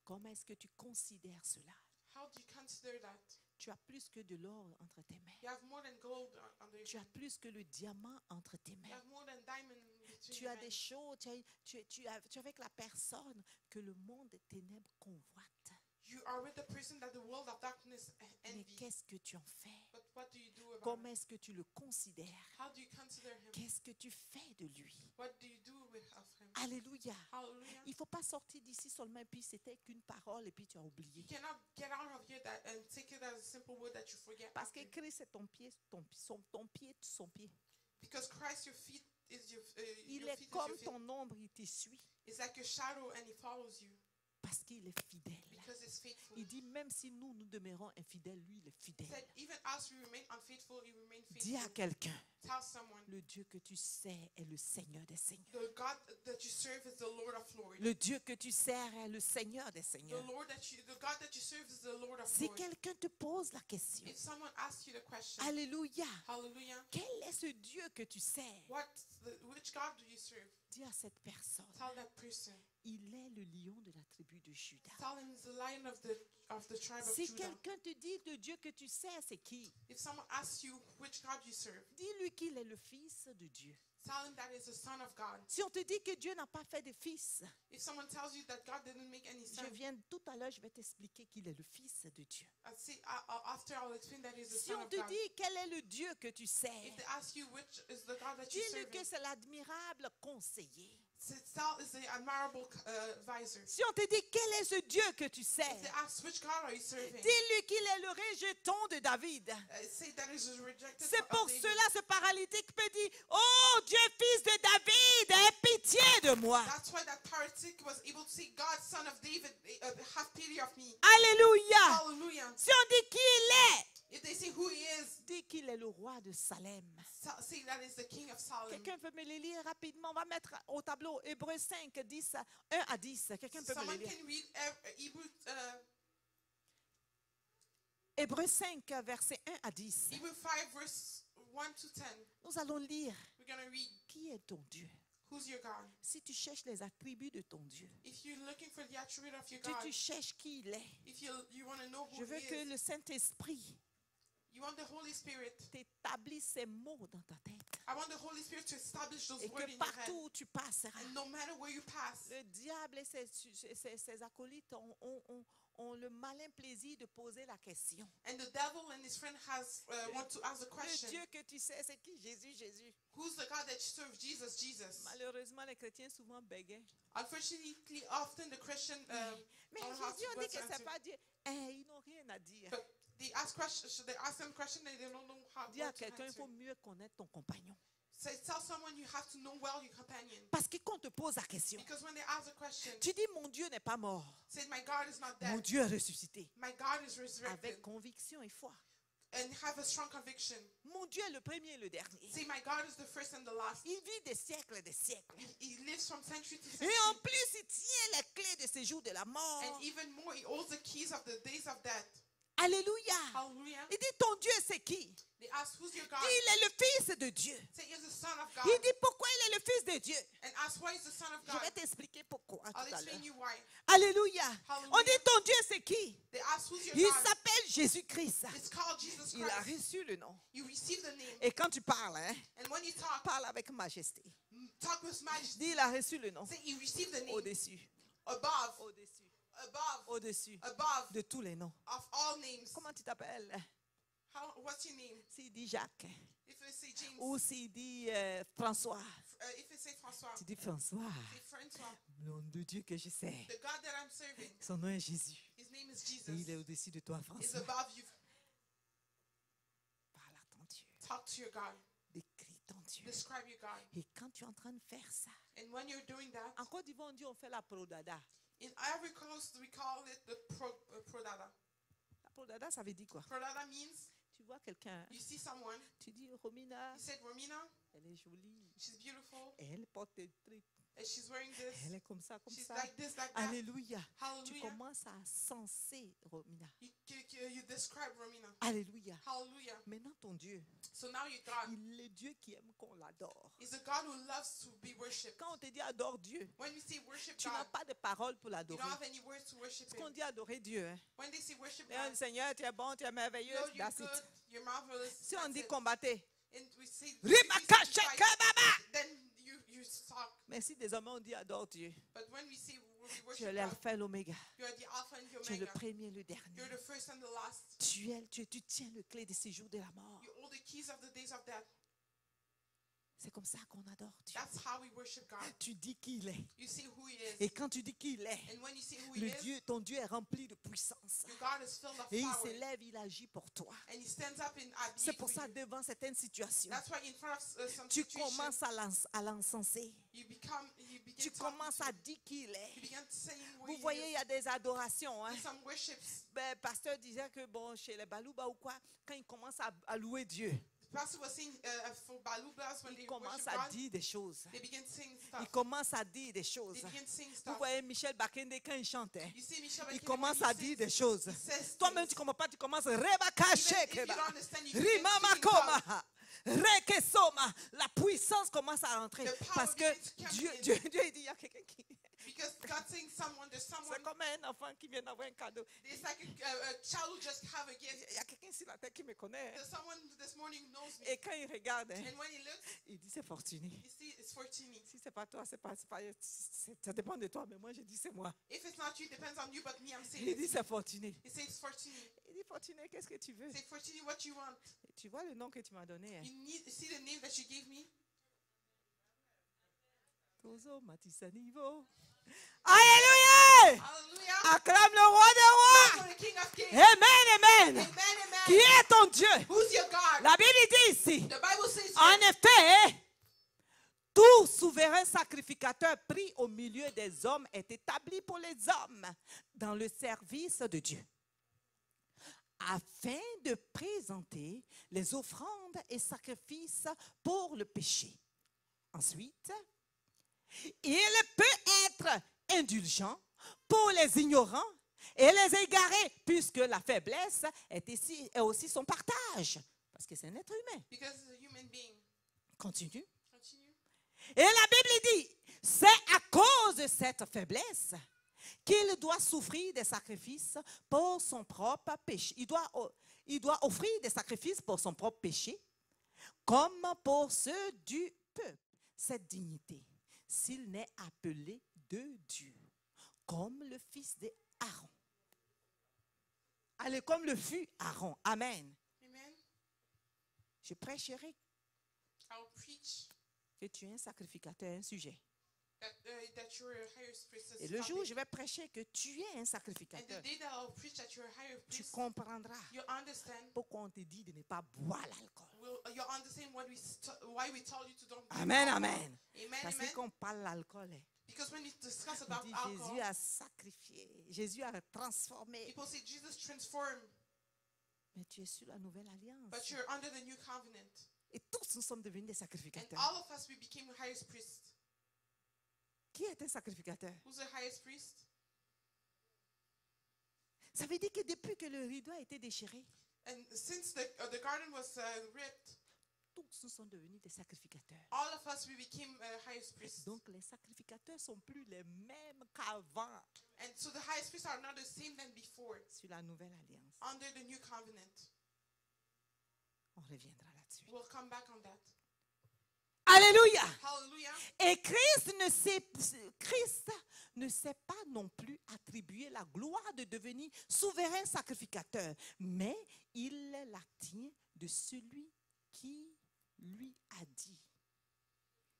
Speaker 1: Comment est-ce que tu considères cela?
Speaker 2: How do you consider that?
Speaker 1: Tu as plus que de l'or entre tes mains.
Speaker 2: You have more than gold under your
Speaker 1: Tu as
Speaker 2: hand.
Speaker 1: plus que le diamant entre tes
Speaker 2: You
Speaker 1: mains.
Speaker 2: have more than diamond between
Speaker 1: Tu
Speaker 2: your
Speaker 1: as des
Speaker 2: hands.
Speaker 1: choses, tu es avec la personne que le monde des ténèbres convoite.
Speaker 2: You are with the person that the world of darkness
Speaker 1: Mais
Speaker 2: envy.
Speaker 1: qu'est-ce que tu en fais?
Speaker 2: But what do you do about
Speaker 1: Comment
Speaker 2: it?
Speaker 1: est-ce que tu le considères?
Speaker 2: How do you consider him?
Speaker 1: Qu'est-ce que tu fais de lui?
Speaker 2: What do you do of him?
Speaker 1: Alléluia.
Speaker 2: Hallelujah.
Speaker 1: Il ne faut pas sortir d'ici seulement et puis c'était qu'une parole et puis tu as oublié.
Speaker 2: You cannot get out of here and take it as a simple word that you forget.
Speaker 1: Parce que
Speaker 2: after.
Speaker 1: Christ est ton pied, son pied.
Speaker 2: Because Christ, your feet is your
Speaker 1: Il
Speaker 2: your
Speaker 1: est
Speaker 2: feet is
Speaker 1: comme
Speaker 2: your feet.
Speaker 1: ton ombre, il te suit
Speaker 2: It's like a shadow and he follows you
Speaker 1: parce qu'il est fidèle.
Speaker 2: because he's faithful.
Speaker 1: Il dit même si nous demeurons infidèles, lui il est
Speaker 2: He
Speaker 1: fidèle.
Speaker 2: said, even as we remain unfaithful, you remain
Speaker 1: Dis à
Speaker 2: faithful.
Speaker 1: quelqu'un,
Speaker 2: Tell someone,
Speaker 1: le Dieu que tu sers est le Seigneur des Seigneurs.
Speaker 2: the God that you serve is the Lord of Lords.
Speaker 1: Le Dieu que tu sers est le Seigneur des
Speaker 2: The
Speaker 1: Seigneurs.
Speaker 2: the God that you serve is the Lord of
Speaker 1: Si
Speaker 2: Lords.
Speaker 1: quelqu'un te pose la question,
Speaker 2: If someone asks you the question,
Speaker 1: Alléluia,
Speaker 2: hallelujah,
Speaker 1: quel est est ce Dieu que tu sers?
Speaker 2: Which God do you serve?
Speaker 1: Dis à cette personne,
Speaker 2: Tell that person.
Speaker 1: il est le lion de la tribu de Juda.
Speaker 2: Tell him he's the lion of the tribe of
Speaker 1: Si
Speaker 2: Judah.
Speaker 1: quelqu'un te dit le Dieu que tu sers, c'est qui?
Speaker 2: If someone asks you which God you serve,
Speaker 1: Dis-lui qu'il est le fils de Dieu.
Speaker 2: tell him that he's the son of God.
Speaker 1: Si on te dit que Dieu n'a pas fait de fils,
Speaker 2: If someone tells you that God didn't make any
Speaker 1: je
Speaker 2: son,
Speaker 1: viens tout à l'heure, je vais t'expliquer qu'il est le fils de Dieu.
Speaker 2: after I'll explain that he's the
Speaker 1: Si
Speaker 2: son
Speaker 1: on
Speaker 2: of
Speaker 1: te
Speaker 2: God.
Speaker 1: dit quel est le Dieu que tu sers,
Speaker 2: If they ask you which is the God that you
Speaker 1: dis-lui
Speaker 2: serve,
Speaker 1: que c'est l'admirable conseiller.
Speaker 2: tell is the admirable advisor.
Speaker 1: Si on te dit quel est ce Dieu que tu sers,
Speaker 2: If they ask which God are you serving,
Speaker 1: dis-lui qu'il est le rejeton de David.
Speaker 2: say that is rejected.
Speaker 1: C'est
Speaker 2: of
Speaker 1: pour
Speaker 2: David.
Speaker 1: cela ce paralytique peut dire, oh Dieu fils de David, aie pitié de moi.
Speaker 2: That's why that paralytic was able to say, God, son of David, have pity of me.
Speaker 1: Alléluia.
Speaker 2: Hallelujah.
Speaker 1: Si on dit qui il est,
Speaker 2: If they say who he is,
Speaker 1: dis qu'il est le roi de Salem.
Speaker 2: say that is the king of Salem.
Speaker 1: Quelqu'un peut me les lire rapidement. On va mettre au tableau Hébreux 5, 10, 1 à 10. Quelqu'un peut me
Speaker 2: Someone
Speaker 1: les lire.
Speaker 2: can read Hebrew,
Speaker 1: Hébreux 5, verset 1 à 10.
Speaker 2: Hebrew 5, verse 1 to 10.
Speaker 1: Nous allons lire.
Speaker 2: We're going to read,
Speaker 1: Qui est ton Dieu?
Speaker 2: who's your God?
Speaker 1: Si tu cherches les attributs de ton Dieu,
Speaker 2: If you're looking for the attribute of your
Speaker 1: si
Speaker 2: God,
Speaker 1: tu cherches qui il est,
Speaker 2: if you want to know
Speaker 1: je
Speaker 2: who
Speaker 1: veux
Speaker 2: he
Speaker 1: que
Speaker 2: is,
Speaker 1: le Saint-Esprit
Speaker 2: you want the Holy Spirit.
Speaker 1: t'établisse ces mots dans ta tête.
Speaker 2: I want the Holy Spirit to establish those
Speaker 1: Et
Speaker 2: words
Speaker 1: que
Speaker 2: in your head.
Speaker 1: partout où tu passeras,
Speaker 2: And no matter where you pass,
Speaker 1: le diable et ses acolytes ont le malin plaisir de poser la question.
Speaker 2: and the devil and his friend want to ask the
Speaker 1: Le
Speaker 2: question,
Speaker 1: Dieu que tu sais, c'est qui? Jésus, Jésus.
Speaker 2: who's the God that you serve? Jesus, Jesus.
Speaker 1: Malheureusement, les chrétiens souvent bégayent.
Speaker 2: Unfortunately, often the Christian
Speaker 1: Mais
Speaker 2: don't know how
Speaker 1: Jésus,
Speaker 2: to
Speaker 1: on dit
Speaker 2: what
Speaker 1: que
Speaker 2: to
Speaker 1: c'est
Speaker 2: answer.
Speaker 1: pas Dieu. Ils n'ont rien à dire.
Speaker 2: But they ask questions. They ask them questions and they don't know how
Speaker 1: Dis à
Speaker 2: what to
Speaker 1: quelqu'un, il
Speaker 2: answer.
Speaker 1: faut mieux connaître ton compagnon.
Speaker 2: Say, tell someone you have to know well your companion.
Speaker 1: Parce que quand on te pose la question,
Speaker 2: Because when they ask a question,
Speaker 1: tu dis, mon Dieu n'est pas mort.
Speaker 2: say, my God is not
Speaker 1: Mon
Speaker 2: dead.
Speaker 1: Dieu est ressuscité.
Speaker 2: My God is resurrected.
Speaker 1: Avec conviction et foi.
Speaker 2: And have a strong conviction.
Speaker 1: Mon Dieu est le premier et le dernier.
Speaker 2: Say, my God is the first and the last.
Speaker 1: Il vit des siècles et des siècles.
Speaker 2: He lives from century to
Speaker 1: Et
Speaker 2: century.
Speaker 1: en plus, il tient les clés de ces jours de la mort.
Speaker 2: And even more, he holds the keys of the days of death.
Speaker 1: Alléluia.
Speaker 2: Hallelujah.
Speaker 1: Il dit, ton Dieu, c'est qui?
Speaker 2: They ask, who's your God?
Speaker 1: Il est le fils de Dieu.
Speaker 2: Say, he's the son of God.
Speaker 1: Il dit, pourquoi il est le fils de Dieu?
Speaker 2: And ask, why is the son of
Speaker 1: Je
Speaker 2: God?
Speaker 1: vais t'expliquer pourquoi tout
Speaker 2: I'll
Speaker 1: à l'heure.
Speaker 2: explain you why.
Speaker 1: Alléluia.
Speaker 2: Hallelujah.
Speaker 1: On dit, ton Dieu, c'est qui?
Speaker 2: They ask, who's your
Speaker 1: Il
Speaker 2: God?
Speaker 1: s'appelle Jésus-Christ.
Speaker 2: It's called Jesus
Speaker 1: Il a
Speaker 2: Christ.
Speaker 1: reçu le nom.
Speaker 2: You receive the name.
Speaker 1: Et quand tu parles,
Speaker 2: And when you talk,
Speaker 1: parle avec majesté.
Speaker 2: talk with majesty.
Speaker 1: Dis, il a reçu le nom.
Speaker 2: Say, you receive the name.
Speaker 1: Au-dessus.
Speaker 2: Above.
Speaker 1: Au-dessus.
Speaker 2: Above.
Speaker 1: Au-dessus.
Speaker 2: Above.
Speaker 1: De tous les noms.
Speaker 2: Of all names.
Speaker 1: Comment tu t'appelles?
Speaker 2: What's your name?
Speaker 1: S'il dit Jacques.
Speaker 2: If you say James.
Speaker 1: Ou s'il dit François.
Speaker 2: If you say François.
Speaker 1: Tu dis François.
Speaker 2: Say Francois.
Speaker 1: Le nom de Dieu que je sais.
Speaker 2: The God that I'm serving.
Speaker 1: Son nom est Jésus.
Speaker 2: His name is
Speaker 1: Et il est
Speaker 2: Jesus.
Speaker 1: au-dessus de toi,
Speaker 2: Is
Speaker 1: François.
Speaker 2: above you.
Speaker 1: Parle à ton Dieu.
Speaker 2: Talk to your God.
Speaker 1: Décris ton Dieu.
Speaker 2: Describe your God.
Speaker 1: Et quand tu es en train de faire ça,
Speaker 2: And when you're doing that,
Speaker 1: en Côte d'Ivoire, on dit on fait la prodada.
Speaker 2: in Ivory Coast, we call it the prodada.
Speaker 1: La prodada, ça veut dire quoi?
Speaker 2: Prodada means
Speaker 1: Tu vois quelqu'un,
Speaker 2: you see someone,
Speaker 1: tu dis Romina,
Speaker 2: you said, Romina,
Speaker 1: elle est jolie,
Speaker 2: she's beautiful,
Speaker 1: elle porte des trucs,
Speaker 2: and she's wearing this,
Speaker 1: elle est comme ça, comme
Speaker 2: she's
Speaker 1: ça.
Speaker 2: like this, like that.
Speaker 1: Alléluia. Tu
Speaker 2: Hallelujah.
Speaker 1: commences à censer Romina.
Speaker 2: You describe Romina.
Speaker 1: Alléluia.
Speaker 2: Hallelujah.
Speaker 1: Maintenant, ton Dieu,
Speaker 2: So now your God
Speaker 1: il est Dieu qui aime qu'on l'adore.
Speaker 2: is a God who loves to be worshipped.
Speaker 1: Quand on te dit adore Dieu,
Speaker 2: When we say worship
Speaker 1: tu n'as
Speaker 2: God,
Speaker 1: pas de paroles pour
Speaker 2: you
Speaker 1: l'adorer.
Speaker 2: don't have any words to worship
Speaker 1: Ce qu'on
Speaker 2: Him.
Speaker 1: dit adorer Dieu, hein.
Speaker 2: When they say worship
Speaker 1: Et on
Speaker 2: God,
Speaker 1: dit Seigneur, tu es bon, tu es merveilleux,
Speaker 2: no, you're
Speaker 1: that's
Speaker 2: good,
Speaker 1: it.
Speaker 2: you're marvelous.
Speaker 1: Si on
Speaker 2: that's
Speaker 1: dit
Speaker 2: it.
Speaker 1: combattez,
Speaker 2: And we say, if you say fight, then you talk.
Speaker 1: mais si désormais on dit adore Dieu,
Speaker 2: But when we say we
Speaker 1: tu es
Speaker 2: worship God,
Speaker 1: l'alpha et l'oméga,
Speaker 2: you are the Alpha and the
Speaker 1: tu es le
Speaker 2: Omega.
Speaker 1: premier et le dernier.
Speaker 2: You're the first and the last.
Speaker 1: Tu tiens le clé de ces jours de la mort.
Speaker 2: You hold the keys of the days of death.
Speaker 1: C'est comme ça qu'on adore Dieu.
Speaker 2: That's how we worship God.
Speaker 1: Tu dis qui il est.
Speaker 2: You say who He
Speaker 1: Et
Speaker 2: is.
Speaker 1: quand tu dis qui il est,
Speaker 2: And when you say who He is,
Speaker 1: ton Dieu est rempli de puissance.
Speaker 2: your God is filled of
Speaker 1: Et il
Speaker 2: power.
Speaker 1: s'élève, il agit pour toi.
Speaker 2: And He stands up in our
Speaker 1: C'est
Speaker 2: being
Speaker 1: pour
Speaker 2: for
Speaker 1: ça,
Speaker 2: you.
Speaker 1: devant certaines situations,
Speaker 2: That's why in front of some
Speaker 1: tu
Speaker 2: situations,
Speaker 1: commences à l'encenser.
Speaker 2: you begin
Speaker 1: Tu
Speaker 2: talking
Speaker 1: commences
Speaker 2: to
Speaker 1: à
Speaker 2: Him.
Speaker 1: dire qui il
Speaker 2: You
Speaker 1: est.
Speaker 2: begin saying who
Speaker 1: Vous
Speaker 2: He
Speaker 1: voyez, il
Speaker 2: is.
Speaker 1: y a des adorations. Hein.
Speaker 2: There's some worships.
Speaker 1: Ben, pasteur disait que bon, chez les Balouba ou quoi, quand ils commencent à louer Dieu,
Speaker 2: The pastor was saying for Balubas when
Speaker 1: ils
Speaker 2: they
Speaker 1: commencent
Speaker 2: worship
Speaker 1: à
Speaker 2: God,
Speaker 1: dire des choses.
Speaker 2: they begin saying
Speaker 1: Ils
Speaker 2: stuff.
Speaker 1: commencent à dire des choses.
Speaker 2: They begin saying
Speaker 1: Vous
Speaker 2: stuff.
Speaker 1: voyez Michel Bakende quand il chante, hein,
Speaker 2: You see Michel
Speaker 1: il
Speaker 2: Bakende
Speaker 1: commence
Speaker 2: when
Speaker 1: à
Speaker 2: he
Speaker 1: dire
Speaker 2: sings,
Speaker 1: des choses.
Speaker 2: he says
Speaker 1: Toi-même,
Speaker 2: things.
Speaker 1: tu ne comprends pas, tu commences
Speaker 2: Even
Speaker 1: Rebaka
Speaker 2: if you
Speaker 1: Shekeba.
Speaker 2: don't understand, you begin
Speaker 1: Rimama
Speaker 2: singing
Speaker 1: Koma.
Speaker 2: tongues.
Speaker 1: Rekesoma, la puissance commence à rentrer.
Speaker 2: The power
Speaker 1: Parce que
Speaker 2: begins to come
Speaker 1: Dieu,
Speaker 2: in.
Speaker 1: Dieu, Dieu il dit, il y a quelqu'un qui...
Speaker 2: Because God's saying there's someone,
Speaker 1: C'est comme un enfant qui vient d'avoir un cadeau.
Speaker 2: it's like a child who just have a gift.
Speaker 1: Il y a quelqu'un sur la terre qui me connaît.
Speaker 2: There's someone this morning knows me.
Speaker 1: Et quand il regarde,
Speaker 2: And when he looks,
Speaker 1: il dit c'est fortuné.
Speaker 2: you see it's Fortini.
Speaker 1: Si c'est pas toi, ça dépend de toi. Mais moi, je dis c'est moi.
Speaker 2: If it's not you, it depends on you, but me, I'm saying
Speaker 1: Il dit
Speaker 2: it's
Speaker 1: c'est fortuné.
Speaker 2: He says Fortini.
Speaker 1: Il dit fortuné, qu'est-ce que tu veux?
Speaker 2: Say Fortini, what you want.
Speaker 1: Et tu vois le nom que tu m'as donné. Hein?
Speaker 2: You see the name that you gave me?
Speaker 1: Tozo Matisanivo. Alléluia!
Speaker 2: Hallelujah.
Speaker 1: Acclame le roi des rois.
Speaker 2: For the King of Kings.
Speaker 1: Amen, amen.
Speaker 2: Amen,
Speaker 1: Qui
Speaker 2: amen.
Speaker 1: est ton Dieu?
Speaker 2: Who's your God?
Speaker 1: La Bible dit ici.
Speaker 2: The Bible says
Speaker 1: En
Speaker 2: here,
Speaker 1: effet, tout souverain sacrificateur pris au milieu des hommes est établi pour les hommes dans le service de Dieu, afin de présenter les offrandes et sacrifices pour le péché. Ensuite, il peut être indulgent pour les ignorants et les égarés, puisque la faiblesse est aussi son partage, parce que c'est un être humain.
Speaker 2: because it's a human being.
Speaker 1: Continue.
Speaker 2: Continue.
Speaker 1: Et la Bible dit, c'est à cause de cette faiblesse qu'il doit souffrir des sacrifices pour son propre péché. Il doit offrir des sacrifices pour son propre péché, comme pour ceux du peuple. Cette dignité, s'il n'est appelé de Dieu, comme le fils d'Aaron. Allez, comme le fut Aaron. Amen.
Speaker 2: Amen.
Speaker 1: Je prêcherai
Speaker 2: I'll preach
Speaker 1: que tu es un sacrificateur, un sujet.
Speaker 2: that you're a higher priest.
Speaker 1: Et le jour où je vais prêcher que tu es un
Speaker 2: And the
Speaker 1: sacrificateur,
Speaker 2: day that I'll preach that you're a higher
Speaker 1: tu
Speaker 2: priest,
Speaker 1: comprendras
Speaker 2: you understand.
Speaker 1: pourquoi on te dit de ne pas boire l'alcool.
Speaker 2: You understand why we told you to don't. drink
Speaker 1: Amen,
Speaker 2: alcohol.
Speaker 1: amen.
Speaker 2: Amen,
Speaker 1: Parce que
Speaker 2: amen.
Speaker 1: quand on parle l'alcool,
Speaker 2: Because when we discuss
Speaker 1: on
Speaker 2: about
Speaker 1: dit
Speaker 2: alcohol,
Speaker 1: Jésus a sacrifié, Jésus a transformé.
Speaker 2: people say Jesus transformed,
Speaker 1: Mais tu es sur la nouvelle alliance.
Speaker 2: but you're under the new covenant.
Speaker 1: Et tous nous sommes devenus des
Speaker 2: And
Speaker 1: sacrificateurs.
Speaker 2: all of us, we became the highest priest.
Speaker 1: Qui est un sacrificateur?
Speaker 2: Who's the highest priest?
Speaker 1: Ça veut dire que depuis que le rideau a été déchiré,
Speaker 2: And since the garden was ripped,
Speaker 1: tous nous sommes devenus des sacrificateurs.
Speaker 2: all of us, we became highest priests.
Speaker 1: Donc les sacrificateurs sont plus les mêmes qu'avant
Speaker 2: And so the highest priests are not the same than before
Speaker 1: sur la nouvelle alliance.
Speaker 2: under the new covenant.
Speaker 1: On reviendra là-dessus.
Speaker 2: We'll come back on that.
Speaker 1: Alléluia!
Speaker 2: Hallelujah.
Speaker 1: Et Christ ne s'est pas non plus attribué la gloire de devenir souverain sacrificateur, mais il la tient de celui qui lui a dit.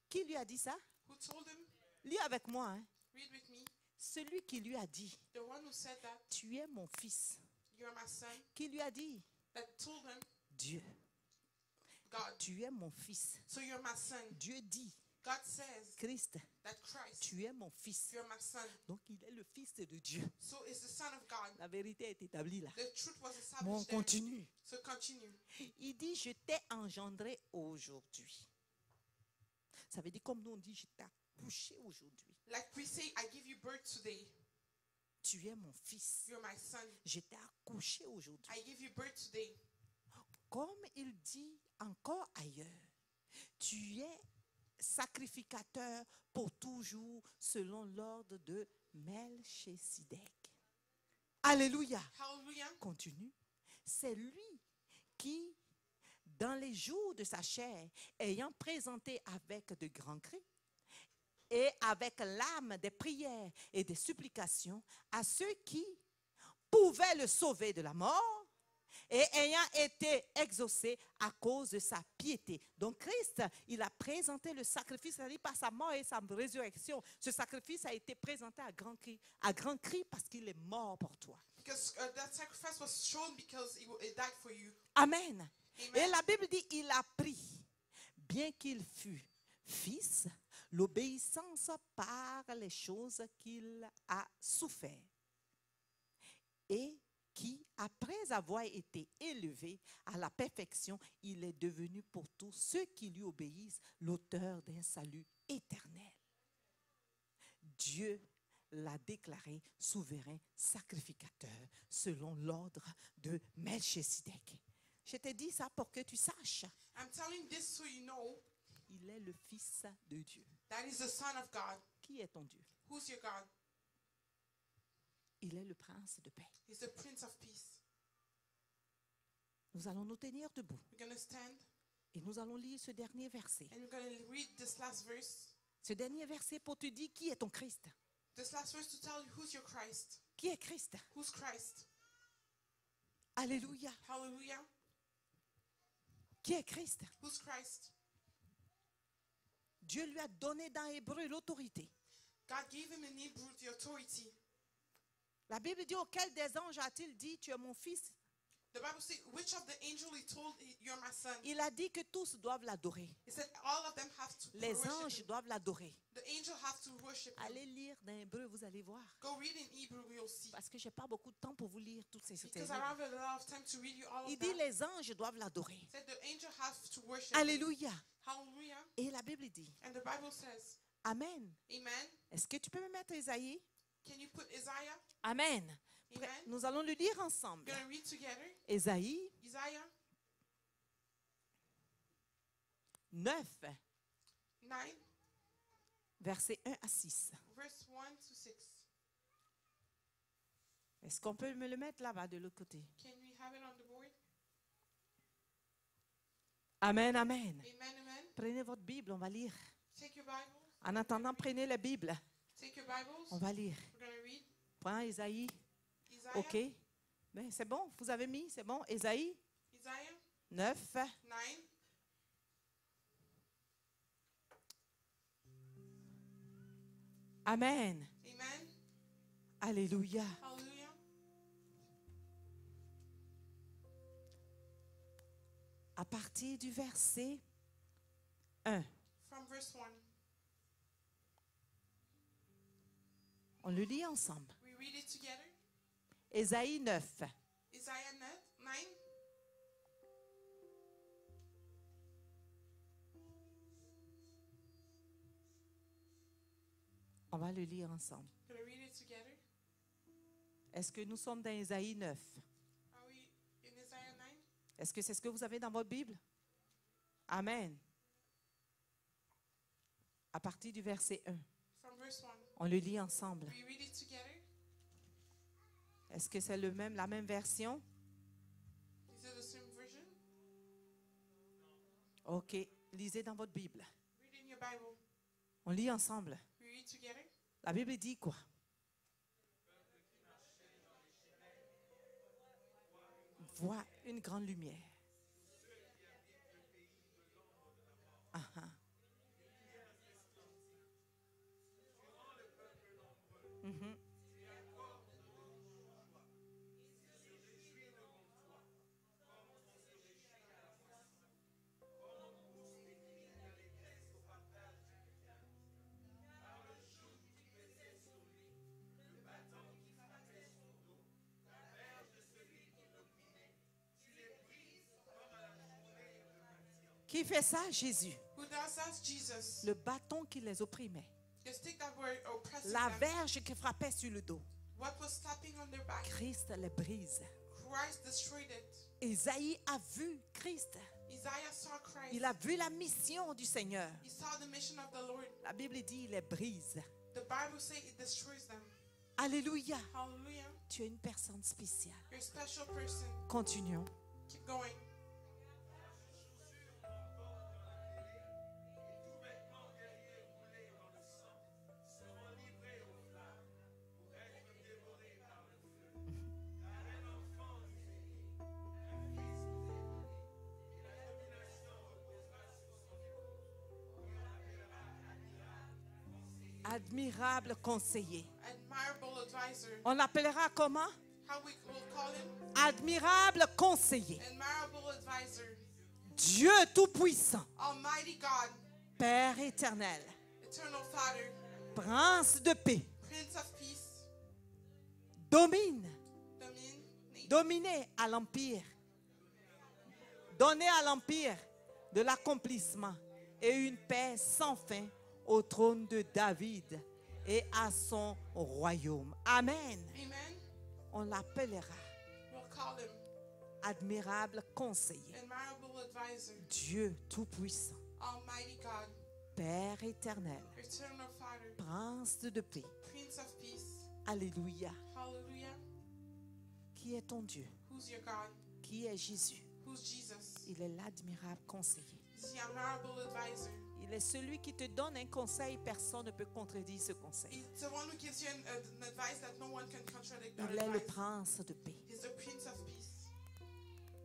Speaker 1: Qui lui a dit ça?
Speaker 2: Who told him?
Speaker 1: Lis avec moi. Hein.
Speaker 2: Read with me.
Speaker 1: Celui qui lui a dit,
Speaker 2: The one who said that,
Speaker 1: tu es mon fils.
Speaker 2: you're my son,
Speaker 1: Qui lui a dit?
Speaker 2: that told him,
Speaker 1: Dieu.
Speaker 2: God.
Speaker 1: Tu es mon fils.
Speaker 2: So you're my son.
Speaker 1: Dieu dit,
Speaker 2: God says
Speaker 1: Christ,
Speaker 2: that Christ,
Speaker 1: tu es mon fils.
Speaker 2: you're my son.
Speaker 1: Donc il est le fils de Dieu.
Speaker 2: So it's the son of God.
Speaker 1: La vérité est établie là.
Speaker 2: The truth was
Speaker 1: Bon, on
Speaker 2: established there.
Speaker 1: continue.
Speaker 2: So continue.
Speaker 1: Il dit, je t'ai engendré aujourd'hui. Ça veut dire, comme nous on dit, je t'ai accouché aujourd'hui.
Speaker 2: Like we say, I give you birth today.
Speaker 1: Tu es mon fils.
Speaker 2: You're my son.
Speaker 1: Je t'ai accouché aujourd'hui.
Speaker 2: I give you birth today.
Speaker 1: Comme il dit encore ailleurs, tu es sacrificateur pour toujours selon l'ordre de Melchisedec. Alléluia.
Speaker 2: Hallelujah.
Speaker 1: Continue. C'est lui qui, dans les jours de sa chair, ayant présenté avec de grands cris et avec l'âme des prières et des supplications à ceux qui pouvaient le sauver de la mort, et ayant été exaucé à cause de sa piété. Donc Christ, il a présenté le sacrifice, c'est-à-dire par sa mort et sa résurrection. Ce sacrifice a été présenté à grand cri parce qu'il est mort pour toi.
Speaker 2: Because that sacrifice was shown because it died for you.
Speaker 1: Amen. Et
Speaker 2: Amen.
Speaker 1: la Bible dit, il a pris, bien qu'il fût fils, l'obéissance par les choses qu'il a souffert. Et qui, après avoir été élevé à la perfection, il est devenu pour tous ceux qui lui obéissent l'auteur d'un salut éternel. Dieu l'a déclaré souverain sacrificateur selon l'ordre de Melchisedec. Je t'ai dit ça pour que tu saches.
Speaker 2: I'm telling this so you know
Speaker 1: Il est le Fils de Dieu.
Speaker 2: that He's the Son of God.
Speaker 1: Qui est ton Dieu?
Speaker 2: Who's your God?
Speaker 1: Il est le Prince de paix.
Speaker 2: He's the Prince of Peace.
Speaker 1: Nous allons nous tenir debout
Speaker 2: We're going to stand
Speaker 1: et nous allons lire ce dernier verset.
Speaker 2: and we're going to read this last verse.
Speaker 1: Ce dernier verset pour te dire qui est ton Christ.
Speaker 2: This last verse to tell you who's your Christ.
Speaker 1: Qui est Christ?
Speaker 2: Who's Christ?
Speaker 1: Alléluia.
Speaker 2: Hallelujah.
Speaker 1: Qui est Christ?
Speaker 2: Who's Christ?
Speaker 1: Dieu lui a donné dans Hébreu l'autorité.
Speaker 2: God gave him in Hebrew the authority.
Speaker 1: La Bible dit auquel des anges a-t-il dit tu es mon fils?
Speaker 2: The Bible says, which of the angel he told, you're my son?
Speaker 1: Il a dit que tous doivent l'adorer.
Speaker 2: He said, all of them have to
Speaker 1: Les
Speaker 2: worship
Speaker 1: anges
Speaker 2: him.
Speaker 1: doivent l'adorer.
Speaker 2: The angel have to worship him.
Speaker 1: Allez lire dans Hébreu, vous allez voir.
Speaker 2: Go read in Hebrew, you'll see.
Speaker 1: Parce que je n'ai pas beaucoup de temps pour vous lire toutes ces
Speaker 2: Because I
Speaker 1: choses.
Speaker 2: don't have a lot of time to read you all
Speaker 1: Il
Speaker 2: of
Speaker 1: dit
Speaker 2: that.
Speaker 1: les anges doivent l'adorer.
Speaker 2: He said the angel have to worship him.
Speaker 1: Alléluia.
Speaker 2: Hallelujah.
Speaker 1: Et la Bible dit,
Speaker 2: And the Bible says,
Speaker 1: Amen.
Speaker 2: amen.
Speaker 1: Est-ce que tu peux me mettre Isaïe?
Speaker 2: Can you put Isaiah?
Speaker 1: Amen.
Speaker 2: Amen.
Speaker 1: Nous allons le lire ensemble.
Speaker 2: We're going to read together.
Speaker 1: Isaïe
Speaker 2: Isaiah
Speaker 1: 9,
Speaker 2: 9,
Speaker 1: versets 1 à 6.
Speaker 2: verse 1 to 6.
Speaker 1: Est-ce qu'on peut me le mettre là-bas de l'autre côté?
Speaker 2: Can we have it on the board?
Speaker 1: Amen, amen.
Speaker 2: Amen, amen.
Speaker 1: Prenez votre Bible, on va lire.
Speaker 2: Take your Bible.
Speaker 1: En attendant, prenez la Bible.
Speaker 2: Take your Bibles.
Speaker 1: On va lire.
Speaker 2: We're going to read
Speaker 1: Prends Isaïe.
Speaker 2: Isaiah.
Speaker 1: OK. Mais c'est bon, vous avez mis, c'est bon. Isaïe
Speaker 2: Isaiah
Speaker 1: 9.
Speaker 2: 9.
Speaker 1: Amen.
Speaker 2: Amen.
Speaker 1: Alléluia.
Speaker 2: Hallelujah.
Speaker 1: À partir du verset 1,
Speaker 2: From verse 1.
Speaker 1: on le lit ensemble.
Speaker 2: We read it together.
Speaker 1: Isaïe 9.
Speaker 2: Isaiah 9.
Speaker 1: On va le lire ensemble.
Speaker 2: We're going to read it together.
Speaker 1: Est-ce que nous sommes dans Isaïe 9?
Speaker 2: Are we in Isaiah 9?
Speaker 1: Est-ce que c'est ce que vous avez dans votre Bible? Amen. À partir du verset 1,
Speaker 2: From verse 1.
Speaker 1: on le lit ensemble.
Speaker 2: We read it together.
Speaker 1: Est-ce que c'est la même version?
Speaker 2: Is it the same version?
Speaker 1: OK. Lisez dans votre Bible.
Speaker 2: Read in your Bible.
Speaker 1: On lit ensemble.
Speaker 2: We read together.
Speaker 1: La Bible dit quoi? Vois une grande lumière. Ah, ah. Mhm. Qui fait ça? Jésus.
Speaker 2: Who does that? Jesus.
Speaker 1: Le bâton qui les opprimait.
Speaker 2: The stick that were oppressing
Speaker 1: La
Speaker 2: them.
Speaker 1: verge qui frappait sur le dos.
Speaker 2: What was slapping on their back?
Speaker 1: Christ les brise.
Speaker 2: Christ destroyed it.
Speaker 1: Isaïe a vu Christ.
Speaker 2: Isaiah saw Christ.
Speaker 1: Il a vu la mission du Seigneur.
Speaker 2: He saw the mission of the Lord.
Speaker 1: La Bible dit, il les brise.
Speaker 2: The Bible says it destroys them.
Speaker 1: Alléluia.
Speaker 2: Hallelujah.
Speaker 1: Tu es une personne spéciale.
Speaker 2: You're a special person.
Speaker 1: Continuons.
Speaker 2: Keep going.
Speaker 1: Admirable conseiller.
Speaker 2: Admirable advisor.
Speaker 1: On l'appellera comment?
Speaker 2: How we will call him?
Speaker 1: Admirable conseiller.
Speaker 2: Admirable advisor.
Speaker 1: Dieu tout-puissant.
Speaker 2: Almighty God.
Speaker 1: Père éternel.
Speaker 2: Eternal Father.
Speaker 1: Prince de paix.
Speaker 2: Prince of Peace.
Speaker 1: Domine.
Speaker 2: Domine.
Speaker 1: Dominer à l'empire. Donner à l'empire de l'accomplissement et une paix sans fin au trône de David et à son royaume. Amen.
Speaker 2: Amen.
Speaker 1: On l'appellera
Speaker 2: We'll call him
Speaker 1: admirable conseiller,
Speaker 2: admirable advisor,
Speaker 1: Dieu tout-puissant,
Speaker 2: Almighty God,
Speaker 1: Père éternel,
Speaker 2: eternal Father,
Speaker 1: Prince de paix.
Speaker 2: Prince of Peace.
Speaker 1: Alléluia.
Speaker 2: Hallelujah.
Speaker 1: Qui est ton Dieu?
Speaker 2: Who's your God?
Speaker 1: Qui est Jésus?
Speaker 2: Who's Jesus?
Speaker 1: Il est l'admirable conseiller.
Speaker 2: He's the admirable advisor.
Speaker 1: Il est celui qui te donne un conseil, personne ne peut contredire ce conseil.
Speaker 2: He's the one who gives you an advice that no one can contradict that
Speaker 1: Il est le
Speaker 2: advice.
Speaker 1: prince de paix.
Speaker 2: He's the Prince of Peace.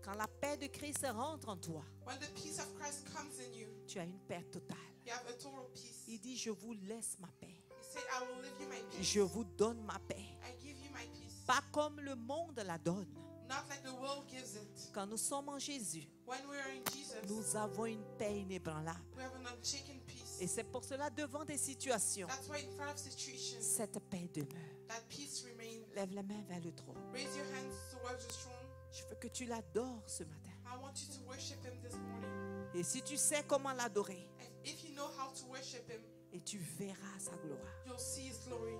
Speaker 1: Quand la paix de Christ rentre en toi,
Speaker 2: When the peace of Christ comes in you,
Speaker 1: tu as une paix totale.
Speaker 2: you have a total peace.
Speaker 1: Il dit, je vous laisse ma paix.
Speaker 2: He said, I will give you my peace.
Speaker 1: Je vous donne ma paix.
Speaker 2: I give you my peace.
Speaker 1: Pas comme le monde la donne.
Speaker 2: Not like the world gives it.
Speaker 1: Quand nous sommes en Jésus,
Speaker 2: When we are in Jesus,
Speaker 1: nous avons une paix inébranlable.
Speaker 2: we have an unshaken peace.
Speaker 1: Et c'est pour cela, devant des situations,
Speaker 2: That's why in front of situations,
Speaker 1: cette paix demeure.
Speaker 2: that peace remains.
Speaker 1: Lève la main vers le trône.
Speaker 2: Raise your hands towards the throne.
Speaker 1: Je veux que tu l'adores ce matin.
Speaker 2: I want you to worship him this morning.
Speaker 1: Et si tu sais comment l'adorer,
Speaker 2: And if you know how to worship him,
Speaker 1: et tu verras sa gloire.
Speaker 2: you'll see his glory.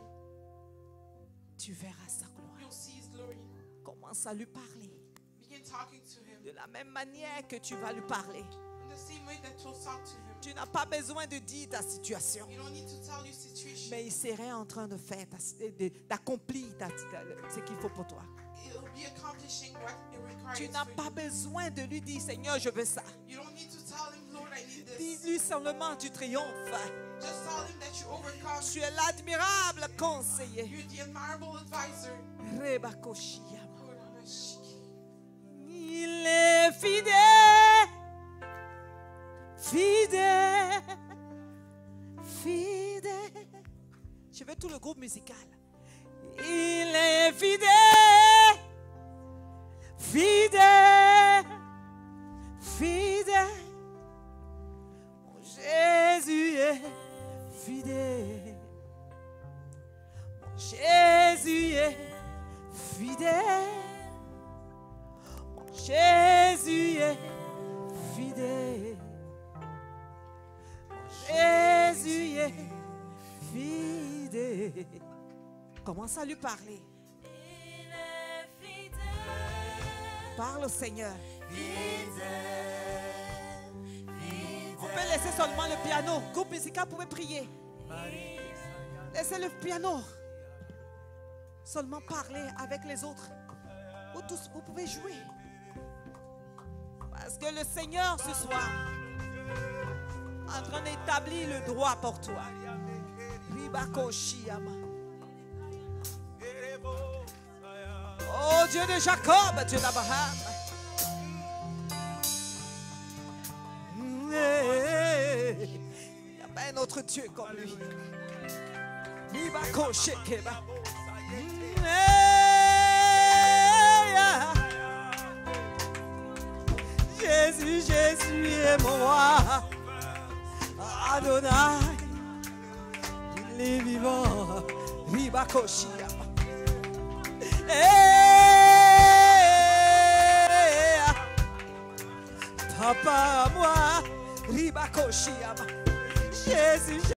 Speaker 1: Tu verras sa gloire.
Speaker 2: You'll see his glory.
Speaker 1: Commence à lui parler.
Speaker 2: Begin talking to him.
Speaker 1: De la même manière que tu vas lui parler.
Speaker 2: In the same way that you'll talk to him.
Speaker 1: Tu n'as pas besoin de dire ta situation.
Speaker 2: You don't need to tell your situation.
Speaker 1: Mais il serait en train de faire, d'accomplir ce qu'il faut pour toi.
Speaker 2: It'll be accomplishing what it requires
Speaker 1: Tu n'as
Speaker 2: for
Speaker 1: pas
Speaker 2: you.
Speaker 1: besoin de lui dire, Seigneur, je veux ça.
Speaker 2: You don't need to tell him, Lord, I need this.
Speaker 1: Dis-lui seulement, tu triomphes.
Speaker 2: Just tell him that you overcome.
Speaker 1: Tu es l'admirable conseiller.
Speaker 2: You're the admirable advisor.
Speaker 1: Rebakoshiyama.
Speaker 2: Lord,
Speaker 1: Il est fidèle, fidèle, fidèle. Je veux tout le groupe musical. Il est fidèle, fidèle, fidèle. Mon Jésus est fidèle. Mon Jésus est fidèle. Jésus est fidèle. Jésus est fidèle. Commence à lui parler.
Speaker 4: Il est fidèle,
Speaker 1: Parle au Seigneur.
Speaker 4: fidèle,
Speaker 1: On peut laisser seulement le piano. Groupe musical, vous pouvez prier. Laissez le piano. Seulement parler avec les autres. Vous tous, vous pouvez jouer. Parce que le Seigneur ce soir est en train d'établir le droit pour toi. Ribakoshiyama. Oh Dieu de Jacob, Dieu d'Abraham. Il n'y a pas un autre Dieu comme lui. Ribakoshekeba. Jésus, Jésus est mon roi. Adonai, il est vivant. Ribakoshia. Papa, moi, Ribakoshia. Jésus.